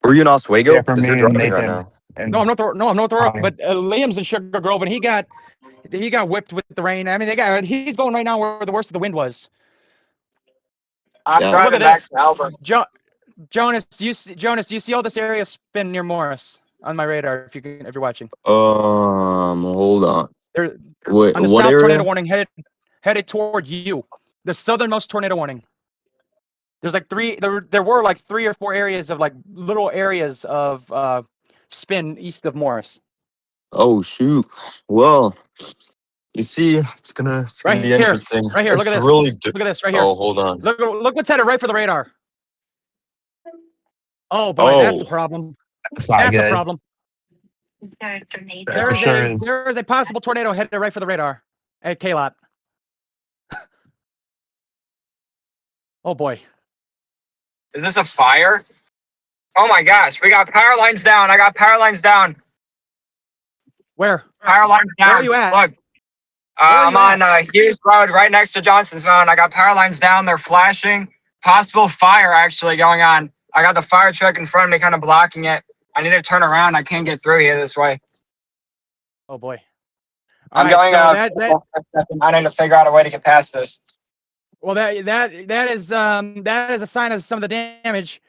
Were you in Oswego? Yeah, for me and Nathan. Right now. No, I'm North Aurora, but Liam's in Sugar Grove, and he got whipped with the rain. I mean, he's going right now where the worst of the wind was. I'm driving back to Albert. Jonas, do you see all this area spin near Morris? on my radar if you're watching. Hold on. They're Wait, on the what south area? tornado warning headed toward you. The southernmost tornado warning. There's like there were like 3 or 4 areas of like little areas of spin east of Morris. Oh shoot. Well, you see, it's gonna Right be here. interesting. Right here. It's Look at this. really Look at this right here. Oh, hold on. Look what's headed right for the radar. Oh boy, that's a Oh, problem. That's not That's a good. problem. There sure is. There is a possible tornado headed right for the radar at K-Lot. Oh boy. Is this a fire? Oh my gosh, we got power lines down. I got power lines down. Where? Power lines down. Where are you at? Look, are you I'm on Hughes Road right next to Johnson's Mountain. I got power lines down. They're flashing. Possible fire actually going on. I got the fire truck in front of me kind of blocking it. I need to turn around. I can't get through here this way. Oh boy. I'm All right, going so I need to figure out a way to get past this. well that is a sign of some of the damage.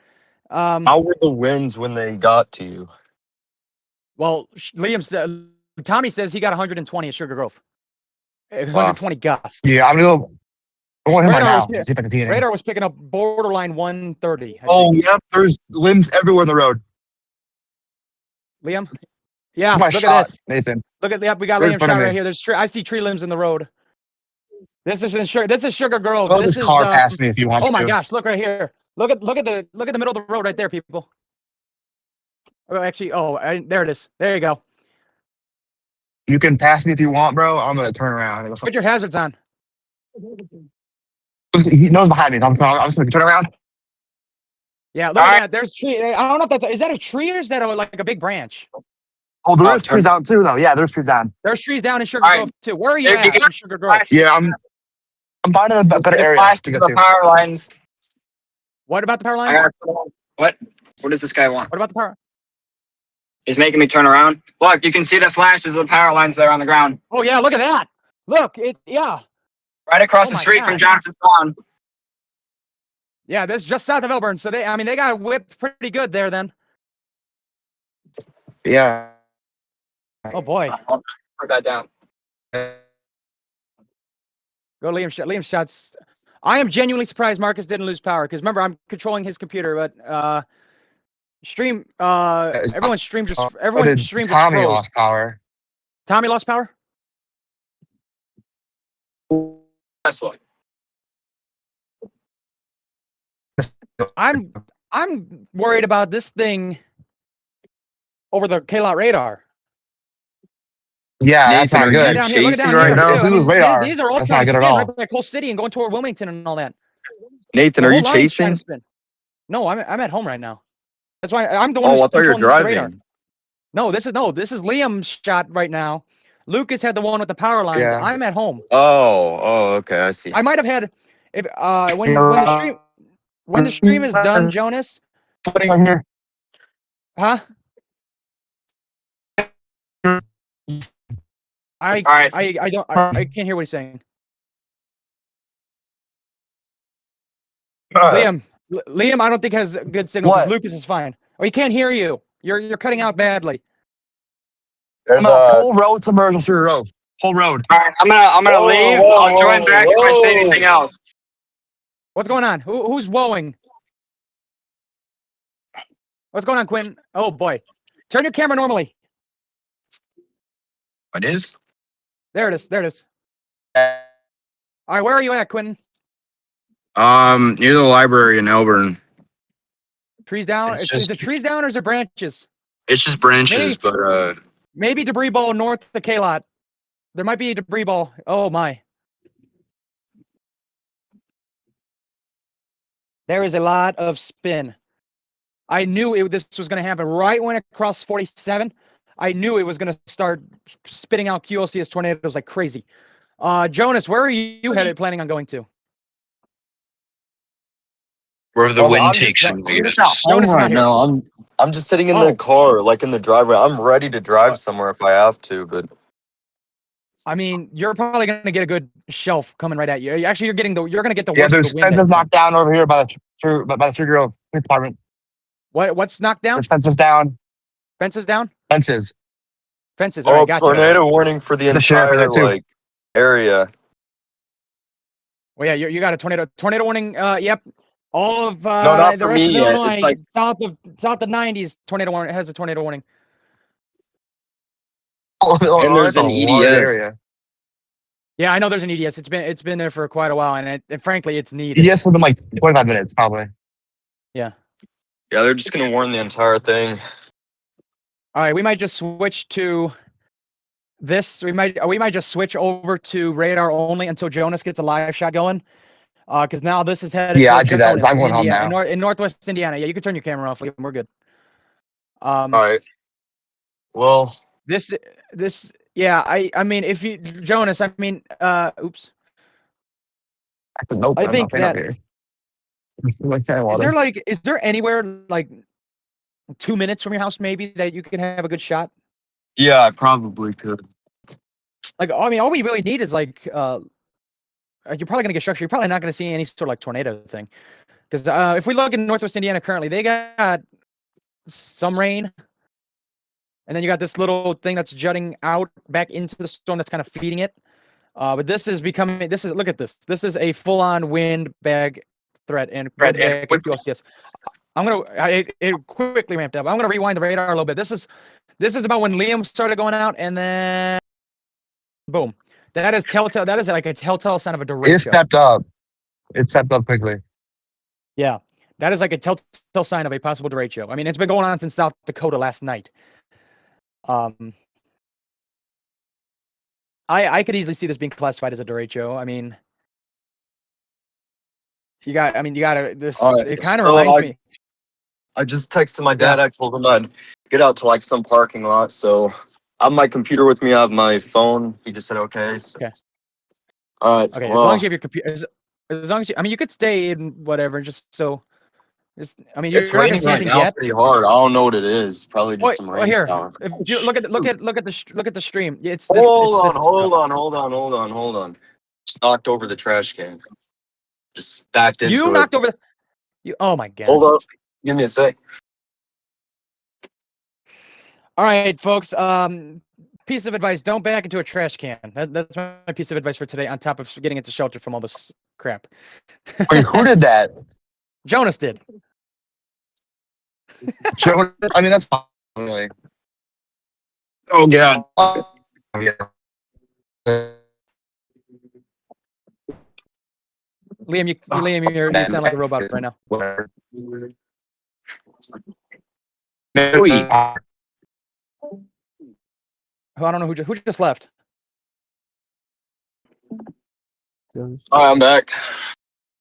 how were the winds when they got to you? Well, Tommy says he got 120 at Sugar Grove. 120 gusts. Yeah, I'm gonna hit right Radar now. was, See if I can see anything. radar was picking up borderline 130. I Oh, think. yep. There's limbs everywhere in the road. Liam? Yeah, My look shot, at this. Nathan. Look at we got Right in Liam front shot of right me. here. I see tree limbs in the road. This is Sugar Grove. Throw This this is car past me if you want oh my to. gosh, look right here. Look at the middle of the road right there, people. Oh, actually, there it is. There you go. You can pass me if you want, bro. I'm gonna turn around. Put your hazards on. He knows behind me. I'm just gonna turn around. Yeah, look at that. There's tree. I don't know if is that a tree or is that like a big branch? Oh, there's trees down too, though. Yeah, there's trees down. There's trees down in Sugar All right. Grove too. Where are you If you at in Sugar Grove? Yeah, I'm finding a better area to go The to. power lines. What about the power I lines? got what? What does this guy want? What about the power? He's making me turn around. Look, you can see the flashes of the power lines there on the ground. Oh yeah, look at that. Look, yeah. Right across Oh the my street from gosh. Johnson's Lawn. Yeah, this is just south of Elburn. So they got whipped pretty good there then. Yeah. Oh boy. I'll put that down. Go Liam. Liam shots. I am genuinely surprised Marcus didn't lose power because remember I'm controlling his computer, but stream. Everyone's stream just Tommy froze. lost power. Tommy lost power. Tesla. I'm worried about this thing over the K-Lot radar. Yeah, that's Nathan, not are you good. Down here, look at chasing down right here, now? too. I This is mean, radar. these are all That's trying not to good at spin all. right by Coal City and going toward Wilmington and all that. Nathan, The are you whole line's trying chasing? to spin. No, I'm at home right now. That's why I'm the one. Oh, who's I thought you were controlling the radar. driving. No, this is Liam's shot right now. Lucas had the one with the power lines. Yeah. I'm at home. Oh, okay, I see. I might have had if when the stream is done, Jonas. Putting on here. Huh? I can't hear what he's saying. Liam, I don't think has good signal because What? Lucas is fine. Oh, he can't hear you. You're cutting out badly. I'm a whole road submerged on Sugar Grove. Whole road. All right, I'm gonna leave. I'll join back if I say anything else. What's going on? Who's woeing? What's going on, Quentin? Oh boy, turn your camera normally. It is? There it is. There it is. All right, where are you at, Quentin? Near the library in Elburn. Trees down. It's Is just- the trees down or is it branches? It's just branches, but Maybe debris ball north of the K-Lot. There might be a debris ball. Oh my. There is a lot of spin. I knew this was going to happen right when it crossed 47. I knew it was going to start spitting out QLCS tornadoes like crazy. Jonas, where are you headed planning on going to? Wherever the Well, wind I'm takes just- you. I'm just not home Jonas is not right here. now. I'm just sitting in Oh. the car, like in the driveway. I'm ready to drive somewhere if I have to, but I mean, you're probably going to get a good shelf coming right at you. Actually, you're going to get the Yeah, worst there's of the wind. fences knocked down over here by the Sugar Grove Police Department. What's knocked down? There's fences down. Fences down? Fences. Fences. All right, gotcha. Tornado warning for the The sheriff are entire there, too. area. Well, yeah, you got a tornado warning. Yep. All of No, not the for rest of me. Illinois, It's like south of 90s, tornado warning has a tornado warning. Oh, And there's that's a an large EDS. area. Yeah, I know there's an EDS. It's been there for quite a while, and frankly, it's needed. Yes, within like 25 minutes, probably. Yeah. Yeah, they're just gonna warn the entire thing. All right, we might just switch to this. We might just switch over to radar only until Jonas gets a live shot going. Because now this is headed Yeah, towards I do that. Jonas 'Cause I'm in going home India, now. in Northwest Indiana. Yeah, you can turn your camera off. We're good. All right. Well, This, yeah. I mean, if you Jonas, I mean, oops. Nope, I I'm think not that here. Like that is water. there anywhere like 2 minutes from your house maybe that you can have a good shot? yeah, I probably could. Like, I mean, all we really need is like, you're probably gonna get structure. You're probably not gonna see any sort of like tornado thing, because if we look in Northwest Indiana currently, they got some rain, and then you got this little thing that's jutting out back into the storm that's kind of feeding it. But this is becoming. Look at this. This is a full-on wind bag threat and wind bag QLCS. I'm gonna. It quickly ramped up. I'm gonna rewind the radar a little bit. This is about when Liam started going out, and then boom. That is telltale. That is like a telltale sign of a It derecho. stepped up. It stepped up quickly. Yeah, that is like a telltale sign of a possible derecho. I mean, it's been going on since South Dakota last night. I could easily see this being classified as a derecho. I mean, you gotta this. All right, It kind of so reminds me. I just texted my dad. I told him I'd get out to like some parking lot. So I have my computer with me. I have my phone. He just said okay. So. Okay. All right. Okay, well, as long as you have your computer, as long as you, I mean, you could stay in whatever, just so. I mean, you're it's not gonna raining see right anything now yet. pretty hard. I don't know what it is. Probably just some Well, rain. here, shower. if you look at the stream. It's this. Hold It's on. Hold on. Just knocked over the trash can. Just backed You into knocked it. over the. Oh my god. Hold up. Give me a sec. All right, folks. Piece of advice: don't back into a trash can. That's my piece of advice for today. On top of getting into shelter from all this crap. Wait, who did that? Jonas did. Joe? I mean, that's fine. Really. Oh god. Liam, you sound like a robot right now. Whatever. I don't know who just left. All right, I'm back.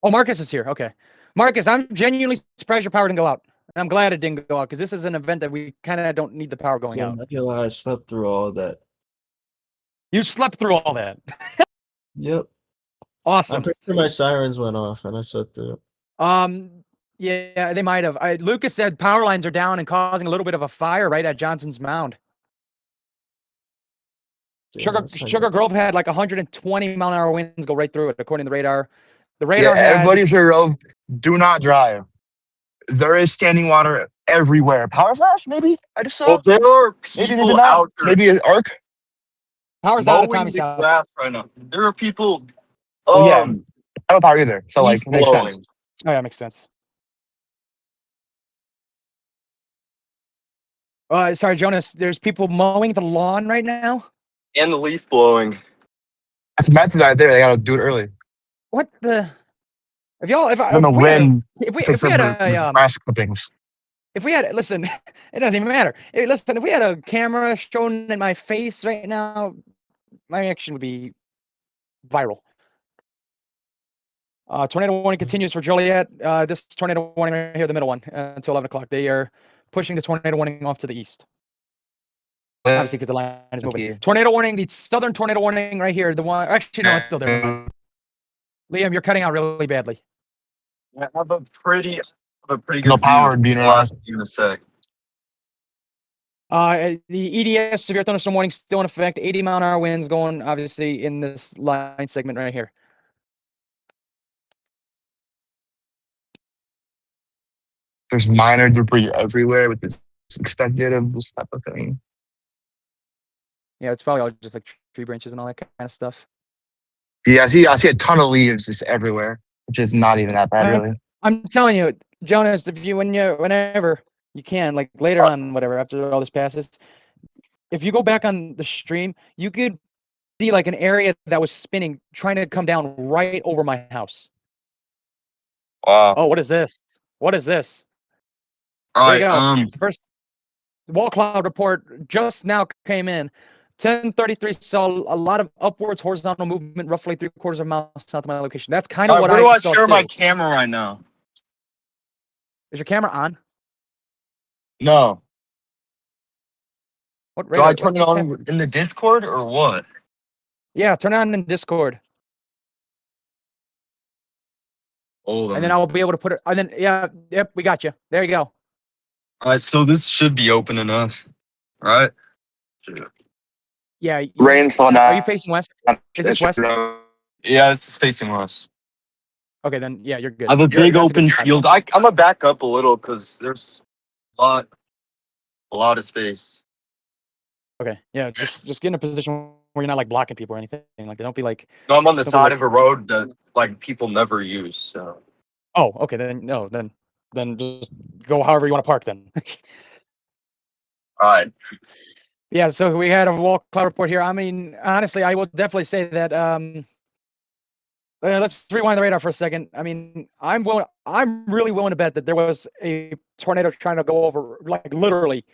Oh, Marcus is here. Okay, Marcus, I'm genuinely surprised your power didn't go out. And I'm glad it didn't go out because this is an event that we kind of don't need the power going Yeah, out. I'm not gonna lie, I slept through all that. You slept through all that. Yep. I'm Awesome. pretty sure my sirens went off and I slept through it. Yeah, they might have. Lucas said power lines are down and causing a little bit of a fire right at Johnson's Mound. Yeah, Sugar Grove had like 120-mile-an-hour winds go right through it, according to the radar. The Yeah, radar had. everybody should go. Do not drive. There is standing water everywhere. Power flash, maybe? I just saw. Well, there are Maybe people not. out there Maybe an arc. Power's out of mowing Tommy's the house. grass right now. There are people. Oh yeah, I don't power either. So like, leaf it makes sense. blowing. Oh yeah, makes sense. Sorry, Jonas. There's people mowing the lawn right now. And the leaf blowing. That's method right there. They gotta do it early. What the? If y'all, Then the wind if picks we up had the grass clippings. if we had, listen, it doesn't even matter. Hey, listen, if we had a camera shown in my face right now, my reaction would be viral. Tornado warning continues for Joliet. This tornado warning right here, the middle one, until 11 o'clock. They are pushing the tornado warning off to the east. Obviously, because the line is moving. Tornado warning, the southern tornado warning right here. The one, actually, no, it's still there. Liam, you're cutting out really badly. I have a pretty good No power view. being I'll around. ask you in a sec. The EDS, severe thunderstorm warning, still in effect. 80-mile-an-hour winds going, obviously, in this line segment right here. There's minor debris everywhere with this expected of this type of thing. Yeah, it's probably all just like tree branches and all that kind of stuff. Yeah, I see a ton of leaves just everywhere, which is not even that bad, really. I'm telling you, Jonas, if you whenever you can, like later on, whatever, after all this passes, if you go back on the stream, you could see like an area that was spinning, trying to come down right over my house. Wow. Oh, what is this? What is this? All There you right. go. First wall cloud report just now came in. 10:33 saw a lot of upwards horizontal movement, roughly 3/4 of a mile south of my location. That's kind of All right, what where do I saw share my too. camera right now? Is your camera on? No. What Do I radar? turn it on in the Discord or what? Yeah, turn it on in Discord, Hold on. and then I'll be able to put it. And then yep, we got you. There you go. All right, so this should be open enough, right? Yeah. Rain slowed down. Are you facing west? Is this west? Yeah, this is facing west. Okay, then yeah, you're good. I have a big That's open good shot. field. I'm gonna back up a little because there's a lot of space. Okay, yeah, just get in a position where you're not like blocking people or anything like that. Don't be like. No, I'm on the Don't be side like- of a road that like people never use. So Oh, okay, then just go however you want to park then. all right. Yeah, so we had a wall cloud report here. I mean, honestly, I will definitely say that. Let's rewind the radar for a second. I mean, I'm really willing to bet that there was a tornado trying to go over, like literally.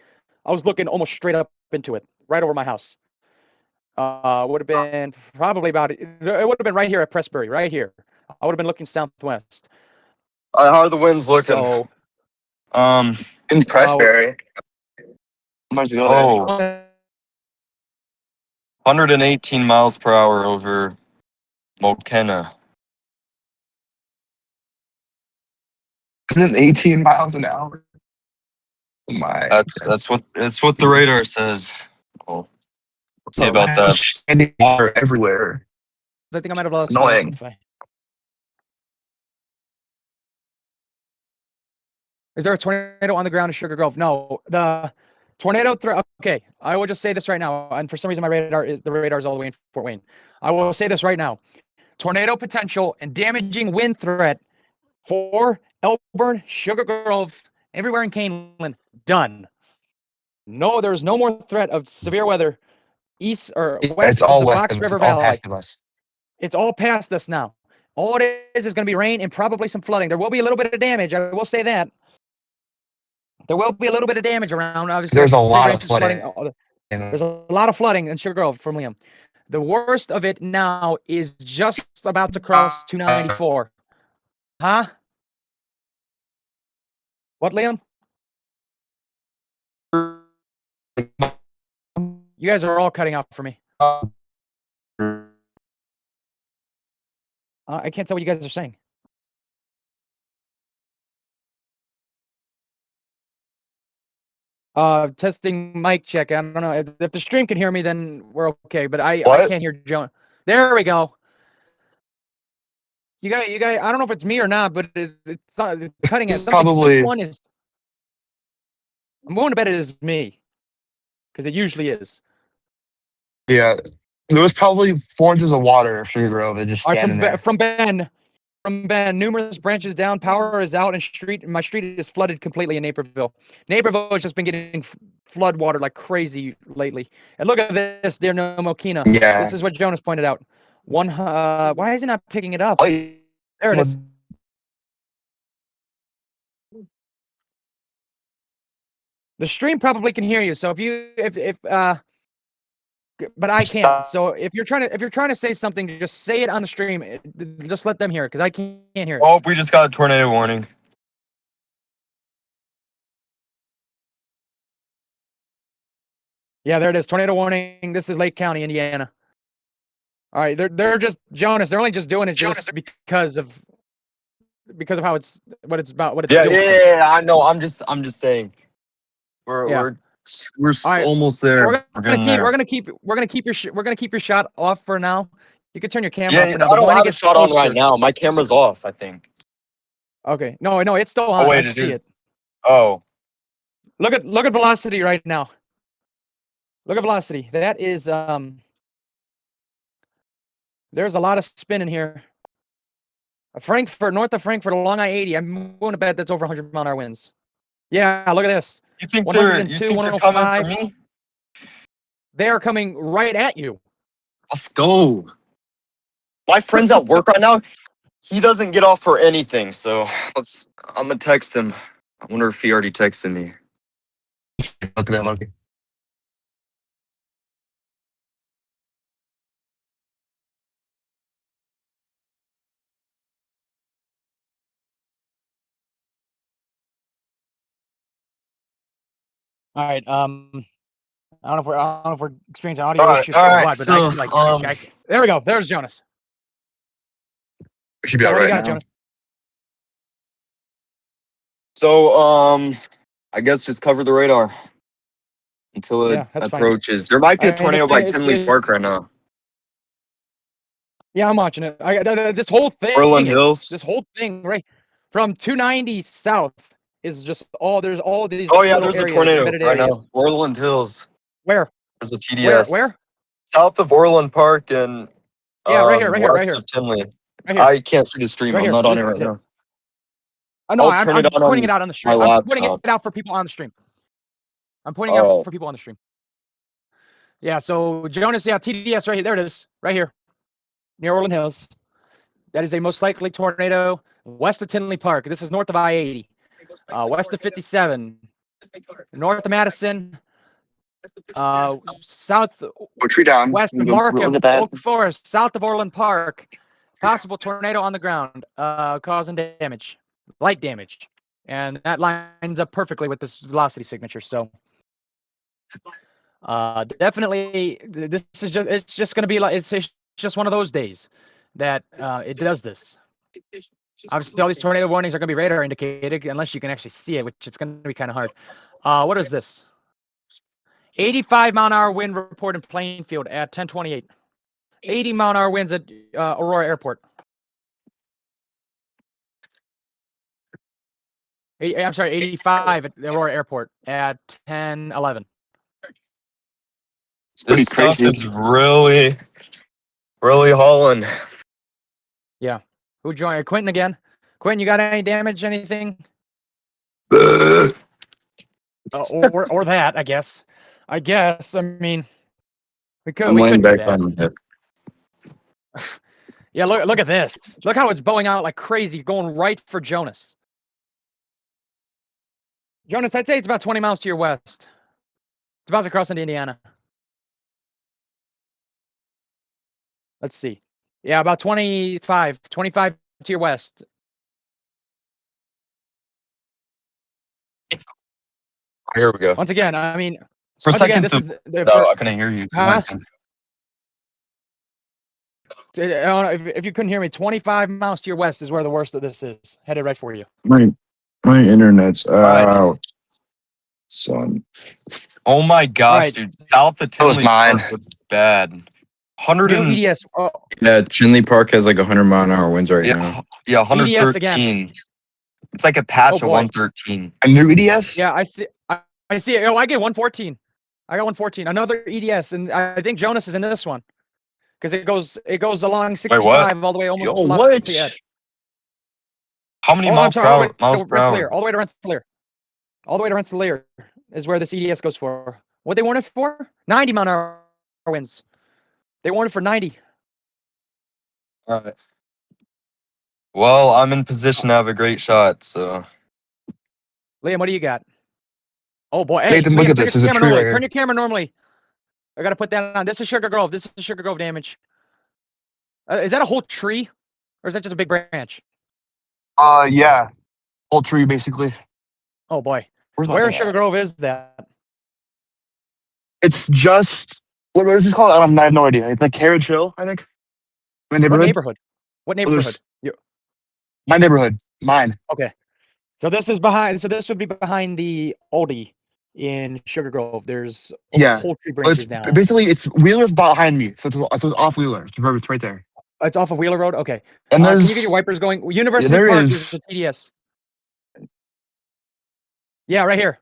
I was looking almost straight up into it, right over my house. Would have been probably about it would have been right here at Pressbury, right here. I would have been looking southwest. All right, how are the winds looking? So, In Pressbury. I'm about to go there. 118 miles per hour over Mokena. 18 miles an hour. Oh my. That's what the radar says. Well, let's see about that. Standing water everywhere. I think I might have lost Annoying. Wi-Fi. Is there a tornado on the ground in Sugar Grove? No, the tornado threat. Okay, I will just say this right now. And for some reason, my radar is all the way in Fort Wayne. I will say this right now: tornado potential and damaging wind threat for Elburn, Sugar Grove, everywhere in Caneland. Done. No, there's no more threat of severe weather east or west It's all of the west Fox of us. River It's all Valley. past of us. It's all past us now. All it is going to be rain and probably some flooding. There will be a little bit of damage. I will say that. There will be a little bit of damage around. Obviously, There's a lot of flooding. There's a lot of flooding in Sugar Grove from Liam. The worst of it now is just about to cross 294. Huh? What, Liam? You guys are all cutting out for me. I can't tell what you guys are saying. Testing mic check. I don't know if the stream can hear me, then we're okay. But I can't hear Joan. There we go. You guys. I don't know if it's me or not, but it's cutting at probably one is. I'm willing to bet it is me, because it usually is. Yeah, there was probably 4 inches of water in Sugar Grove. It just standing there. From Ben, numerous branches down. Power is out, and my street is flooded completely in Naperville. Naperville has just been getting flood water like crazy lately. And look at this, dear No Mokina. Yeah. This is what Jonas pointed out. Why is he not picking it up? There it is. The stream probably can hear you. So but I can't. So if you're trying to say something, just say it on the stream. Just let them hear it, because I can't hear it. Oh, we just got a tornado warning. Yeah, there it is. Tornado warning. This is Lake County, Indiana. All right, they're just Jonas. They're only just doing it just because of how what it's doing. Yeah, I know. I'm just saying. We're right, almost there. We're gonna keep your shot off for now. You can turn your camera off for now. I don't have a shot on right now. My camera's off, I think. Okay. No, it's still on. Oh, wait, I see it. Oh. Look at velocity right now. Look at velocity. That is there's a lot of spin in here. Frankfurt, north of Frankfurt, along I-80. I'm going to bet that's over 100-mile-an-hour winds. Yeah, look at this. You think 102, they're coming for 105. me? They are coming right at you. Let's go. My friend's at work right now. He doesn't get off for anything, so I'm gonna text him. I wonder if he already texted me. Look at that, Loki. All right. I don't know if we're experiencing audio issues all or right. what, but So, I feel like there we go. There's Jonas. We should be Yeah, all what do you right got, now. Jonas? So, I guess just cover the radar until it Yeah, that's fine. approaches. There might be a And tornado this by thing, Tinley Park right now. Yeah, I'm watching it. This whole thing, Orland Hills. this whole thing, right from 290 south is just there's all these Oh yeah, little there's a areas, tornado embedded right areas. now. Orland Hills. Where? There's a TDS. Where? South of Orland Park and Yeah, right here, west here. of Tinley. Right here. I can't see the stream. Right I'm here. not on it This right is it. now. Oh, no, I'll I'm turn it on pointing it out on the stream. my I'm pointing laptop. it out for people on the stream. I'm pointing Oh. out for people on the stream. Yeah, so Jonas, yeah, TDS right here. There it is, right here, near Orland Hills. That is a most likely tornado west of Tinley Park. This is north of I-80, west of 57, north of Madison, south Put tree down. west of Go Markham, look at that. Oak Forest, south of Orland Park. Possible tornado on the ground, causing damage, light damage, and that lines up perfectly with this velocity signature. So, definitely, this is just—it's just going to be like it's just one of those days that it does this. Obviously, all these tornado warnings are going to be radar indicated unless you can actually see it, which it's going to be kind of hard. What is this? 85-mile-an-hour wind report in Plainfield at 10:28. 80-mile-an-hour winds at Aurora Airport. I'm sorry, 85 at Aurora Airport at 10:11. This stuff is really hauling. Yeah. Who joined? Quentin again. Quentin, you got any damage? Anything? Or that, I guess. I mean, we could. I'm We laying could do back that. on the hip. Yeah. Look at this. Look how it's bowing out like crazy, going right for Jonas. Jonas, I'd say it's about 20 miles to your west. It's about to cross into Indiana. Let's see. Yeah, about 25 to your west. Here we go. Once again, I mean, For a once again, second, this is the no, I couldn't hear you. past. I don't know if you couldn't hear me, 25 miles to your west is where the worst of this is. Headed right for you. My internet's right. out, son. Oh my gosh, Right. dude! South of That was Tinley mine. Park was bad. 100 New and EDS. Oh, Yeah, Tinley Park has like 100-mile-an-hour winds right now. yeah, EDS again. 113. It's like a patch Oh, of boy. 113. A new EDS? yeah, I see. I see. Oh, I get 114. I got 114. Another EDS, and I think Jonas is in this one because it goes along 65 what? all the way almost Yo, to what? Lafayette. How many Oh, I'm miles per sorry. hour? Miles per Rensselaer. hour? All the way to Rensselaer. All the way to Rensselaer is where this EDS goes for. What they warned it for? 90-mile-an-hour winds. They warned it for 90. All right. Well, I'm in position to have a great shot, so Liam, what do you got? Oh boy, hey, Nathan, look Liam, at this. turn There's a your camera tree right normally. here. Turn your camera normally. I gotta put that on. This is Sugar Grove. This is Sugar Grove damage. Is that a whole tree, or is that just a big branch? Yeah. Whole tree, basically. Oh boy, Where's my where in thing Sugar at? Grove is that? It's just what is this called? I have no idea. It's like Carriage Hill, I think. My What neighborhood. neighborhood? What neighborhood? My neighborhood. Mine. Okay, so this is behind. So this would be behind the Aldi in Sugar Grove. There's Yeah. whole tree Well, branches it's down. basically it's Wheeler's behind me, so it's off Wheeler. It's right there. It's off of Wheeler Road. Okay. And Can there's you get your wipers going? University there Park is- is the TDS. Yeah, right here.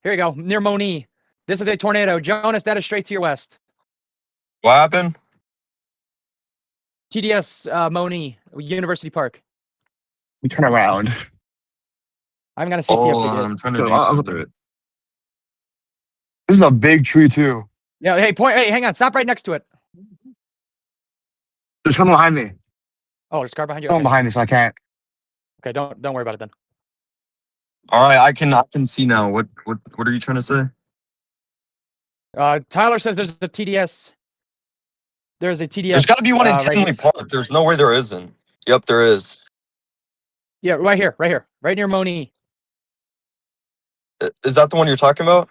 Here you go, near Moni. This is a tornado. Jonas, that is straight to your west. What happened? TDS Moni, University Park. We turn around. I haven't got a CC Oh, update yet. I'm trying to So do I'll go something. through it. This is a big tree too. Yeah, hey, hey, hang on, stop right next to it. There's someone behind me. Oh, there's a car behind you. Someone Okay, behind me, so I can't. okay, don't worry about it then. All right, I can see now. What are you trying to say? Tyler says there's a TDS. There's a TDS. There's got to be one in right Tinley next- Park. There's no way there isn't. Yep, there is. Yeah, right here, right near Moni. Is that the one you're talking about?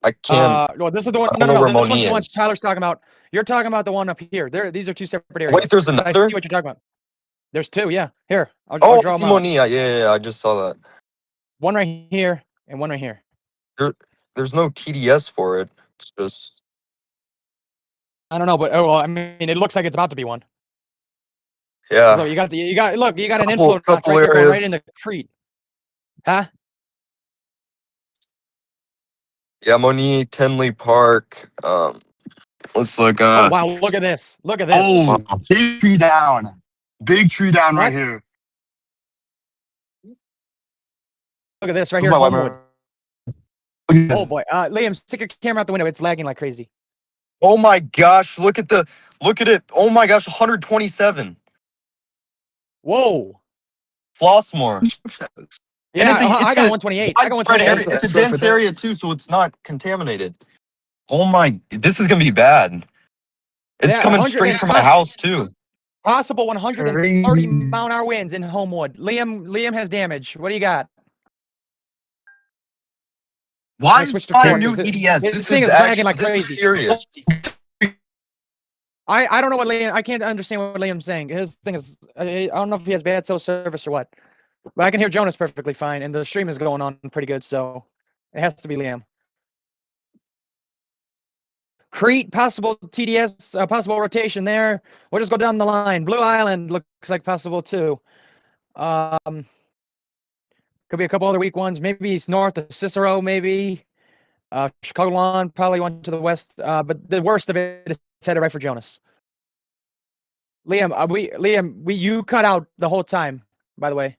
I can't. Well, this is the one. I No, don't know where this one's Moni the one is. Tyler's talking about. You're talking about the one up here. These are two separate areas. Wait, there's But I another. see what you're talking about. There's two. Yeah, here. I'll Oh, draw them out. Simoni. Yeah. I just saw that. One right here and one right here. There's no TDS for it. It's just. I don't know, but well, I mean, it looks like it's about to be one. Yeah. So you got an Couple influence right there going right areas. into Crete. Huh? Yeah, Moni, Tinley Park. Let's look. Oh wow, look at this. Look at this. Oh, big tree down. Big tree down right What? here. Look at this right here. My Homewood. Look at this. Oh boy. Liam, stick your camera out the window. It's lagging like crazy. Oh my gosh! Look at it. Oh my gosh! 127. Whoa. Flossmore. Yeah, it's a- I it's got a 128. I got Widespread 128. area. It's a dense area too, so it's not contaminated. Oh my! This is gonna be bad. It's Yeah, coming 100 straight from my house too. Possible 130 Crazy. mile-an-hour winds in Homewood. Liam has damage. What do you got? Why I switched is to my four, new 'cause it- EDS? this This thing is is lagging actually like this crazy. is serious. I don't know what Liam. I can't understand what Liam's saying. His thing is, I don't know if he has bad cell service or what, but I can hear Jonas perfectly fine, and the stream is going on pretty good, so it has to be Liam. Crete, possible TDS, possible rotation there. We'll just go down the line. Blue Island looks like possible too. Could be a couple other weak ones. Maybe it's north of Cicero, maybe. Chicagoland, probably one to the west. But the worst of it is headed right for Jonas. Liam, you cut out the whole time, by the way.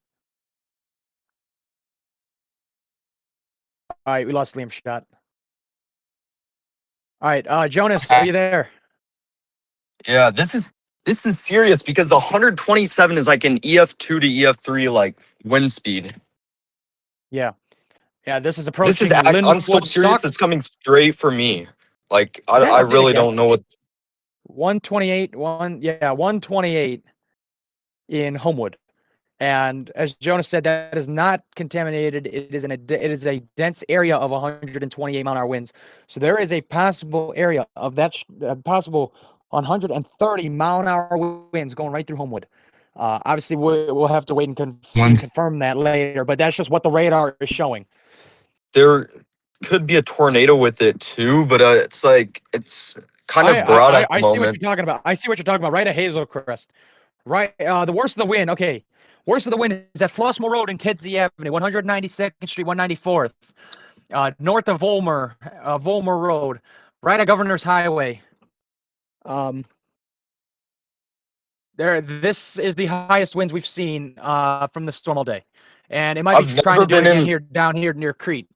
All right, we lost Liam's shot. All right, Jonas, are you there? Yeah, this is serious because 127 is like an EF2 to EF3 like wind speed. Yeah, this is approaching. This is I'm so Linwood serious. Stock. It's coming straight for me. Like I Yeah, really yeah. don't know what. 128, 128 in Homewood. And as Jonas said, that is not contaminated. It is a dense area of 128 mile-an-hour winds. So there is a possible area of that possible 130 mile-an-hour winds going right through Homewood. Obviously, we'll have to wait and confirm that later, but that's just what the radar is showing. There could be a tornado with it too, but it's kind of broad at the I see what moment. you're talking about. I see what you're talking about. Right at Hazel Crest. Right. The worst of the wind. Okay. Worst of the wind is at Flossmoor Road and Kedzie Avenue, 192nd Street, 194th. North of Volmer Road, right at Governor's Highway. This is the highest winds we've seen from the storm all day. And it might be trying to do it again down here near Crete.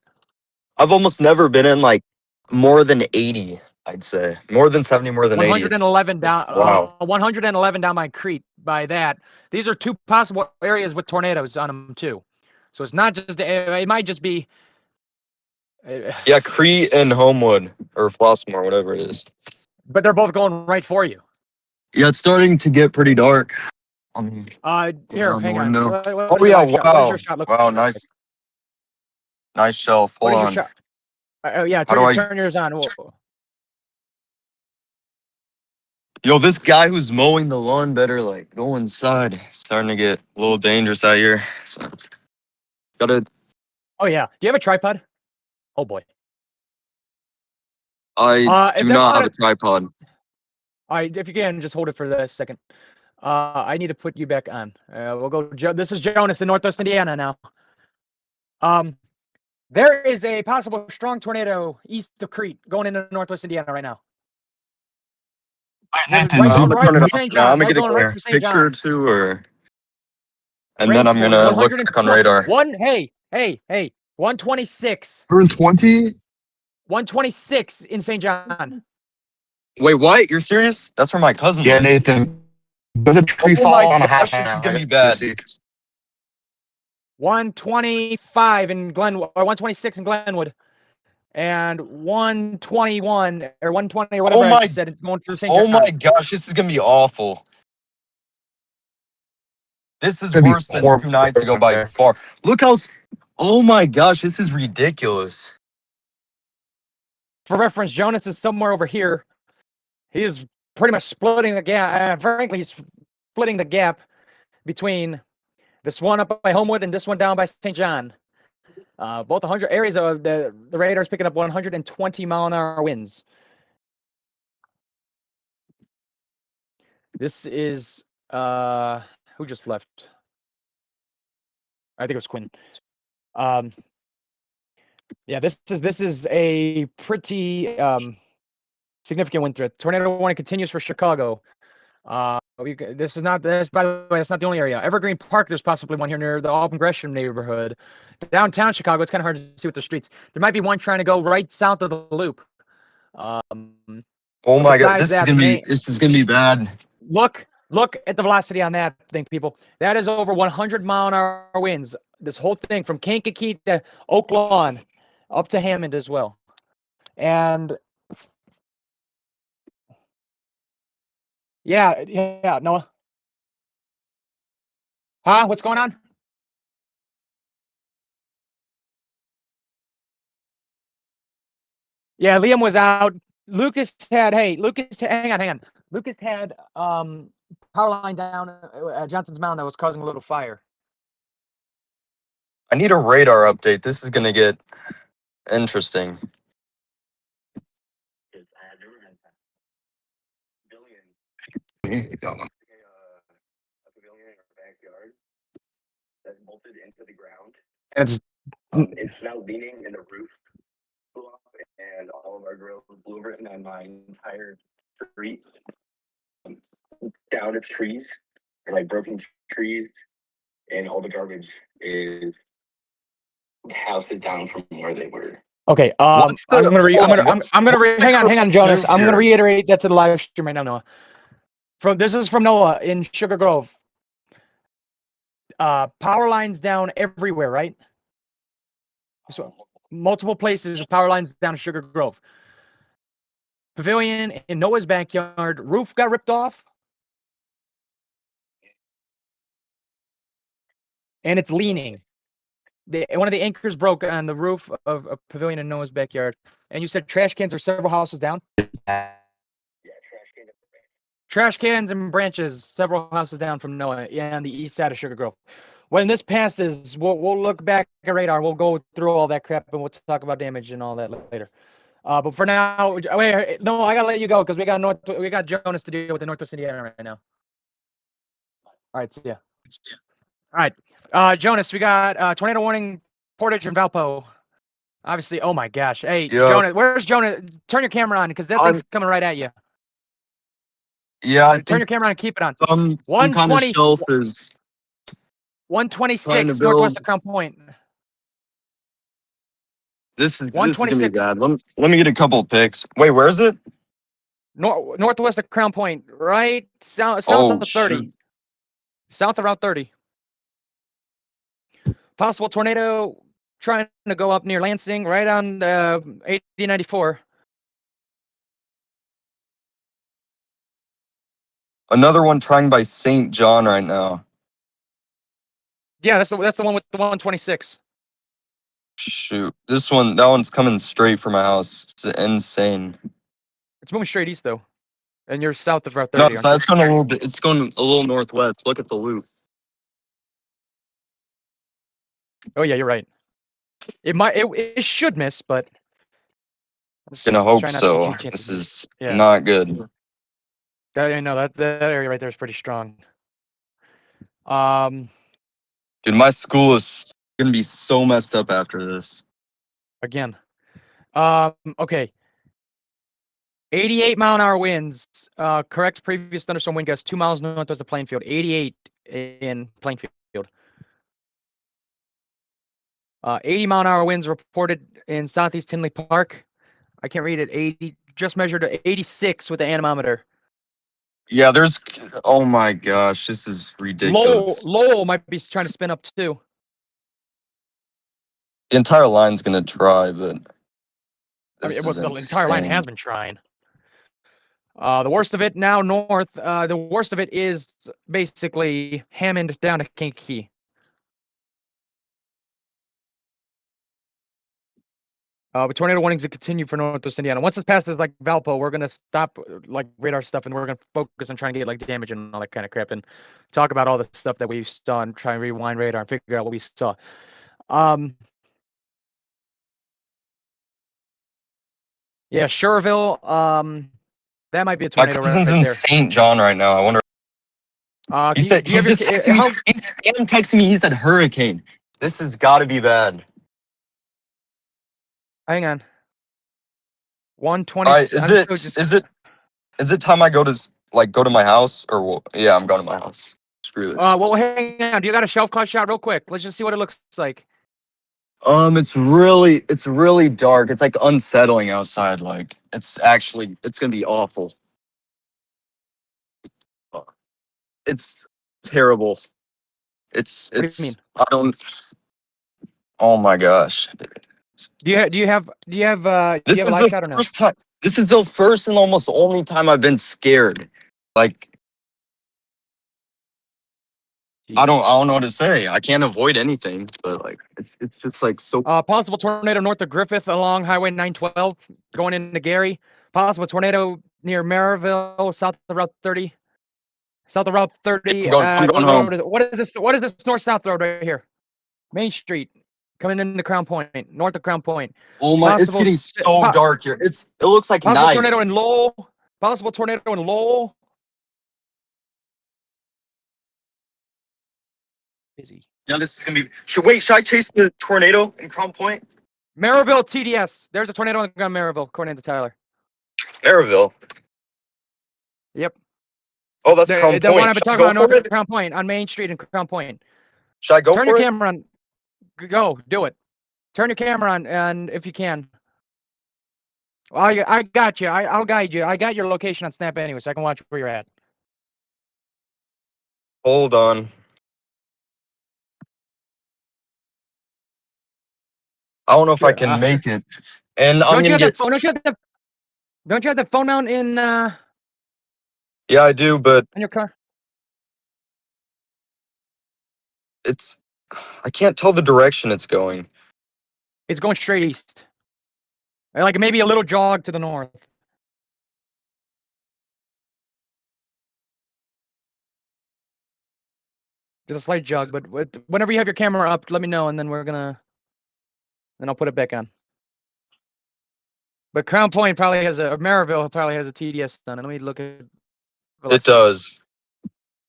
I've almost never been in like more than 80, I'd say. More than 70, more than 80. 111 down. Wow. 111 down by Crete. By that, these are two possible areas with tornadoes on them too. So it's not just. It might just be. Yeah, Crete and Homewood or Flossmoor, whatever it is. But they're both going right for you. Yeah, it's starting to get pretty dark. Here, hang on. Oh yeah, wow. Wow, nice. Nice shelf. Hold on. Yeah, turn yours on. Whoa. Yo, this guy who's mowing the lawn better like go inside. It's starting to get a little dangerous out here. So, gotta. Oh yeah. Do you have a tripod? Oh boy. I do not have a tripod. If you can, just hold it for a second. I need to put you back on. We'll go. This is Jonas in Northwest Indiana now. There is a possible strong tornado east of Crete going into northwest Indiana right now. Nathan, Right, do I'm gonna right turn it for off St. now. John. I'm gonna They're get a going right for St. picture or John. two, and then Range I'm for gonna look 100 back on radar. 126. 120? 126 in St. John. Wait, what? You're serious? That's where my cousin Yeah, lives. Nathan. There's a tree Oh my fall on a half gosh, this is now. gonna be I bad. see. 125 in Glenwood, or 126 in Glenwood, and 121 or 120 or whatever I said. It's going through St. Oh John. my gosh, this is gonna be awful. This is It's gonna be worse than horrible 2 nights ago by there. far. Look how. Oh my gosh, this is ridiculous. For reference, Jonas is somewhere over here. He is pretty much splitting the gap. Frankly, he's splitting the gap between this one up by Homewood and this one down by St. John. Both 100 areas of the radar is picking up 120 mile an hour winds. This is who just left? I think it was Quinn. Yeah, this is a pretty significant wind threat. Tornado warning continues for Chicago. This is not this. By the way, that's not the only area. Evergreen Park, there's possibly one here near the Alton Gresham neighborhood. Downtown Chicago, it's kind of hard to see with the streets. There might be one trying to go right south of the loop. Oh my god, Besides that, this is gonna be bad. Look at the velocity on that thing, people. That is over 100 mile an hour winds. This whole thing from Kankakee to Oak Lawn, up to Hammond as well. And yeah, Noah. Huh? What's going on? Yeah, Liam was out. Lucas had, hang on. Lucas had power line down at Johnson's Mound that was causing a little fire. I need a radar update. This is gonna get interesting. And It's now leaning and the roof blew off and all of our grills blew over it and my entire street down to trees and like broken trees and all the garbage is houses down from where they were. Okay, I'm gonna hang on, Jonas. I'm gonna reiterate that to the live stream right now, Noah. This is from Noah in Sugar Grove. Power lines down everywhere, right? So multiple places with power lines down to Sugar Grove. Pavilion in Noah's backyard, roof got ripped off. And it's leaning. One of the anchors broke on the roof of a pavilion in Noah's backyard. And you said trash cans are several houses down? Yeah, Trash cans and branches, several houses down from Noah on the east side of Sugar Grove. When this passes, we'll look back at radar. We'll go through all that crap and we'll talk about damage and all that later. But for now, wait, no, I gotta let you go because we got Jonas to deal with the Northwest Indiana right now. All right, see ya. All right, Jonas, we got tornado warning, Portage and Valpo. Obviously, oh my gosh. Hey, Yep. Jonas, where's Jonas? Turn your camera on because that thing's coming right at you. Yeah, I Turn your camera on and keep it on. some kind of shelf is 126 build. northwest of Crown Point. this is gonna be 126. bad. Let me get a couple of pics. Wait, where is it? Northwest of Crown Point, right south Oh, of 30. shoot. South around 30. Possible tornado trying to go up near Lansing, right on 8094. Another one trying by St. John right now. Yeah, that's the one with the 126. Shoot, that one's coming straight for my house. It's insane. It's moving straight east though, and you're south of Route 30. No, aren't you? it's going a little bit. It's going a little northwest. Look at the loop. Oh yeah, you're right. It should miss, but let's Gonna just hope try not to so. take chances. This is Yeah. not good. That area right there is pretty strong. Dude, my school is gonna be so messed up after this. again. Okay. 88-mile-an-hour winds. Correct previous thunderstorm wind gust 2 miles northwest of Plainfield. 88 in Plainfield. 80-mile-an-hour winds reported in southeast Tinley Park. I can't read it. 80. Just measured 86 with the anemometer. Yeah, there's. Oh my gosh, this is ridiculous. Lowell might be trying to spin up too. The entire line's gonna try, but I this mean, well, is the entire line has insane. been trying. The worst of it now north. The worst of it is basically Hammond down to Kankakee. But tornado warnings will continue for Northwest Indiana. Once it passes like Valpo, we're gonna stop like radar stuff and we're gonna focus on trying to get like damage and all that kind of crap and talk about all the stuff that we've done, try and rewind radar and figure out what we saw. Yeah, Sherville. That might be a My tornado cousin's right in there. St. John right now. I wonder. He said Do you he's have just your, texting me. how, He's spam texting me. He said hurricane. This has got to be bad. hang on. All 120. right, is it time I go to my house or what? Yeah, I'm going to my house. Screw this. Well, hang on. Do you got a shelf cloud shot real quick? Let's just see what it looks like. It's really dark. It's like unsettling outside. Like it's gonna be awful. It's terrible. What do you mean? I don't. Oh my gosh. Do you have a This is live the shot or no? first time. This is the first and almost only time I've been scared. Like I don't know what to say. I can't avoid anything, but like it's just like so. Possible tornado north of Griffith along Highway 912 going into Gary. Possible tornado near Maryville, south of Route 30. South of Route 30. I'm going home. What is this? What is this north-south road right here? Main Street, coming into Crown Point, north of Crown Point. Oh my! It's getting so dark here. It looks like possible night. Tornado in Lowell. Possible tornado in Lowell. Busy. Yeah, this is gonna be. Should I chase the tornado in Crown Point? Maryville TDS. There's a tornado in Maryville, according to Tyler. Maryville. Yep. Oh, that's Crown Point. The one I've been talking about north of of Crown Point on Main Street in Crown Point. Should I go Turn for your it? camera on. Go, do it. Turn your camera on, and if you can. I got you. I'll guide you. I got your location on Snap anyway, so I can watch where you're at. Hold on. I don't know if I can make it. And I'm gonna get. Don't you have the phone mount in? Yeah, I do, but In your car. I can't tell the direction it's going. It's going straight east. Like maybe a little jog to the north. Just a slight jog, but whenever you have your camera up, let me know, and then then I'll put it back on. But Crown Point probably has Maryville probably has a TDS done. Let me look at. It does.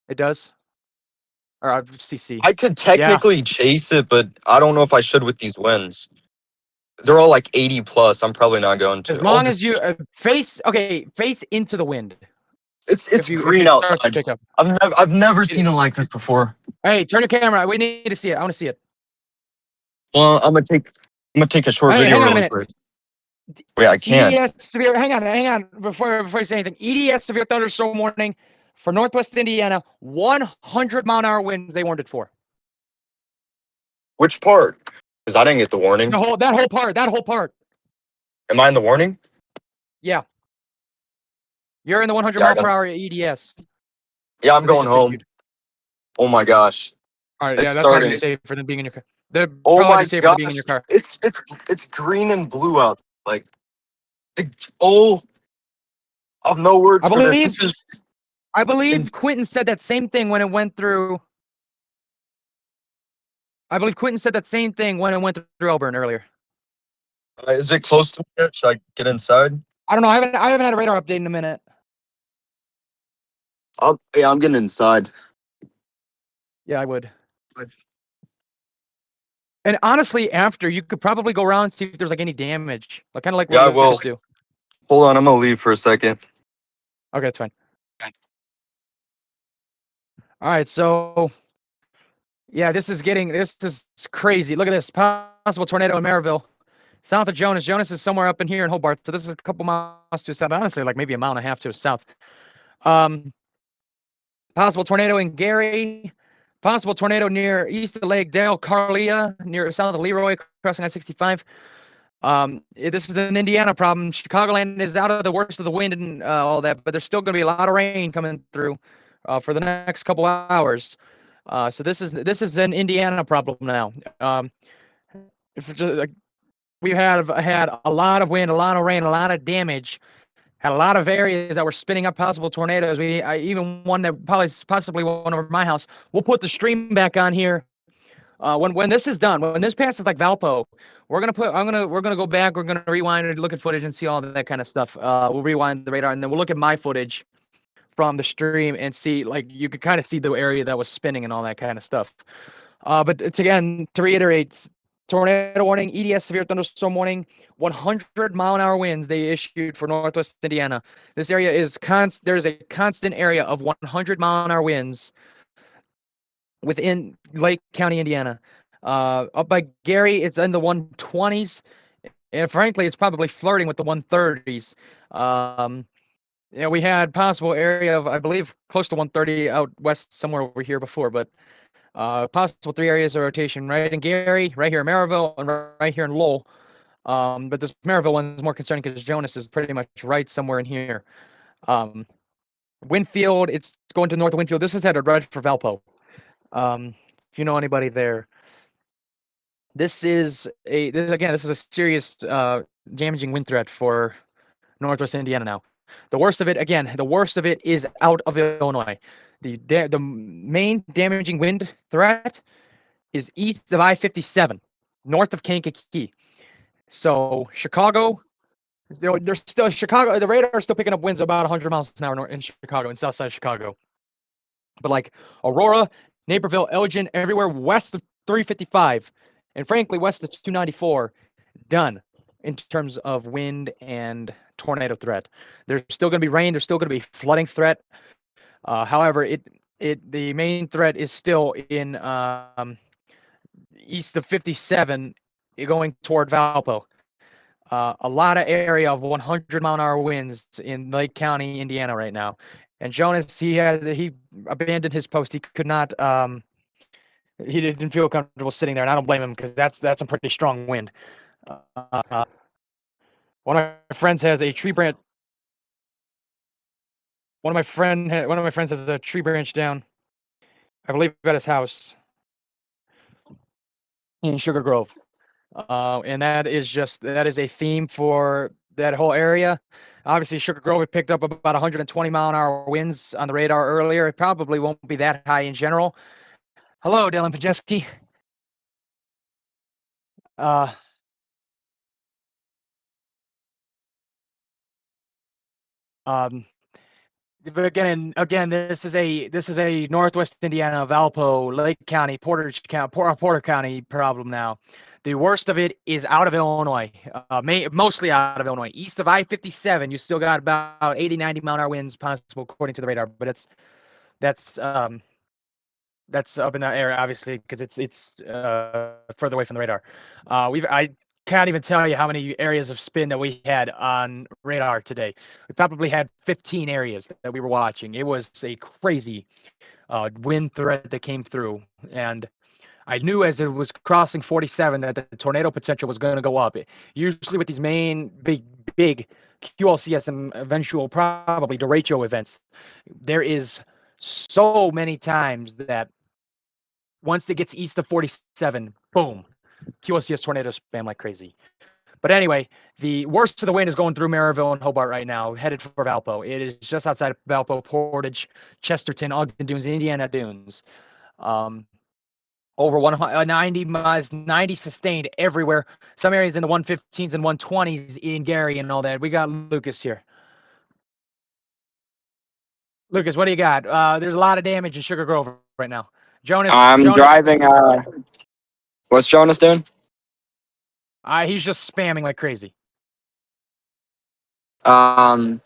It does. Or CC. I could technically chase it, but I don't know if I should with these winds. They're all like 80 plus. I'm probably not going to. As long as you face into the wind. It's green outside. I've never seen it like this before. Hey, turn your camera. We need to see it. I want to see it. Well, I'm gonna take a short video really quick. Wait, I can't. EDS severe. Hang on. Before I say anything, EDS severe thunderstorm warning for Northwest Indiana. 100-mile-an-hour winds they warned it for. Which part? Because I didn't get the warning. That whole part. Am I in the warning? Yeah. You're in the 100-mile-per-hour EDS. Yeah, I'm going home. Oh my gosh. All right, that's starting. gotta be safer than being in your car. Oh my safer gosh. than being in your car. It's green and blue out. Like, I have no words for this. I believe Quentin said that same thing when it went through. I believe Quentin said that same thing when it went through Auburn earlier. Is it close to it? Should I get inside? I don't know. I haven't had a radar update in a minute. Yeah, I'm getting inside. Yeah, I would. And honestly, after you could probably go around and see if there's like any damage, like kind of like Yeah, what well, Lucas do. hold on, I'm gonna leave for a second. Okay, it's fine. All right, so yeah, this is crazy. Look at this possible tornado in Maryville, south of Jonas. Jonas is somewhere up in here in Hobart, so this is a couple miles to the south. Honestly, like maybe a mile and a half to the south. Possible tornado in Gary. Possible tornado near east of Lake Dale, Carlia, near south of Leroy, crossing I-65. This is an Indiana problem. Chicagoland is out of the worst of the wind and all that, but there's still going to be a lot of rain coming through for the next couple hours. So this is an Indiana problem now. We have had a lot of wind, a lot of rain, a lot of damage. Had a lot of areas that were spinning up possible tornadoes. Even one that possibly one over my house. We'll put the stream back on here when this is done. When this passes like Valpo, we're gonna go back. We're gonna rewind and look at footage and see all that kind of stuff. We'll rewind the radar and then we'll look at my footage from the stream and see, like, you could kind of see the area that was spinning and all that kind of stuff. But it's, again, to reiterate, tornado warning, EDS severe thunderstorm warning, 100-mile-an-hour winds they issued for Northwest Indiana. This area is there's a constant area of 100-mile-an-hour winds within Lake County, Indiana. Up by Gary, it's in the 120s, and frankly, it's probably flirting with the 130s. Yeah, we had possible area of, I believe, close to 130 out west somewhere over here before, but possible 3 areas of rotation, right in Gary, right here in Maryville, and right here in Lowell. But this Maryville one is more concerning because Jonas is pretty much right somewhere in here. Winfield, it's going to north of Winfield. This is at a red for Valpo. If you know anybody there. This is a serious damaging wind threat for Northwest Indiana now. The worst of it is out of Illinois. The main damaging wind threat is east of I-57, north of Kankakee. So Chicago, there's still Chicago. The radar is still picking up winds about 100 miles an hour in Chicago, in south side of Chicago. But like Aurora, Naperville, Elgin, everywhere west of 355, and frankly west of 294, done in terms of wind and tornado threat. There's still going to be rain. There's still going to be flooding threat. However, the main threat is still in east of 57, going toward Valpo. A lot of area of 100-mile-an-hour winds in Lake County, Indiana, right now. And Jonas, he abandoned his post. He could not. He didn't feel comfortable sitting there, and I don't blame him because that's some pretty strong wind. One of my friends has a tree branch. One of my friends has a tree branch down, I believe, at his house in Sugar Grove, and that is a theme for that whole area. Obviously, Sugar Grove had picked up about 120-mile-an-hour winds on the radar earlier. It probably won't be that high in general. Hello, Dylan Pajeski. But again, this is a Northwest Indiana, Valpo, Lake County, Porter County problem now. The worst of it is out of Illinois, mostly out of Illinois. East of I-57, you still got about 80, 90-mile-an-hour winds possible according to the radar, but that's up in that area, obviously, because it's further away from the radar. I can't even tell you how many areas of spin that we had on radar today. We probably had 15 areas that we were watching. It was a crazy wind threat that came through, and I knew as it was crossing 47 that the tornado potential was going to go up. Usually with these main big QLCS and eventual probably derecho events, there is so many times that once it gets east of 47, boom, QLCS tornadoes spam like crazy. But anyway, the worst of the wind is going through Maryville and Hobart right now, headed for Valpo. It is just outside of Valpo, Portage, Chesterton, Ogden Dunes, Indiana Dunes. Over 190 miles, 90 sustained everywhere. Some areas in the 115s and 120s in Gary and all that. We got Lucas here. Lucas, what do you got? There's a lot of damage in Sugar Grove right now. Jonas, I'm driving. What's Jonas doing? He's just spamming like crazy. I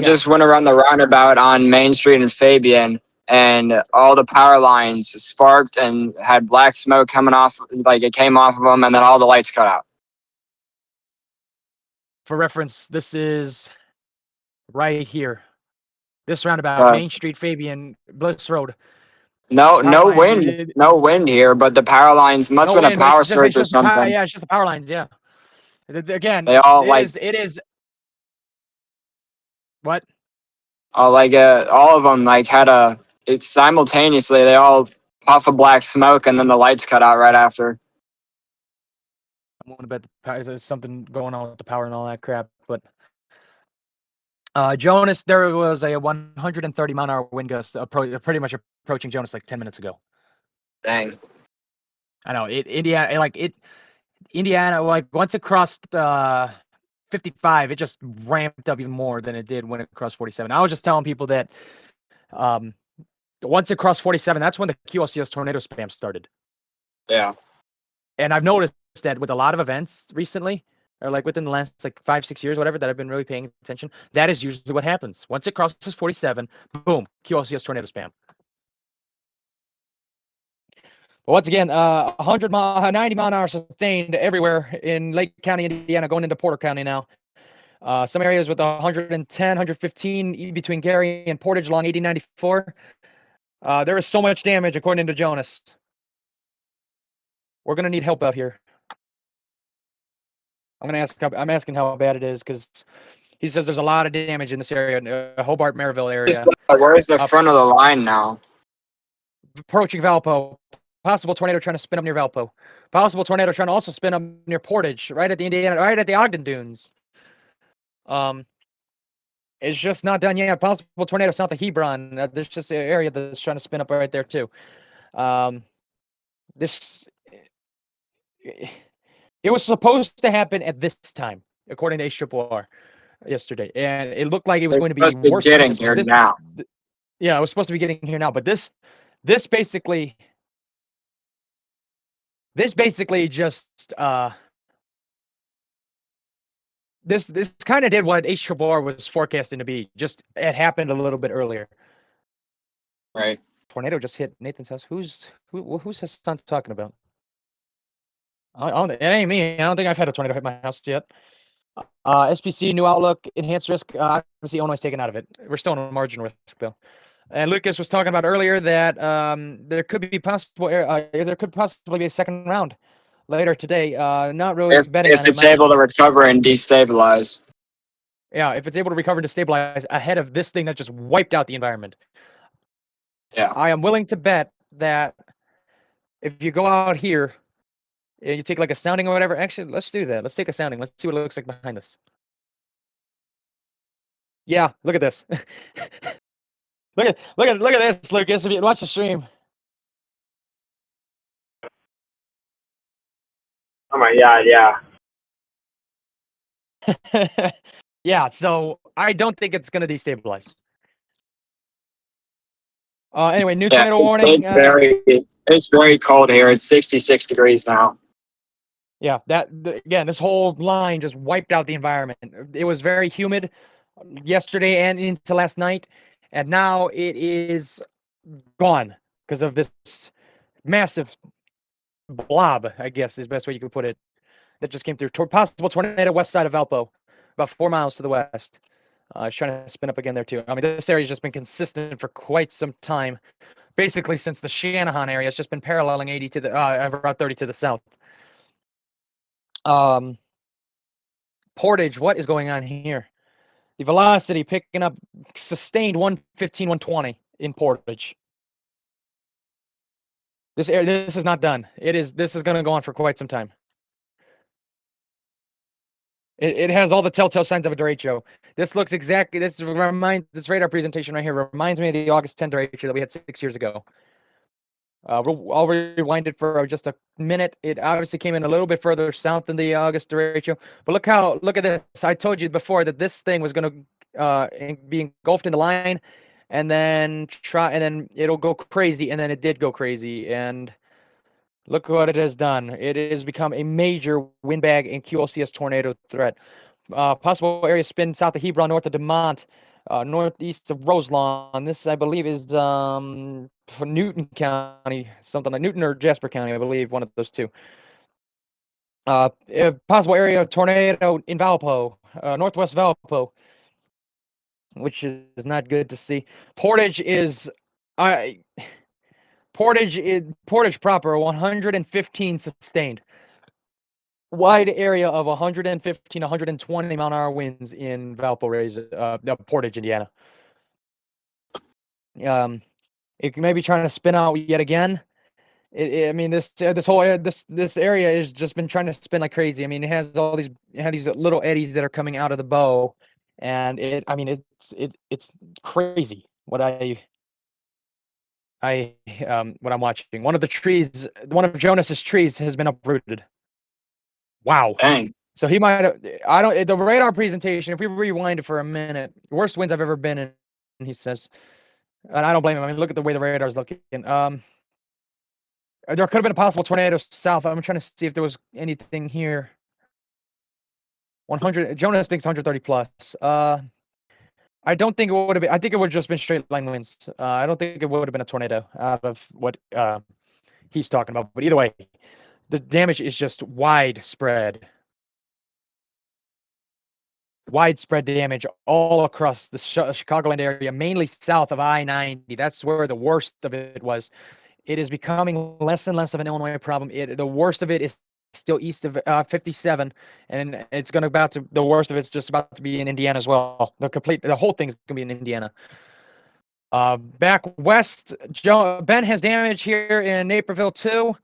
just went around the roundabout on Main Street in Fabian, and all the power lines sparked and had black smoke coming off, like it came off of them, and then all the lights cut out. For reference, this is right here. This roundabout, Main Street, Fabian, Bliss Road. No lines, wind. No wind here, but the power lines must have been a power surge or something. Yeah, it's just the power lines. Yeah. Again, They all it is. What? all of them had simultaneously. They all puff of black smoke, and then the lights cut out right after. I'm going to bet there's something going on with the power and all that crap. But Jonas, there was a 130 mile an hour wind gust pretty much approaching Jonas like 10 minutes ago. Dang. I know Indiana, like once it crossed 55, it just ramped up even more than it did when it crossed 47. I was just telling people that once it crossed 47, that's when the QLCS tornado spam started. Yeah. And I've noticed that with a lot of events recently, or like within the last like 5-6 years, whatever, that I've been really paying attention, that is usually what happens. Once it crosses 47, boom, QLCS tornado spam. But once again, 90 mile an hour sustained everywhere in Lake County, Indiana, going into Porter County now. Some areas with 110, 115 between Gary and Portage along 8094. There is so much damage, according to Jonas. We're gonna need help out here. I'm asking how bad it is, because he says there's a lot of damage in this area, Hobart, Maryville area. Where's the front of the line now? Approaching Valpo. Possible tornado trying to spin up near Valpo. Possible tornado trying to also spin up near Portage, right at the Ogden Dunes. It's just not done yet. Possible tornado south of Hebron. There's just an area that's trying to spin up right there too. It was supposed to happen at this time, according to HRRR yesterday, and it looked like it was going to be worse. Getting here now. Yeah, it was supposed to be getting here now, but this basically just this kind of did what HRRR was forecasting to be. Just it happened a little bit earlier. Right. Tornado just hit Nathan's house. Who's his son talking about? It ain't me. I don't think I've had a tornado hit my house yet. SPC, new outlook, enhanced risk. Obviously, Illinois taken out of it. We're still on margin risk though. And Lucas was talking about earlier that there could possibly be a second round later today. Not really betting on it. If it's able to recover and destabilize. Yeah, if it's able to recover and destabilize ahead of this thing that just wiped out the environment. Yeah. I am willing to bet that if you go out here and you take like a sounding or whatever, actually, let's do that. Let's take a sounding. Let's see what it looks like behind us. Yeah, look at this. look at this, Lucas. If you watch the stream. Oh my God, yeah. Yeah, so I don't think it's going to destabilize. Anyway, new tornado warning. It's very cold here. It's 66 degrees now. Yeah, again, this whole line just wiped out the environment. It was very humid yesterday and into last night, and now it is gone because of this massive blob, I guess is the best way you could put it, that just came through. Possible tornado west side of Valpo, about 4 miles to the west. It's trying to spin up again there too. I mean, this area's just been consistent for quite some time. Basically, since the Shanahan area, it's just been paralleling 80 to the Route 30 to the south. Portage, what is going on here? The velocity picking up sustained 115, 120 in Portage. This is not done. This is going to go on for quite some time. It has all the telltale signs of a derecho. This looks exactly. This radar presentation right here reminds me of the August 10 derecho that we had 6 years ago. I'll rewind it for just a minute. It obviously came in a little bit further south than the August derecho, but look at this. I told you before that this thing was going to be engulfed in the line, and then it'll go crazy, and then it did go crazy, and Look what it has done. It has become a major windbag and QLCS tornado threat. Possible area spin south of Hebron, north of DeMont, northeast of Roselawn. This, I believe, is for Newton County, something like Newton or Jasper County, I believe, one of those two. Possible area of tornado in Valpo, northwest Valpo, which is not good to see. Portage is, Portage proper, 115 sustained. Wide area of 115, 120 mile an hour winds in Valparaiso, Portage, Indiana. It may be trying to spin out yet again. I mean, this whole area, this area has just been trying to spin like crazy. I mean, it has all these little eddies that are coming out of the bow, and it's crazy what what I'm watching. One of Jonas's trees has been uprooted. Wow. Dang. So he might have, the radar presentation, if we rewind it for a minute, worst winds I've ever been in, he says. And I don't blame him. I mean, look at the way the radar's looking. There could have been a possible tornado south. I'm trying to see if there was anything here. 100, Jonas thinks 130 plus. I don't think it would have been, I think it would have just been straight line winds. I don't think it would have been a tornado out of what he's talking about. But either way, the damage is just widespread. Widespread damage all across the Chicagoland area, mainly south of I-90. That's where the worst of it was. It is becoming less and less of an Illinois problem. The worst of it is still east of 57, and it's going to the worst of it's just about to be in Indiana as well. The whole thing's going to be in Indiana. Back west, Ben has damage here in Naperville too.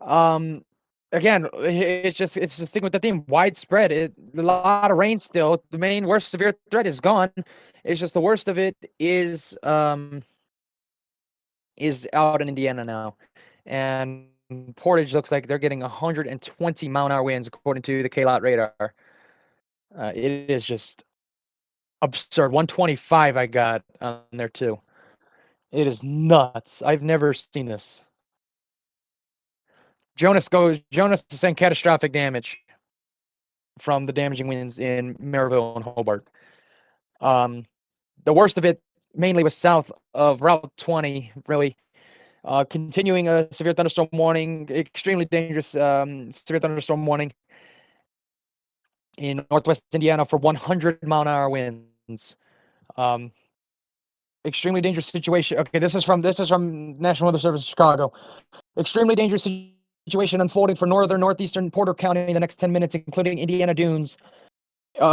Again, it's just sticking with the theme. Widespread. A lot of rain still. The main worst severe threat is gone. It's just the worst of it is out in Indiana now, and Portage looks like they're getting 120 mile an hour winds according to the K-Lot radar. It is just absurd. 125 I got on there too. It is nuts. I've never seen this. Jonas is saying catastrophic damage from the damaging winds in Maryville and Hobart. The worst of it mainly was south of Route 20, really. Continuing a severe thunderstorm warning, extremely dangerous severe thunderstorm warning in northwest Indiana for 100 mile an hour winds. Extremely dangerous situation. Okay, this is from National Weather Service Chicago. Extremely dangerous situation unfolding for northeastern Porter County in the next 10 minutes, including Indiana Dunes,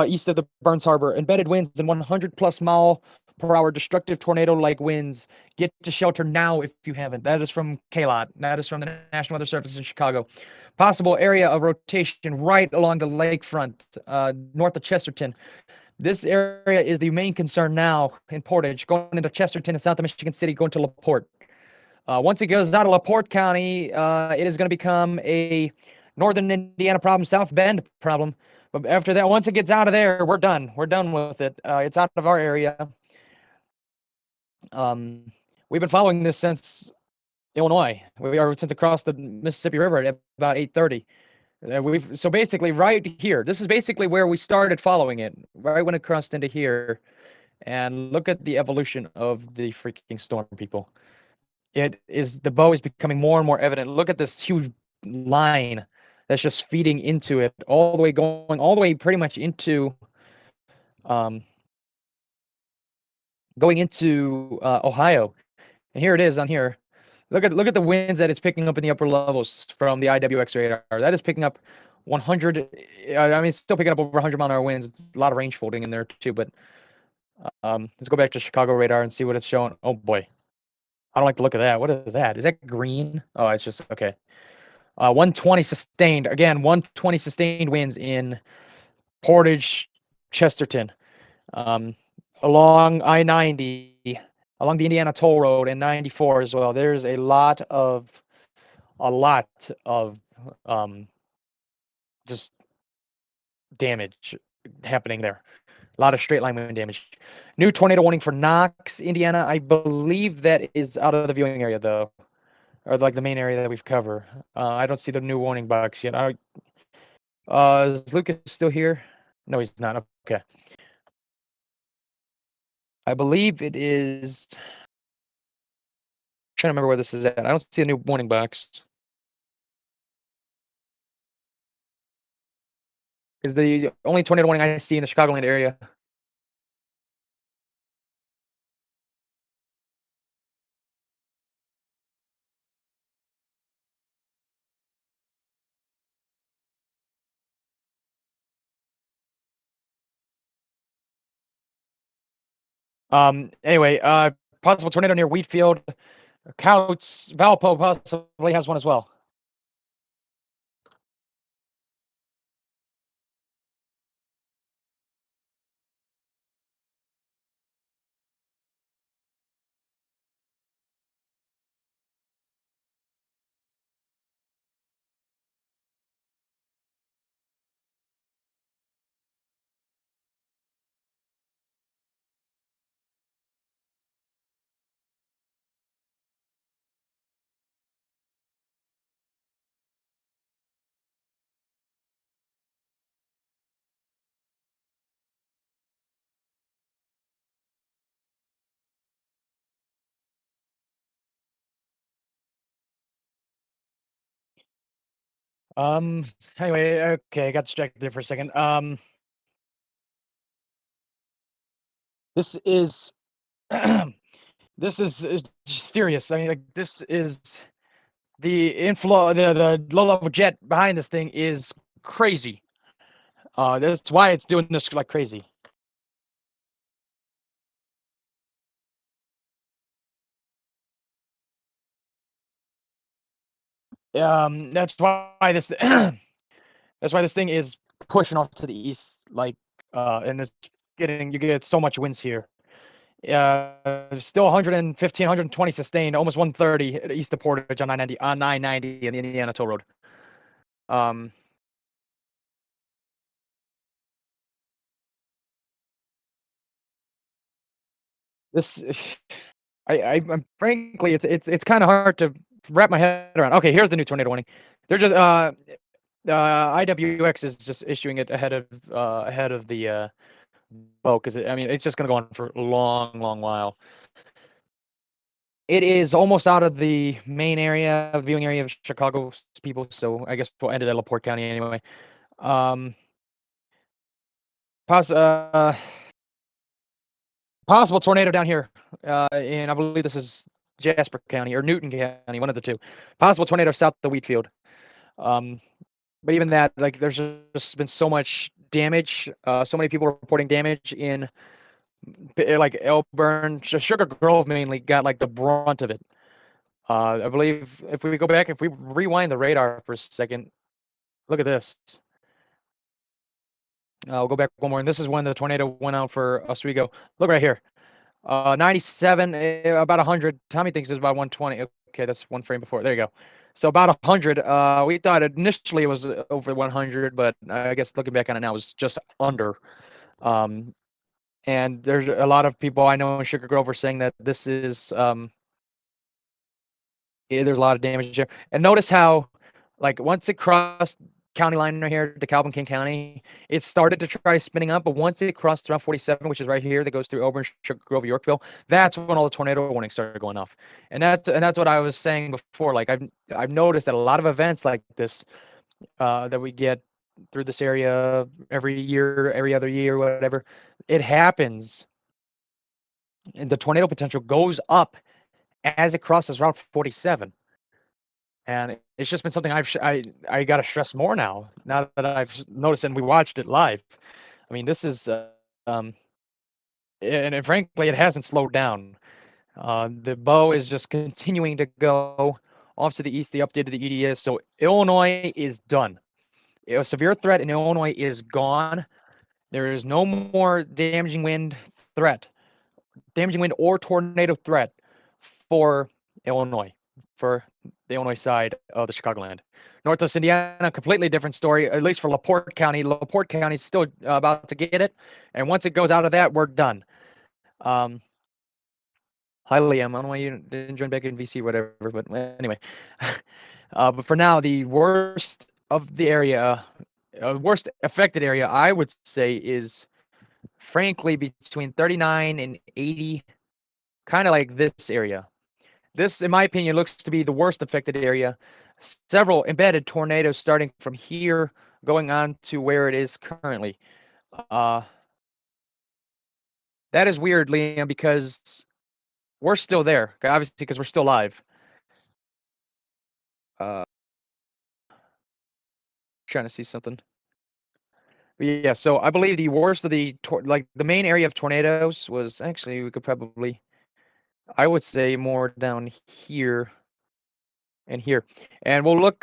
east of the Burns Harbor. Embedded winds and 100 plus mile per hour destructive tornado-like winds. Get to shelter now if you haven't. That is from K-Lot. That is from the National Weather Service in Chicago. Possible area of rotation right along the lakefront, north of Chesterton. This area is the main concern now in Portage, going into Chesterton and south of Michigan City, going to LaPorte. Once it goes out of LaPorte County, it is going to become a northern Indiana problem, South Bend problem. But after that, once it gets out of there, we're done. We're done with it. It's out of our area. We've been following this since Illinois. Since across the Mississippi River at about 8:30. So basically right here, this is basically where we started following it, right when it crossed into here. And look at the evolution of the freaking storm, people. The bow is becoming more and more evident. Look at this huge line that's just feeding into it, going all the way pretty much into going into Ohio. And here it is on here. Look at the winds that it's picking up in the upper levels from the IWX radar. That is picking up 100. I mean, it's still picking up over 100 mile an hour winds. A lot of range folding in there too. But let's go back to Chicago radar and see what it's showing. Oh boy, I don't like the look of that. What is that? Is that green? Oh, it's just okay. 120 sustained. Again, 120 sustained winds in Portage, Chesterton, along I-90. Along the Indiana Toll Road and 94 as well. There's a lot of just damage happening there. A lot of straight line wind damage. New tornado warning for Knox, Indiana. I believe that is out of the viewing area though. or like the main area that we've covered. I don't see the new warning box yet. Is Lucas still here? No, he's not. Okay. I believe it is. Trying to remember where this is at. I don't see a new warning box. Is the only tornado warning I see in the Chicagoland area. Anyway, possible tornado near Wheatfield. Couts, Valpo possibly has one as well. Anyway, okay, I got distracted there for a second. This is this is serious. I mean, like, this is the inflow, the low level jet behind this thing is crazy. That's why it's doing this like crazy. That's why this that's why this thing is pushing off to the east, like, and it's you get so much winds here. Still 115, 120 sustained, almost 130 east of Portage on 990 in the Indiana Toll Road. This, I'm frankly, it's kind of hard to wrap my head around. Okay, here's the new tornado warning. They're just IWX is just issuing it ahead of the because I mean it's just gonna go on for a long while. It is almost out of the main area, viewing area of Chicago people, so I guess we'll end it at LaPorte County anyway. Possible tornado down here, and I believe this is Jasper County or Newton County, one of the two. Possible tornado south of Wheatfield. But even that, like, there's just been so much damage. So many people reporting damage in like Elburn, Sugar Grove mainly got like the brunt of it. I believe if we go back, if we rewind the radar for a second, look at this. I'll go back one more, and this is when the tornado went out for Oswego. Look right here. 97, about 100. Tommy thinks it's about 120. Okay, that's one frame before. There you go. So about 100. We thought initially it was over 100, but I guess looking back on it now, it was just under. And there's a lot of people I know in Sugar Grove are saying that this is there's a lot of damage there. And notice how, like, once it crossed county line right here, DeKalb, King County, it started to try spinning up, but once it crossed Route 47, which is right here, that goes through Auburn, Sugar Grove, Yorkville, that's when all the tornado warnings started going off. And that's what I was saying before. Like, I've noticed that a lot of events like this that we get through this area every year, every other year, whatever, it happens, and the tornado potential goes up as it crosses Route 47. And it's just been something I got to stress more now that I've noticed and we watched it live. I mean, this is and frankly, it hasn't slowed down. The bow is just continuing to go off to the east. The update of the EDS. So Illinois is done. A severe threat in Illinois is gone. There is no more damaging wind or tornado threat for Illinois, for the Illinois side of the Chicagoland. Northwest Indiana, completely different story, at least for LaPorte County. LaPorte County is still about to get it. And once it goes out of that, we're done. Hi, Liam. I don't know why you didn't join back in VC, whatever. But anyway, but for now, the worst of the area, worst affected area, I would say, is frankly between 39 and 80, kind of like this area. This, in my opinion, looks to be the worst affected area. Several embedded tornadoes starting from here, going on to where it is currently. That is weird, Liam, because we're still there, obviously, because we're still live. Trying to see something. But yeah, so I believe the worst of the like the main area of tornadoes was actually, we could probably, I would say, more down here and here, and we'll look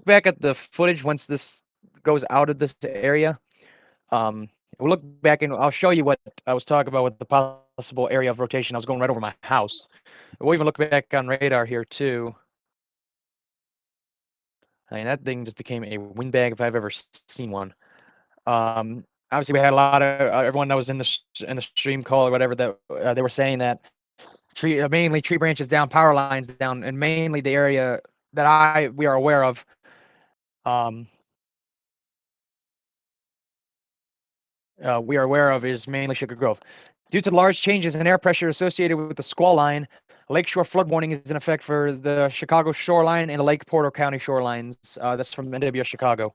back at the footage once this goes out of this area. We'll look back and I'll show you what I was talking about with the possible area of rotation. I was going right over my house. We'll even look back on radar here too. I mean, that thing just became a windbag if I've ever seen one. Obviously, we had a lot of everyone that was in the stream call or whatever that they were saying that mainly tree branches down, power lines down, and mainly the area that we are aware of. We are aware of is mainly Sugar Grove. Due to large changes in air pressure associated with the squall line, lakeshore flood warning is in effect for the Chicago shoreline and the Lake Porter County shorelines. That's from NWS Chicago.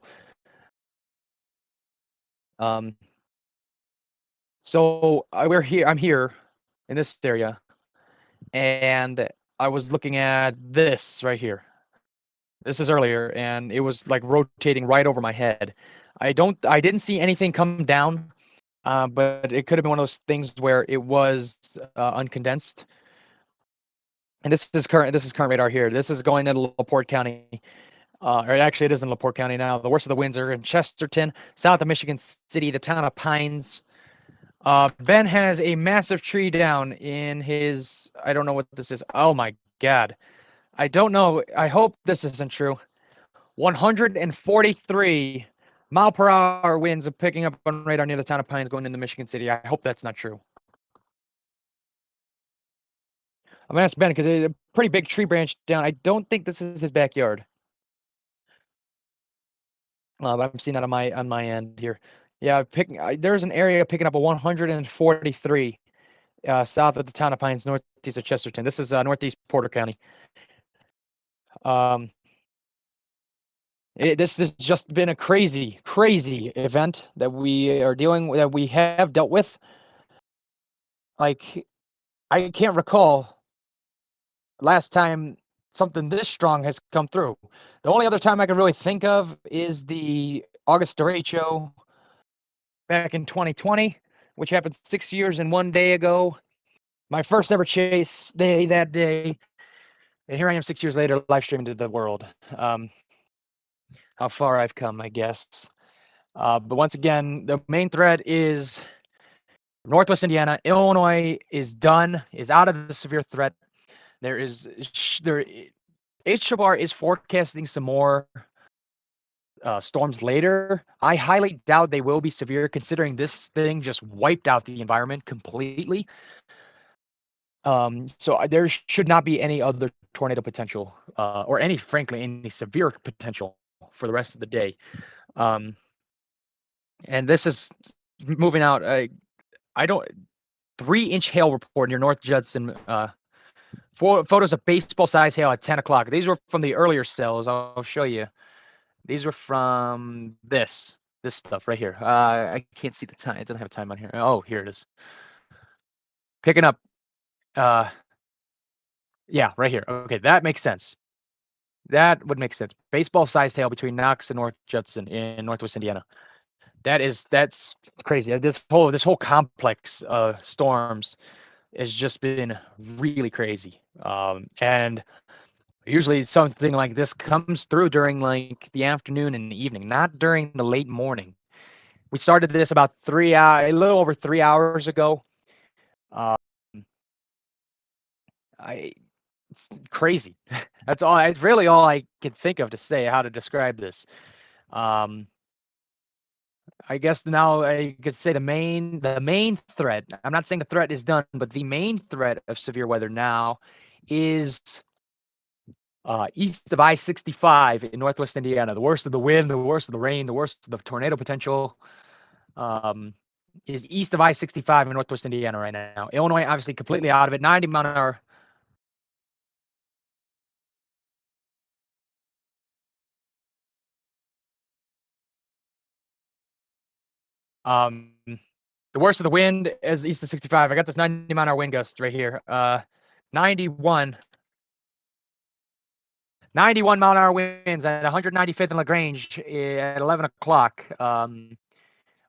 So we're here. I'm here in this area, and I was looking at this right here. This is earlier, and it was like rotating right over my head. I didn't see anything come down, but it could have been one of those things where it was uncondensed. And this is current radar here. This is going into LaPorte County. Or actually, it is in LaPorte County now. The worst of the winds are in Chesterton, south of Michigan City, the town of Pines. Ben has a massive tree down in his, I don't know what this is. Oh my God. I don't know. I hope this isn't true. 143 mile per hour winds are picking up on radar near the town of Pines going into Michigan City. I hope that's not true. I'm gonna ask Ben because it's a pretty big tree branch down. I don't think this is his backyard. I'm seeing that on my end here. Yeah, there's an area picking up a 143 south of the town of Pines, northeast of Chesterton. This is northeast Porter County. This has just been a crazy event that we have dealt with. Like, I can't recall last time something this strong has come through. The only other time I can really think of is the August derecho back in 2020, which happened 6 years and 1 day ago. My first ever chase day that day. And here I am 6 years later, live streaming to the world. How far I've come, I guess. But once again, the main threat is Northwest Indiana. Illinois is out of the severe threat. HBR is forecasting some more storms later. I highly doubt they will be severe, considering this thing just wiped out the environment completely. So there should not be any other tornado potential, or frankly, any severe potential for the rest of the day. And this is moving out. 3-inch hail report near North Judson. Photos of baseball-sized hail at 10 o'clock. These were from the earlier cells. I'll show you. These were from this stuff right here. I can't see the time. It doesn't have a time on here. Oh, here it is. Picking up. Yeah, right here. Okay, that makes sense. That would make sense. Baseball-sized hail between Knox and North Judson in Northwest Indiana. That's crazy. This whole complex of storms has just been really crazy. And usually something like this comes through during like the afternoon and the evening, not during the late morning. We started this about a little over 3 hours ago. It's crazy. That's all. It's really all I can think of to say how to describe this. I I guess now I could say the main threat. I'm not saying the threat is done, but the main threat of severe weather now is east of I-65 in Northwest Indiana. The worst of the wind, the worst of the rain, the worst of the tornado potential is east of I-65 in Northwest Indiana right now. Illinois, obviously, completely out of it. 90 mile an hour. The worst of the wind is east of 65. I got this 90 mile an hour wind gust right here. 91 mile an hour winds at 195th and LaGrange at 11 o'clock,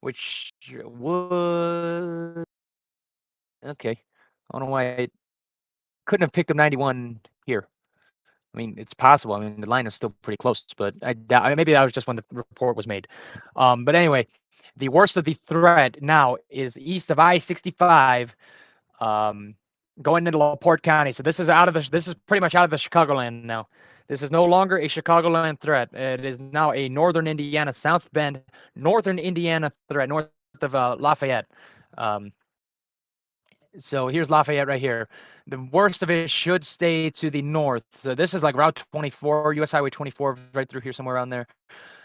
which would, okay. I don't know why I couldn't have picked up 91 here. I mean, it's possible. I mean, the line is still pretty close, but I doubt, maybe that was just when the report was made. But anyway, the worst of the threat now is east of I-65, going into LaPorte County. So this is pretty much out of the Chicagoland now. This is no longer a Chicagoland threat. It is now a northern Indiana, South Bend, northern Indiana threat, north of Lafayette. So here's Lafayette right here. The worst of it should stay to the north. So this is like Route 24, US Highway 24, right through here, somewhere around there.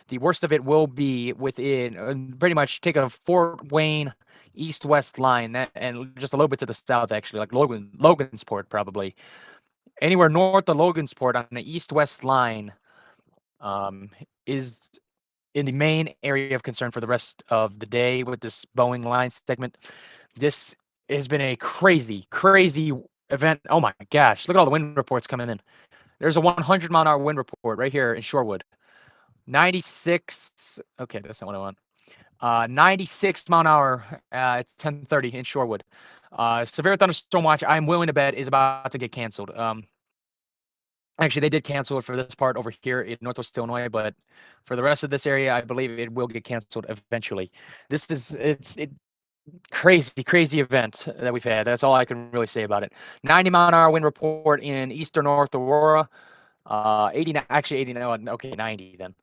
The worst of it will be within pretty much take a Fort Wayne east-west line, and just a little bit to the south, actually, like Logansport, probably. Anywhere north of Logansport on the east-west line is in the main area of concern for the rest of the day with this Boeing line segment. This has been a crazy, crazy event. Oh my gosh, look at all the wind reports coming in. There's a 100 mile an hour wind report right here in Shorewood. 96, okay, that's not what I want. 96 mile an hour at 10:30 in Shorewood. Severe thunderstorm watch, I'm willing to bet, is about to get canceled. Actually, they did cancel it for this part over here in Northwest Illinois, but for the rest of this area, I believe it will get canceled eventually. This is crazy event that we've had. That's all I can really say about it. 90 mile an hour wind report in eastern North Aurora. 80, actually 89, okay, 90 then.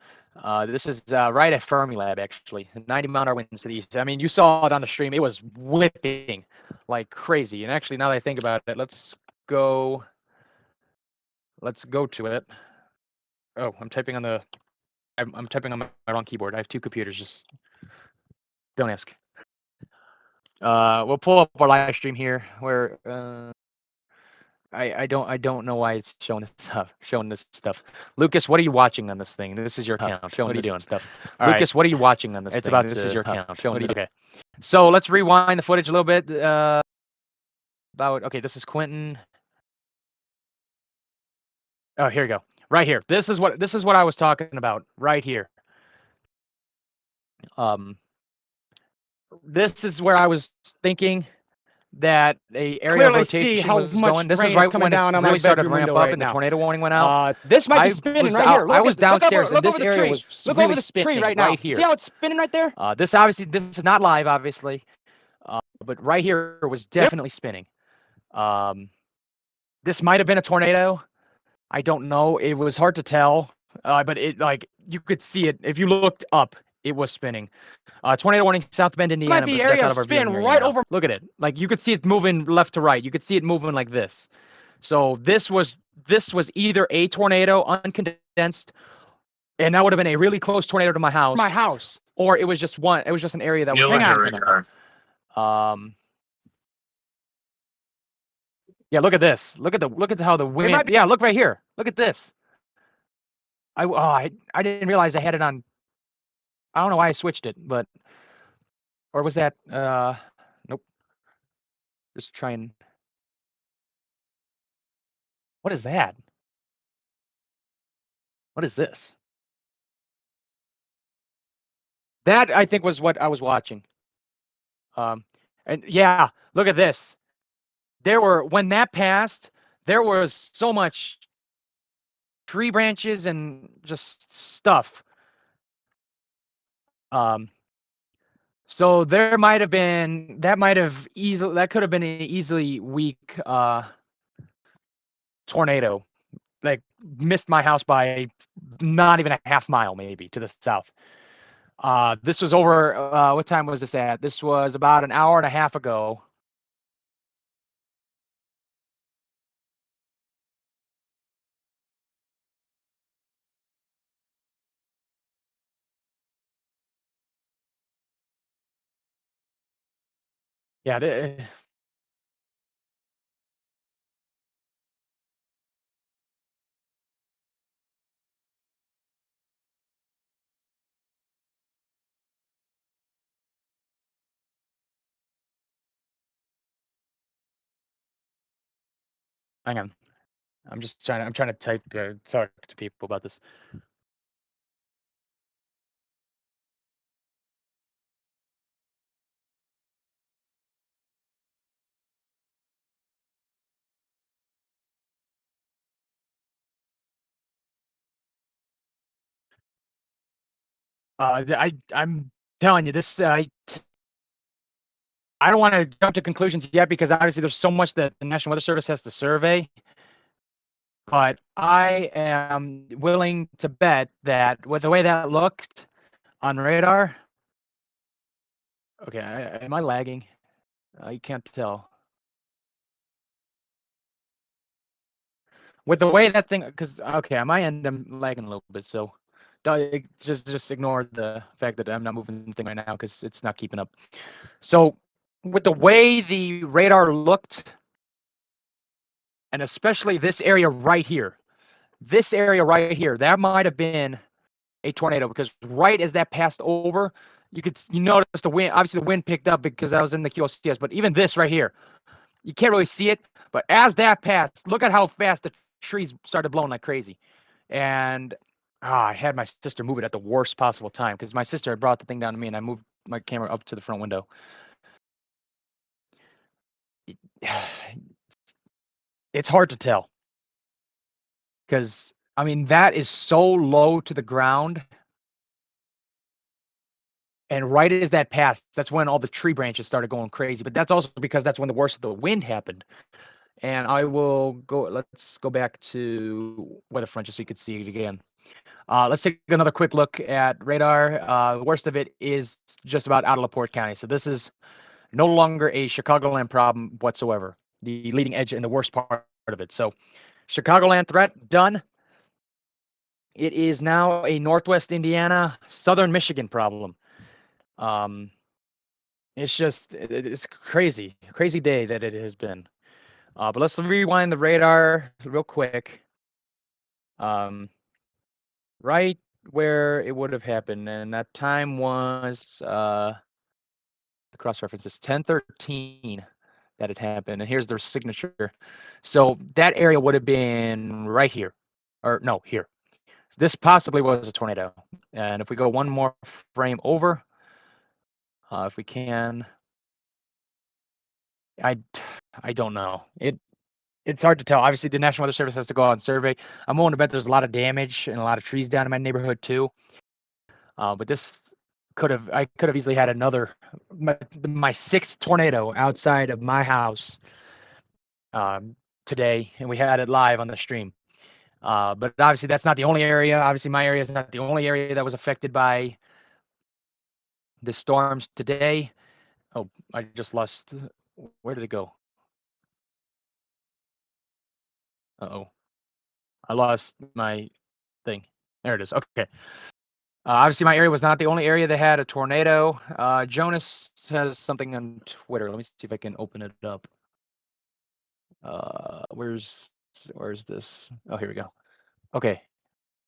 This is right at Fermilab, actually. 90 mile an hour winds to the east. I mean, you saw it on the stream. It was whipping like crazy. And actually, now that I think about it, let's go to it. Oh, I'm typing on the, I'm typing on my wrong keyboard. I have two computers, just don't ask. We'll pull up our live stream here where I don't know why it's showing this stuff. Lucas, what are you watching on this thing? This is your account. What are you doing? Stuff. Lucas, what are you watching on this thing? It's about this is your account. Okay. So let's rewind the footage a little bit. Okay, this is Quentin. Oh, here we go. Right here. This is what I was talking about right here. This is where I was thinking that a area of rotation was going. This is right when it really started to ramp up and the tornado warning went out. This might be spinning right here. I was downstairs and this area was really spinning right now. See how it's spinning right there? This is not live, obviously, but right here it was definitely spinning. This might have been a tornado. I don't know. It was hard to tell, but it you could see it if you looked up. It was spinning. Tornado warning, South Bend, Indiana. Might be area of spin right over. Look at it. Like you could see it moving left to right. You could see it moving like this. So this was either a tornado uncondensed, and that would have been a really close tornado to my house. Or it was just one. It was just an area that was. Hang on. Yeah, look at this. Look at how the wind. Yeah, look right here. Look at this. I didn't realize I had it on. I don't know why I switched it, but or was that nope. Just try and what is that? What is this? That I think was what I was watching. And yeah, look at this. When that passed, there was so much tree branches and just stuff. So that could have been an easily weak tornado. Like missed my house by not even a half mile maybe to the south. This was over. What time was this at? This was about an hour and a half ago. Yeah. Hang on. I'm trying to type talk to people about this. I'm telling you this. I don't want to jump to conclusions yet because obviously there's so much that the National Weather Service has to survey. But I am willing to bet that with the way that looked on radar. Okay, am I lagging? You can't tell. With the way that thing, because okay, on my end I'm lagging a little bit, so just ignore the fact that I'm not moving the thing right now because it's not keeping up. So with the way the radar looked, and especially this area right here, that might have been a tornado because right as that passed over, you notice the wind. Obviously, the wind picked up because I was in the QOCS, but even this right here, you can't really see it. But as that passed, look at how fast the trees started blowing like crazy. And I had my sister move it at the worst possible time because my sister had brought the thing down to me, and I moved my camera up to the front window. It's hard to tell because I mean that is so low to the ground. And right as that passed, that's when all the tree branches started going crazy. But that's also because that's when the worst of the wind happened. And let's go back to weatherfront just so you could see it again. Let's take another quick look at radar. The worst of it is just about out of LaPorte County. So this is no longer a Chicagoland problem whatsoever. The leading edge and the worst part of it. So Chicagoland threat done. It is now a Northwest Indiana, Southern Michigan problem. It's crazy day that it has been. But let's rewind the radar real quick. Right where it would have happened, and that time was the cross reference is 10:13 that it happened, and here's their signature. So that area would have been right here, or no, here. This possibly was a tornado, and if we go one more frame over, if we can, I don't know. It's hard to tell. Obviously, the National Weather Service has to go out and survey. I'm willing to bet there's a lot of damage and a lot of trees down in my neighborhood too. But this I could have easily had my sixth tornado outside of my house today, and we had it live on the stream. But obviously, that's not the only area. Obviously, my area is not the only area that was affected by the storms today. Oh, I just lost. Where did it go? Uh-oh. I lost my thing. There it is. Okay. Obviously, my area was not the only area that had a tornado. Jonas has something on Twitter. Let me see if I can open it up. Where's this? Oh, here we go. Okay.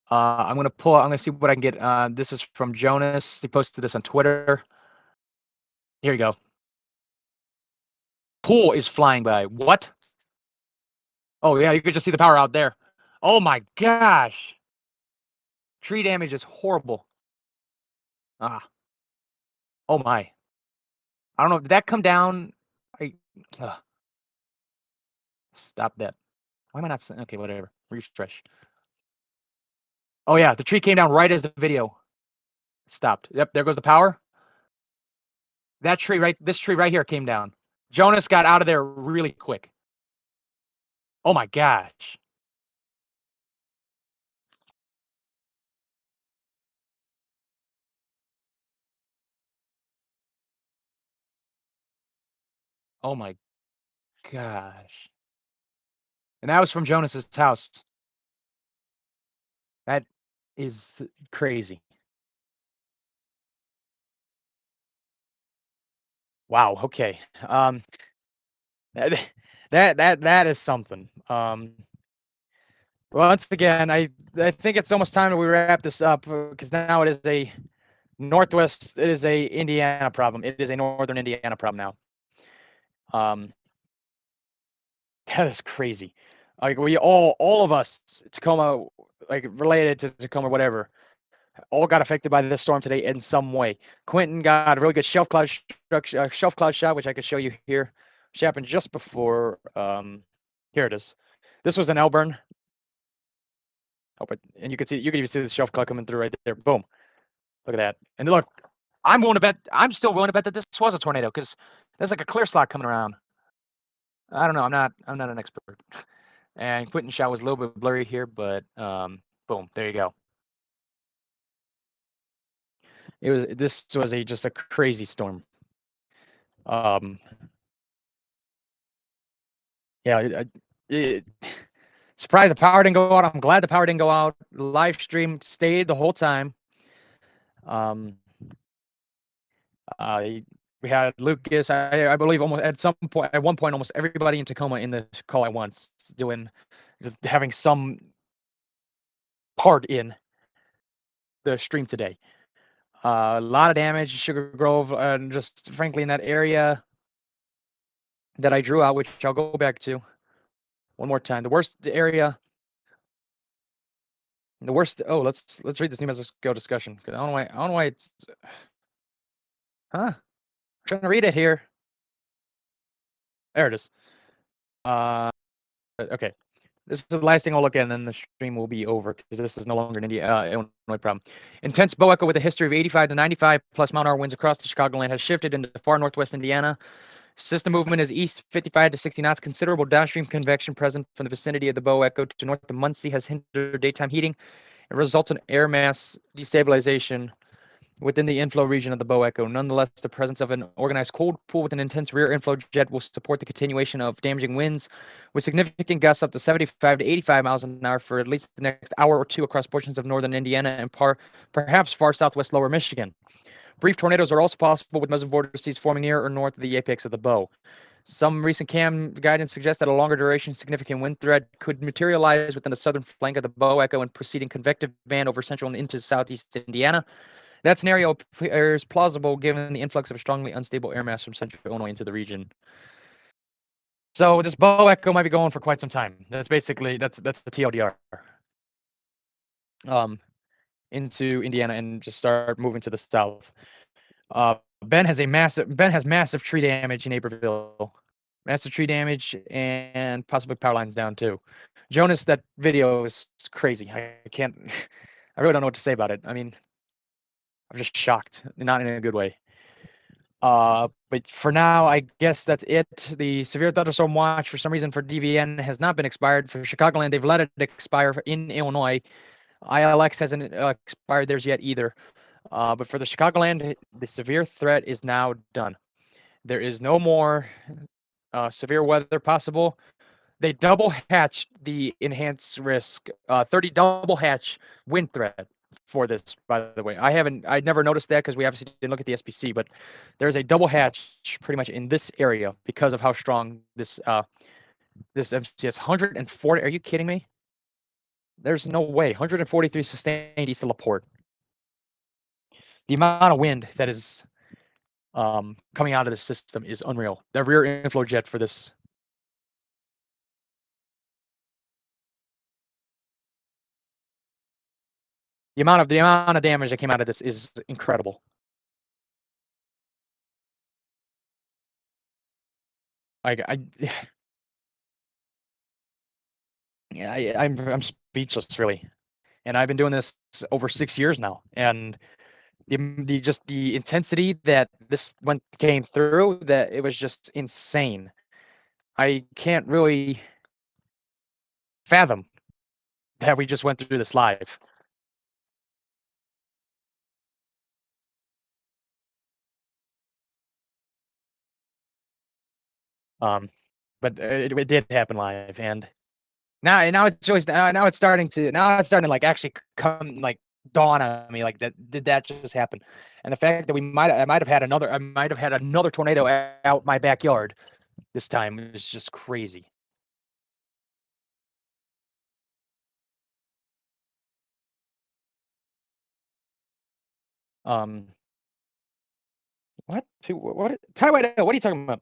I'm gonna see what I can get. This is from Jonas. He posted this on Twitter. Here you go. Pool is flying by. What? Oh yeah, you could just see the power out there. Oh my gosh. Tree damage is horrible. Oh my. I don't know. Did that come down? Stop that. Why am I not? Okay, whatever. Refresh. Oh yeah, the tree came down right as the video stopped. Yep, there goes the power. This tree right here came down. Jonas got out of there really quick. Oh my gosh. Oh my gosh. And that was from Jonas's house. That is crazy. Wow. Okay. That that is something. Once again, I think it's almost time that we wrap this up because now it is a Northwest. It is a Indiana problem. It is a Northern Indiana problem now. That is crazy. Like we all of us, Tacoma, like related to Tacoma, whatever, all got affected by this storm today in some way. Quentin got a really good shelf cloud shot, which I could show you here. Which happened just before. Here it is. This was in Elburn. Oh, but and you can even see the shelf cloud coming through right there. Boom. Look at that. And look, I'm still willing to bet that this was a tornado because there's like a clear slot coming around. I don't know. I'm not an expert. And Quentin shot was a little bit blurry here, but boom, there you go. This was just a crazy storm. Yeah, surprised the power didn't go out. I'm glad the power didn't go out. The live stream stayed the whole time. We had Lucas. I believe almost at one point, almost everybody in Tacoma in the call at once just having some part in the stream today. A lot of damage, Sugar Grove, and just frankly in that area that I drew out, which I'll go back to one more time. The worst area. The worst. Oh, let's read this new message go discussion because I don't know why it's. Huh? I'm trying to read it here. There it is. Okay. This is the last thing I'll look at, and then the stream will be over because this is no longer an Illinois problem. Intense bow echo with a history of 85 to 95 plus mile hour winds across the Chicagoland has shifted into far northwest Indiana. System movement is east 55 to 60 knots. Considerable downstream convection present from the vicinity of the bow echo to north of Muncie has hindered daytime heating. It results in air mass destabilization within the inflow region of the bow echo. Nonetheless, the presence of an organized cold pool with an intense rear inflow jet will support the continuation of damaging winds with significant gusts up to 75 to 85 miles an hour for at least the next hour or two across portions of northern Indiana and perhaps far southwest lower Michigan. Brief tornadoes are also possible with mesoscale vortices forming near or north of the apex of the bow. Some recent cam guidance suggests that a longer duration significant wind threat could materialize within the southern flank of the bow echo and preceding convective band over central and into southeast Indiana. That scenario appears plausible given the influx of strongly unstable air mass from central Illinois into the region. So this bow echo might be going for quite some time. That's basically that's the TLDR. Into Indiana and just start moving to the south. Ben has massive tree damage in Naperville. Massive tree damage and possibly power lines down too. Jonas, that video is crazy. I can't I really don't know what to say about it. I mean, I'm just shocked, not in a good way. But for now, I guess that's it. The severe thunderstorm watch, for some reason, for DVN has not been expired. For Chicagoland, they've let it expire in Illinois. ILX hasn't expired theirs yet either. But for the Chicagoland, the severe threat is now done. There is no more severe weather possible. They double hatched the enhanced risk, 30 double hatch wind threat for this, by the way. I never noticed that because we obviously didn't look at the SPC, but there's a double hatch pretty much in this area because of how strong this MCS 140. Are you kidding me? There's no way. 143 sustained east of LaPorte. The amount of wind that is coming out of the system is unreal. The rear inflow jet for this. The amount of damage that came out of this is incredible. I'm speechless really, and I've been doing this over 6 years now, and the intensity that this came through, that it was just insane. I can't really fathom that we just went through this live. But it did happen live, and now it's always now it's starting to like actually come like dawn on me like that just happen, and the fact that I might have had another tornado out my backyard this time is just crazy. Um, what? What? Ty White, what are you talking about?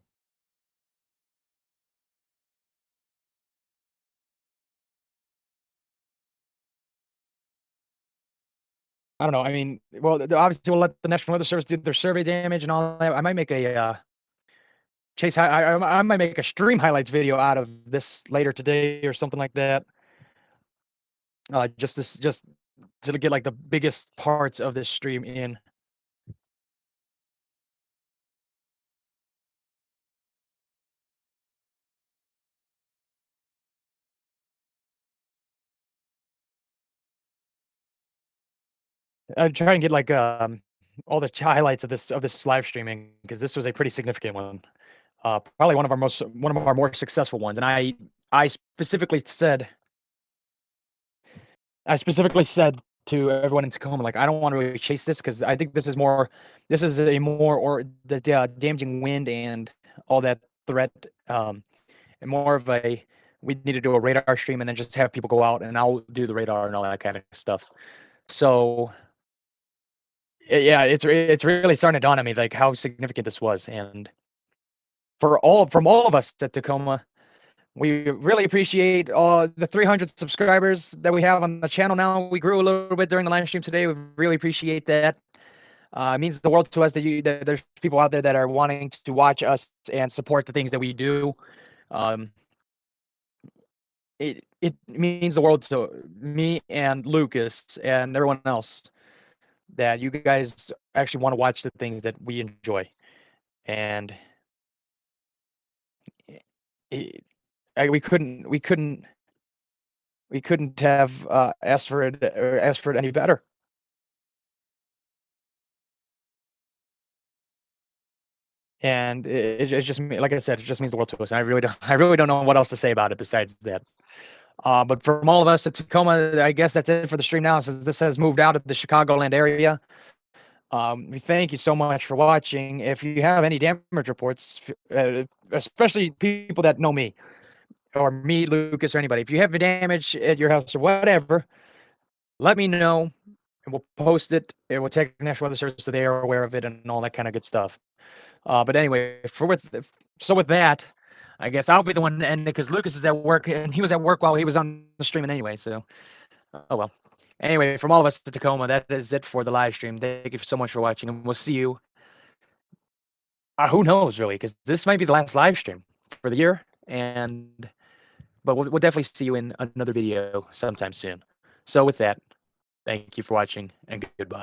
I don't know. I mean, well, obviously we'll let the National Weather Service do their survey damage and all that. I might make a Chase. I might make a stream highlights video out of this later today or something like that. Just to get like the biggest parts of this stream in. I'd try and get like all the highlights of this live streaming because this was a pretty significant one. Probably one of our more successful ones. And I specifically said to everyone in Tacoma, like, I don't want to really chase this because I think this is a more damaging wind and all that threat, and more of a, we need to do a radar stream and then just have people go out and I'll do the radar and all that kind of stuff. So yeah, it's really starting to dawn on me like how significant this was, and from all of us at Tacoma, we really appreciate the 300 subscribers that we have on the channel now. We grew a little bit during the live stream today. We really appreciate that. It means the world to us that there's people out there that are wanting to watch us and support the things that we do. It means the world to me and Lucas and everyone else that you guys actually want to watch the things that we enjoy. And we couldn't have asked for it any better. And it just, like I said, it just means the world to us. And I really don't know what else to say about it besides that. But from all of us at Tacoma, I guess that's it for the stream now, since this has moved out of the Chicagoland area. We thank you so much for watching. If you have any damage reports, especially people that know me, or me, Lucas, or anybody, if you have damage at your house or whatever, let me know, and we'll post it, and we'll take the National Weather Service so they are aware of it and all that kind of good stuff. But anyway, with that, I guess I'll be the one to end it because Lucas is at work, and he was at work while he was on the streaming anyway. So, oh well. Anyway, from all of us at Tacoma, that is it for the live stream. Thank you so much for watching, and we'll see you. Who knows, really, because this might be the last live stream for the year, but we'll definitely see you in another video sometime soon. So with that, thank you for watching, and goodbye.